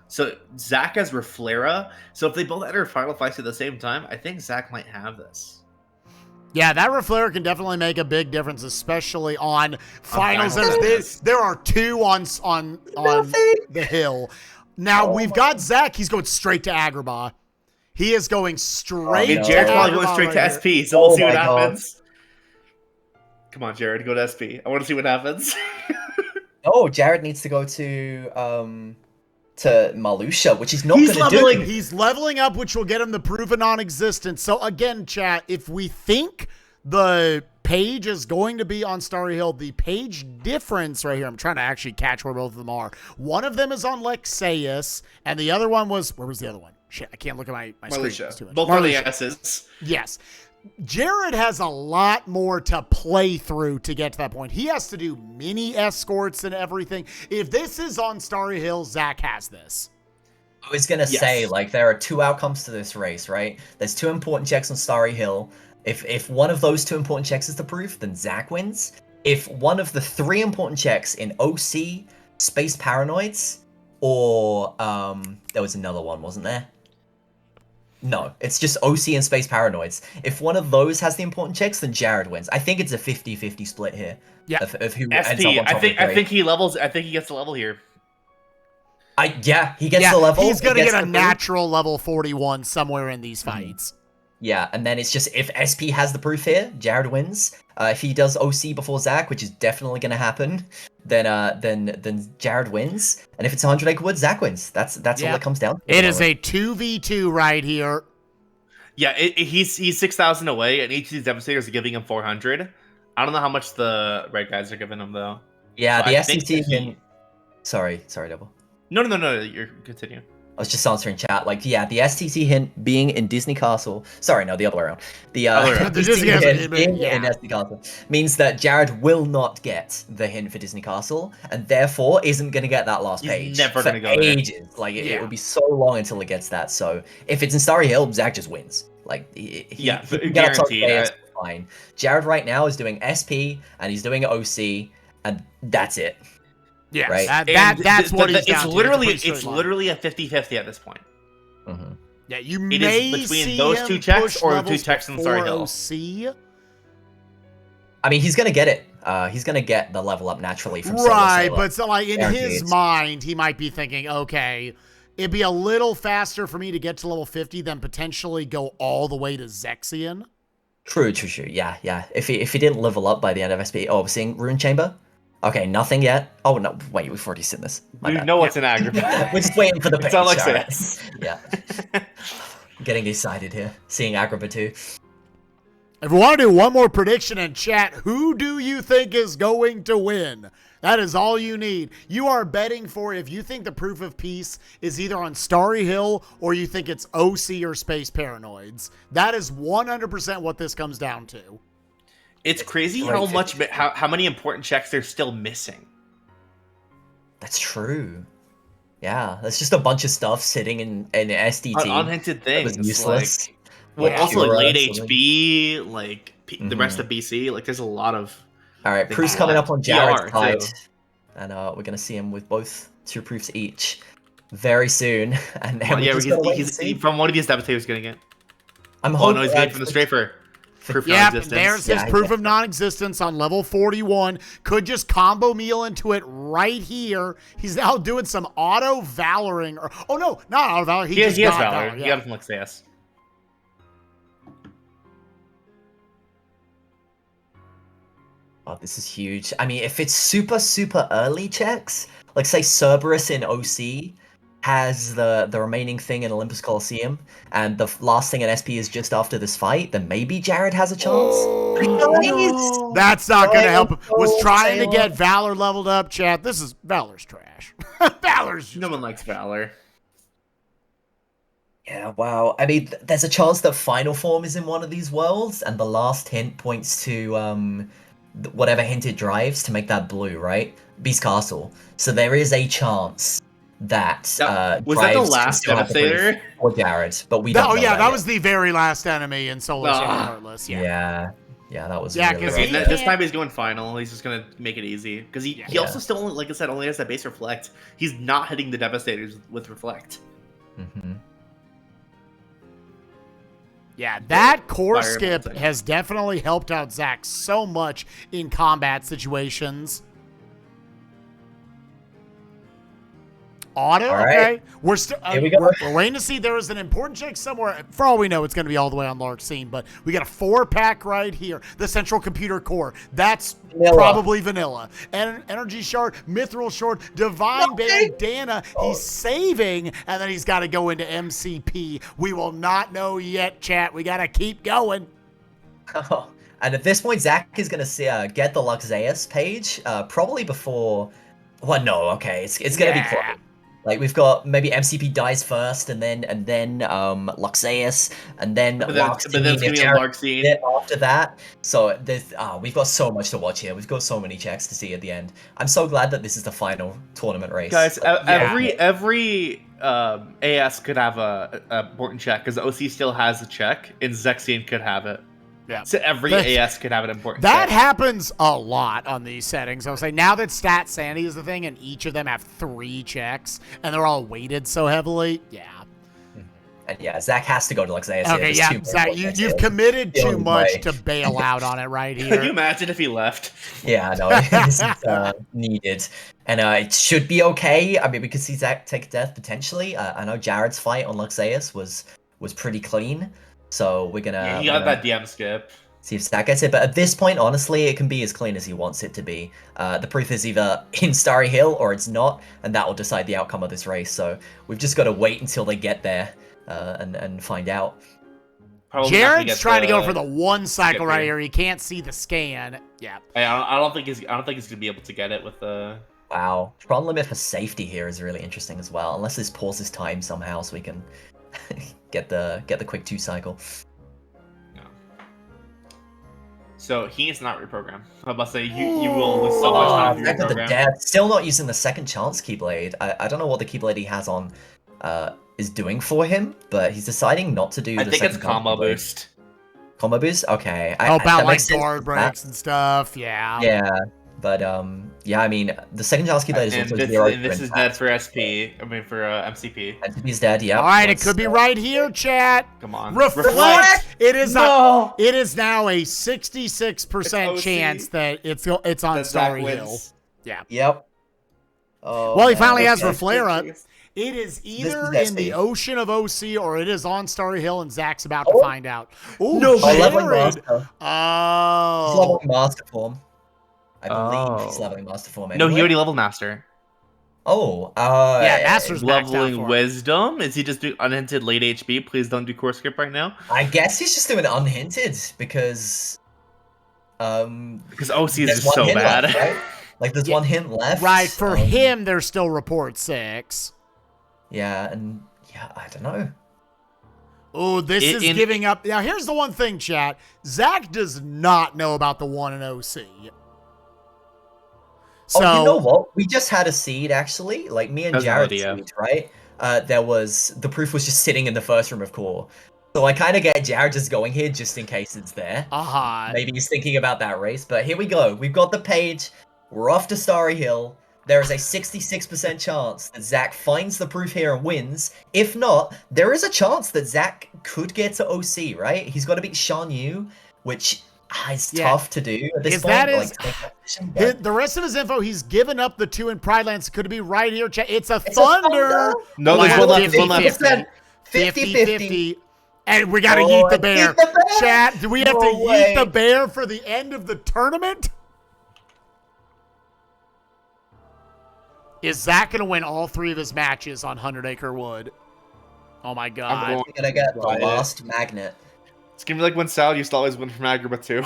So, Zach has Reflera. So, if they both enter Final Fights at the same time, I think Zach might have this. Yeah, that Reflera can definitely make a big difference, especially on finals. There are 2 on the hill. Now, we've got Zach. He's going straight to Agrabah. He is going straight to Agrabah. Jared's probably going straight to SP, so we'll see what happens. Come on, Jared, go to SP. I want to see what happens. Oh, Jared needs to go to Marluxia, which he's not going to do. He's leveling up, which will get him the proof of non-existence. So again, chat, if we think the page is going to be on Starry Hill, the page difference right here, I'm trying to actually catch where both of them are. One of them is on Luxeus, and the other one was, where was the other one? Shit, I can't look at my screen. Both are the S's. Yes. Jared has a lot more to play through to get to that point. He has to do mini escorts and everything. If this is on Starry Hill, Zach has this. I was going to say, like, there are 2 outcomes to this race, right? There's 2 important checks on Starry Hill. If one of those 2 important checks is the proof, then Zach wins. If one of the 3 important checks in OC, Space Paranoids, or there was another one, wasn't there? No, it's just OC and Space Paranoids. If one of those has the important checks, then Jared wins. I think it's a 50-50 split here. Yeah. Of who ends SP, up on top of I think he levels. I think he gets the level here. Yeah, he gets the level. He's going to get a the natural level 41 somewhere in these fights. Yeah, and then it's just if SP has the proof here, Jared wins. If he does OC before Zach, which is definitely going to happen, then Jared wins. And if it's 100 acre woods, Zach wins. That's all it comes down to. It is a 2v2 right here. Yeah, he's 6,000 away, and each of these Devastators are giving him 400. I don't know how much the red guys are giving him though. Yeah, so the SCT can. Sorry, Double. No, you're continue. I was just answering chat. Like, yeah, the STC hint being in Disney Castle. Sorry, no, the other way around. The Disney hint being in Disney Castle means that Jared will not get the hint for Disney Castle, and therefore isn't going to get that last page. He's never going to go ages. There. Like, it will be so long until it gets that. So, if it's in Starry Hill, Zach just wins. Like, he guaranteed. Fine. Jared right now is doing SP and he's doing OC, and that's it. Yeah, right. That's what he's down to. It's literally a 50-50 at this point. Mm-hmm. Yeah, you it may is between see those him two checks push or two checks in Starry Hill. OC. I mean, he's gonna get it. He's gonna get the level up naturally from right, Sailor. but so like in his mind, he might be thinking, okay, it'd be a little faster for me to get to level 50 than potentially go all the way to Zexion. True. Yeah. If he didn't level up by the end of SP, we're seeing Rune Chamber. Okay, nothing yet. Oh no, wait, we've already seen this. We know what's in Agrabah. We're just waiting for the page. It's not like this. Yeah. Getting excited here, seeing Agrabah 2. If we want to do one more prediction in chat, who do you think is going to win? That is all you need. You are betting for if you think the proof of peace is either on Starry Hill or you think it's OC or Space Paranoids. That is 100% what this comes down to. It's crazy how many important checks they're still missing. That's true. Yeah, that's just a bunch of stuff sitting in SDT. Unhinted things. Useless. Also late HB, the rest of BC. Like, there's a lot of. All right, proofs coming up on Jared's side, and we're gonna see him with both 2 proofs each very soon. And then he's from one of these Devastators gonna get. No, he's getting from the Strafer. There's his proof of non-existence on level 41. Could just combo meal into it right here. He's now doing some auto valoring. Not auto valor. He has valor. He got it from Lexaeus. Oh, this is huge. I mean, if it's super early checks, like say Cerberus in OC has the remaining thing in Olympus Coliseum, and the last thing in SP is just after this fight, then maybe Jared has a chance. No. That's not going to help him. Was trying to get Valor leveled up, chat. Valor's trash. No one likes Valor. Yeah, wow. I mean, there's a chance that Final Form is in one of these worlds, and the last hint points to whatever hint it drives to make that blue, right? Beast Castle. So there is a chance that was that the last Devastator or Jared, but we don't know that was the very last enemy in Solar Heartless. Yeah, that was because this time he's going final. He's just gonna make it easy because he also still, like I said, only has that base Reflect. He's not hitting the Devastators with Reflect. Mm-hmm. Yeah, that core skip has definitely helped out Zach so much in combat situations. Auto, okay. We're still we're waiting to see. There is an important check somewhere. For all we know, it's going to be all the way on Lark's scene, but we got a 4-pack right here. The central computer core. That's probably vanilla. And energy shard, mithril shard, divine bandana. He's saving, and then he's got to go into MCP. We will not know yet, chat. We got to keep going. Oh, and at this point, Zach is going to get the Luxaeus page probably before. Well, no, okay, it's going to be close. Like, we've got maybe MCP dies first, and then Luxaeus, and then Lark's scene after that. So there's we've got so much to watch here. We've got so many checks to see at the end. I'm so glad that this is the final tournament race. Guys, every AS could have a important check, because OC still has a check, and Zexion could have it. Yeah. So every AS could have an important That check. happens a lot on these settings. I would say now that Stat Sanity is the thing, and each of them have 3 checks, and they're all weighted so heavily, yeah. And yeah, Zach has to go to Luxeus. Okay, yeah, Zach, you've committed too much to bail out on it right here. Can you imagine if he left? Yeah, no, this is needed. And it should be okay. I mean, we could see Zach take a death potentially. I know Jared's fight on Luxeus was pretty clean. So we're gonna... Yeah, he got that DM skip. See if Zach gets it. But at this point, honestly, it can be as clean as he wants it to be. The proof is either in Starry Hill or it's not. And that will decide the outcome of this race. So we've just got to wait until they get there and find out. Probably Jared's trying to go for the one cycle right here. He can't see the scan. Yeah. I don't think he's gonna be able to get it with the. Wow. Tron limit for safety here is really interesting as well. Unless this pauses time somehow, so we can get the quick 2 cycle. No. So he is not reprogrammed. I'm about to say you will lose so much time if you reprogram. Still not using the second chance Keyblade. I don't know what the Keyblade he has on is doing for him, but he's deciding not to do. I think it's combo boost. Combo boost? Okay. About like guard breaks and stuff. Yeah. Yeah, but yeah. I mean, the second chance Keyblade is also 0. And this is dead for SP. I mean for MCP. MCP's dead. Yeah. All right, it could be right here, chat. Come on. Reflect. It is no. It is now a 66% chance that it's on Starry Hill. Yeah. Yep. Oh, well, he finally has Reflera. It is either in the ocean of OC or it is on Starry Hill, and Zach's about to find out. Ooh, no, leveling master. Oh. He's leveling master form. I believe he's leveling master form. Anyway. No, he already leveled master. Oh, yeah, master's leveling wisdom. Is he just doing unhinted late HB? Please don't do core skip right now. I guess he's just doing unhinted because OC is just so bad. Left, right? Like there's one hint left. Right, for him, there's still report 6. Yeah, and yeah, I don't know. Oh, this is giving up. Now, here's the one thing, chat. Zach does not know about the 1 in OC. So, you know what? We just had a seed, actually. Like, me and Jared seed, right? The proof was just sitting in the first room of core. So I kind of get Jared just going here just in case it's there. Maybe he's thinking about that race. But here we go. We've got the page. We're off to Starry Hill. There is a 66% chance that Zach finds the proof here and wins. If not, there is a chance that Zach could get to OC, right? He's got to beat Shan Yu, which is tough to do at this point. The rest of his info, he's given up the 2 in Pride Lands. Could it be right here? It's a Thunder. No, there's one left. 50-50. And we got to yeet the bear. Chat, do we have to yeet the bear for the end of the tournament? Is Zach going to win all 3 of his matches on 100 Acre Wood? Oh my god. I'm going to get the last magnet. It's going to be like when Sal used to always win from Agrabah too.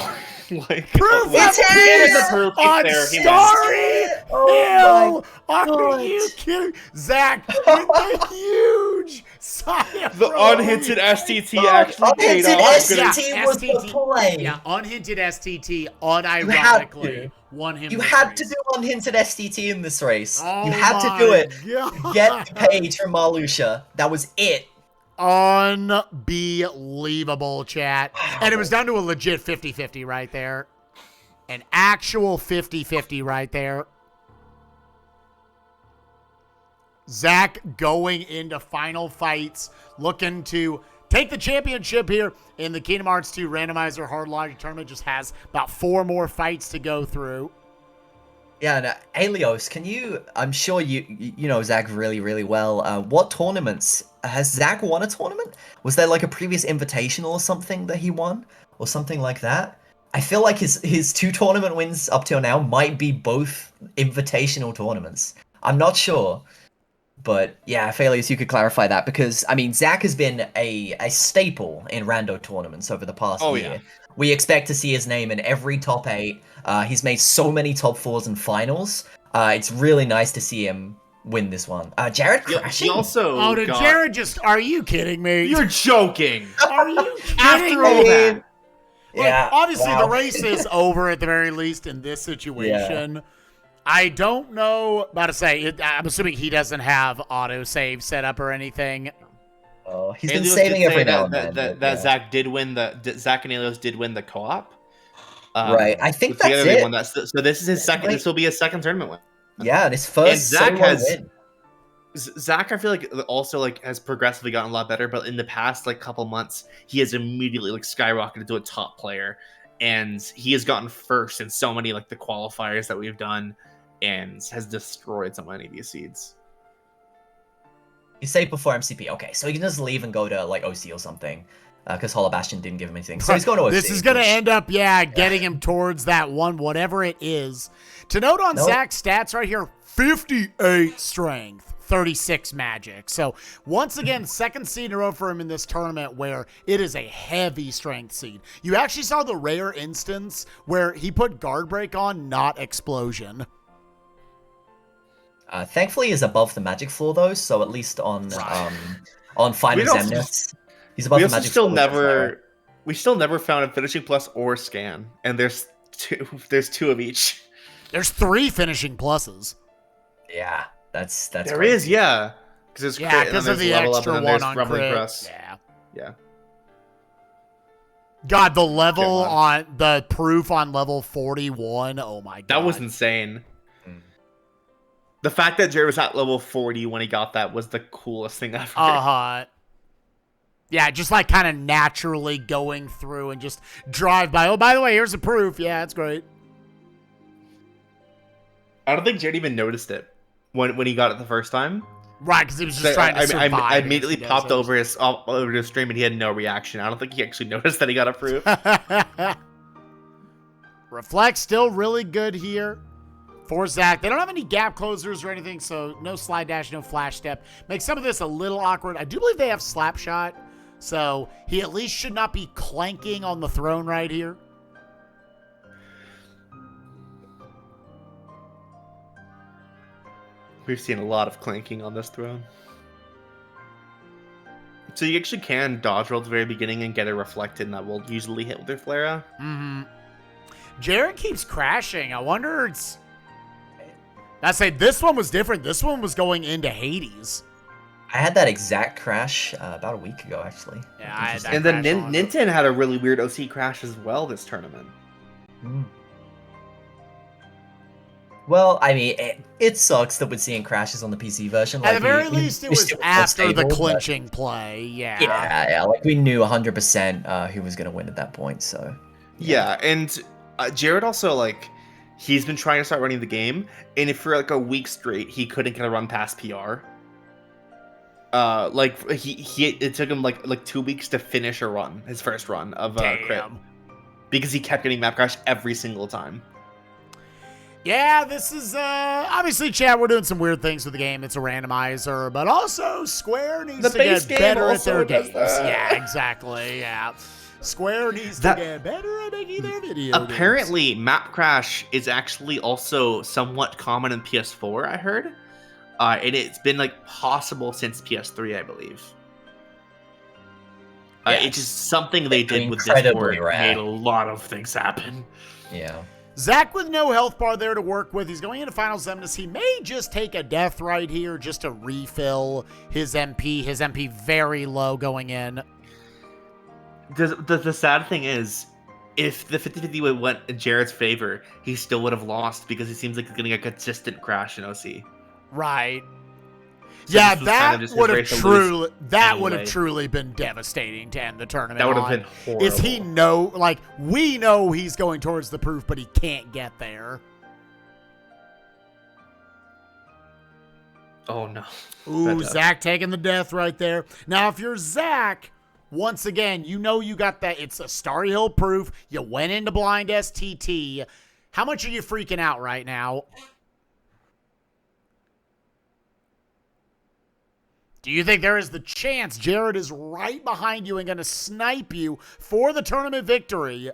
Like, proof on Starry Hill! Are you kidding? Zach with a huge the unhinted STT actually paid off. STT was the play. Yeah, unhinted STT unironically won him. You had to do unhinted STT in this race. You had to do it. Get the page from Marluxia. That was it. Unbelievable, chat. And it was down to a legit 50-50 right there. An actual 50-50 right there. Zach going into final fights, looking to take the championship here in the Kingdom Hearts 2 Randomizer Hard Logic Tournament. Just has about 4 more fights to go through. Yeah, and Alios, can you... I'm sure you know Zach really, really well. What tournaments... Has Zach won a tournament? Was there like a previous invitational or something that he won? Or something like that? I feel like his 2 tournament wins up till now might be both invitational tournaments. I'm not sure. But yeah, Alios, you could clarify that. Because, I mean, Zach has been a staple in Rando tournaments over the past year. Yeah. We expect to see his name in every top 8. He's made so many top 4s and finals. It's really nice to see him win this one. Jared crashing? He also Jared just... Are you kidding me? You're joking. Are you kidding After all that. Yeah. Obviously, the race is over at the very least in this situation. Yeah. I don't know about to say. I'm assuming he doesn't have autosave set up or anything. Oh, he's been saving every now and then. That Zach did win Zach and Alios did win the co-op. Right. I think that's it. So this is his second. This will be his second tournament win. Yeah, and his first Zach win. Zach, I feel like also like has progressively gotten a lot better, but in the past like couple months, he has immediately like skyrocketed to a top player, and he has gotten first in so many like the qualifiers that we've done, and has destroyed so many of these seeds. You say before MCP, okay, so he can just leave and go to like OC or something, because Hollow Bastion didn't give him anything. So he's going to OC. This is going to end up, getting him towards that one, whatever it is. To note on Zach's stats right here, 58 strength, 36 magic. So once again, second seed in a row for him in this tournament where it is a heavy strength seed. You actually saw the rare instance where he put guard break on, not explosion. Thankfully, he's above the magic floor though, so at least on final Zemnis, he's above the magic floor. We still never found a finishing plus or scan, and there's two of each. There's 3 finishing pluses. Yeah, that's there crazy. is, yeah, because of the extra one on crit. Yeah. God, the level on the proof on level 41. Oh my god, that was insane. The fact that Jared was at level 40 when he got that was the coolest thing ever. Yeah, just like kind of naturally going through and just drive by. Oh, by the way, here's the proof. Yeah, it's great. I don't think Jared even noticed it when he got it the first time. Right, because he was just trying to survive. I immediately popped over to stream and he had no reaction. I don't think he actually noticed that he got a proof. Reflect still really good here for Zach. They don't have any gap closers or anything, so no slide dash, no flash step. Makes some of this a little awkward. I do believe they have slap shot, so he at least should not be clanking on the throne right here. We've seen a lot of clanking on this throne. So you actually can dodge roll at the very beginning and get a reflected, and that will usually hit with your flare. Jared keeps crashing. I wonder it's... I say this one was different. This one was going into Hades. I had that exact crash about a week ago, actually. Yeah, I had that. And then Ninten had a really weird OC crash as well this tournament. Well, I mean, it sucks that we're seeing crashes on the PC version. At the very least, it was after the clinching play. Yeah, like we knew 100% who was going to win at that point. So yeah, and Jared also like. He's been trying to start running the game, and if for like a week straight he couldn't get a run past PR. It took him like 2 weeks to finish a run, his first run of crit, because he kept getting map crash every single time. Yeah, this is obviously, chat. We're doing some weird things with the game. It's a randomizer, but also Square needs to get better at their games. Yeah, exactly. Yeah. Square needs to get better at making their videos. Apparently, map crash is actually also somewhat common in PS4, I heard. And it's been like possible since PS3, I believe. It's just something they did with this board. Made a lot of things happen. Yeah. Zach with no health bar there to work with. He's going into Final Zemnis. He may just take a death right here just to refill his MP. His MP very low going in. The sad thing is, if the 50-50 went in Jared's favor, he still would have lost because he seems like he's getting a consistent crash in OC. Right. So yeah, that would have truly been devastating to end the tournament. That would have been horrible. Is he we know he's going towards the proof, but he can't get there. Oh no. Ooh, Zach taking the death right there. Now, if you're Zach, once again, you know you got that. It's a Starry Hill proof. You went into blind STT. How much are you freaking out right now? Do you think there is the chance Jared is right behind you and going to snipe you for the tournament victory?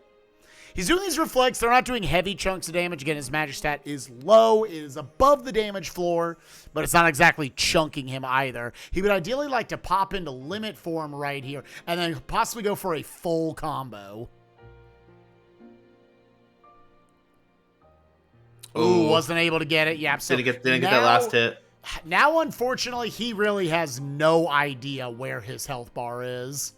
He's doing these reflects. They're not doing heavy chunks of damage. Again, his magic stat is low. It is above the damage floor, but it's not exactly chunking him either. He would ideally like to pop into limit form right here and then possibly go for a full combo. Ooh, wasn't able to get it. Yeah, so didn't get that last hit. Now, unfortunately, he really has no idea where his health bar is.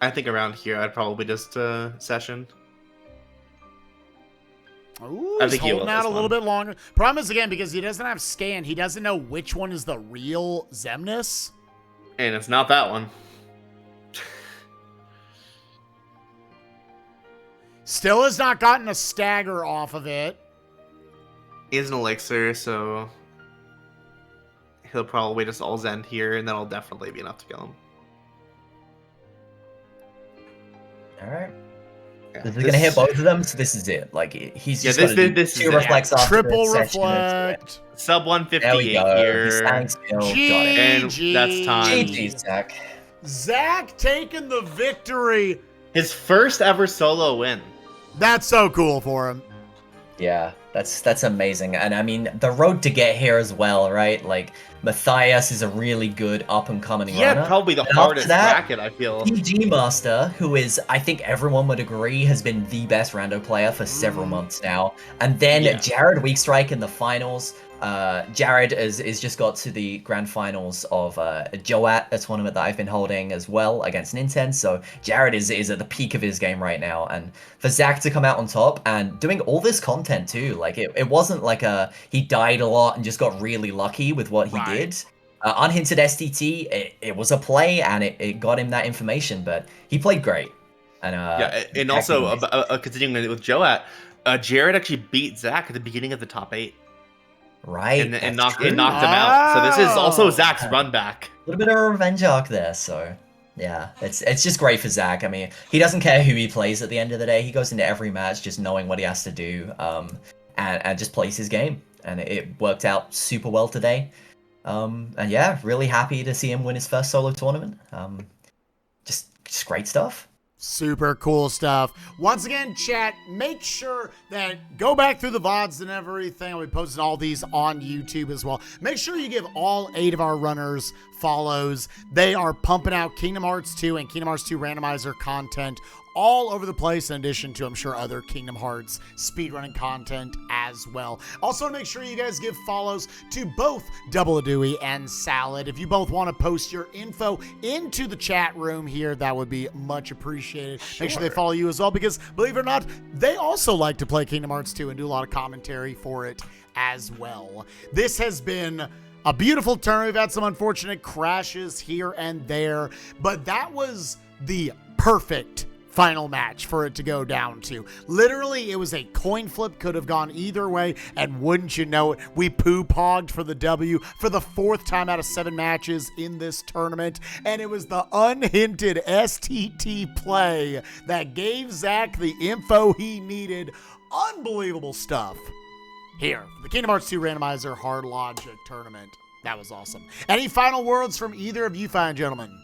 I think around here, I'd probably just session. Ooh, I he's think he will holding out this a little one. bit longer. Problem is, again, because he doesn't have scan, he doesn't know which one is the real Xemnas. And it's not that one. Still has not gotten a stagger off of it. He has an elixir, so he'll probably just all Zend here, and that'll definitely be enough to kill him. All right. Yeah, This is going to hit both of them, so this is it. Like, he's just got this two is reflects after Triple it, session into it. reflect. Sub There we 158 go. He's here. standing still. Got it. And GG. that's time. GG, Zach. Zach taking the victory. His first ever solo win. That's so cool for him. Yeah, that's amazing. And I mean, the road to get here as well, right? Like, Matthias is a really good up-and-coming runner. Yeah, probably the And hardest after that, bracket, I feel. PG Master, who is, I think everyone would agree, has been the best Rando player for several months now. And then Yeah. Jared Weakstrike in the finals. Jared is just got to the grand finals of Joat, a tournament that I've been holding as well against Nintendo. So Jared is at the peak of his game right now. And for Zach to come out on top and doing all this content too, like it wasn't like he died a lot and just got really lucky with what he did. Unhinted STT, it was a play and it got him that information, but he played great. And Yeah, and also continuing with Joat, Jared actually beat Zach at the beginning of the top 8. Right, And knocked him out. So this is also Zach's run back. A little bit of a revenge arc there, so yeah, it's just great for Zach. I mean, he doesn't care who he plays at the end of the day. He goes into every match just knowing what he has to do, and just plays his game. And it worked out super well today. And yeah, really happy to see him win his first solo tournament. Just great stuff. Super cool stuff. Once again, chat, make sure that go back through the VODs and everything. I'll be posting all these on YouTube as well. Make sure you give all 8 of our runners follows. They are pumping out Kingdom Hearts 2 and Kingdom Hearts 2 Randomizer content all over the place, in addition to, I'm sure, other Kingdom Hearts speedrunning content as well. Also, make sure you guys give follows to both Double a Dewey and Salad. If you both want to post your info into the chat room here, that would be much appreciated. Make sure they follow you as well, because believe it or not, they also like to play Kingdom Hearts 2 and do a lot of commentary for it as well. This has been a beautiful turn. We've had some unfortunate crashes here and there, but that was the perfect final match for it to go down to. Literally, it was a coin flip, could have gone either way, and wouldn't you know it, we poo-pogged for the W for the 4th time out of 7 matches in this tournament, and it was the unhinted STT play that gave Zach the info he needed. Unbelievable stuff here for the Kingdom Hearts 2 Randomizer Hard Logic tournament. That was awesome. Any final words from either of you fine gentlemen?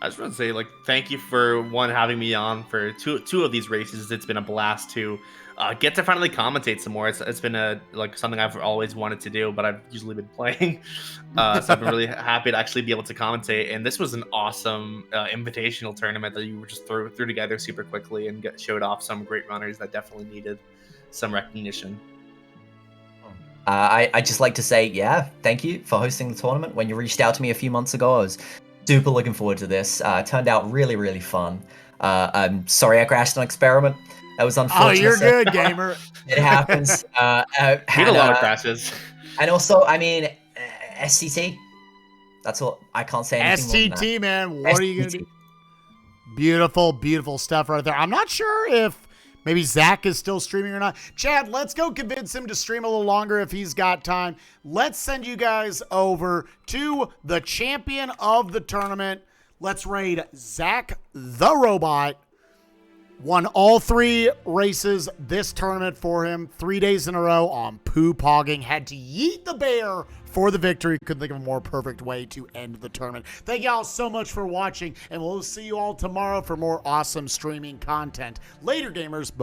I just want to say, like, thank you for having me on for two of these races. It's been a blast to get to finally commentate some more. It's been something I've always wanted to do, but I've usually been playing. So I've been really happy to actually be able to commentate. And this was an awesome invitational tournament that you were just threw together super quickly and showed off some great runners that definitely needed some recognition. I just like to say, yeah, thank you for hosting the tournament. When you reached out to me a few months ago, I was super looking forward to this. It turned out really, really fun. I'm sorry I crashed an experiment. That was unfortunate. Oh, you're good, gamer. It happens. Had a lot of crashes. And also, I mean, SCT. That's all. I can't say anything more than STT, that. man. What are you going to do? Beautiful, beautiful stuff right there. I'm not sure if maybe Zach is still streaming or not. Chad, let's go convince him to stream a little longer if he's got time. Let's send you guys over to the champion of the tournament. Let's raid Zach the Robot. Won all 3 races this tournament for him 3 days in a row on poo-pogging. Had to yeet the bear for the victory. Couldn't think of a more perfect way to end the tournament. Thank y'all so much for watching, and we'll see you all tomorrow for more awesome streaming content. Later, gamers. Bye-bye.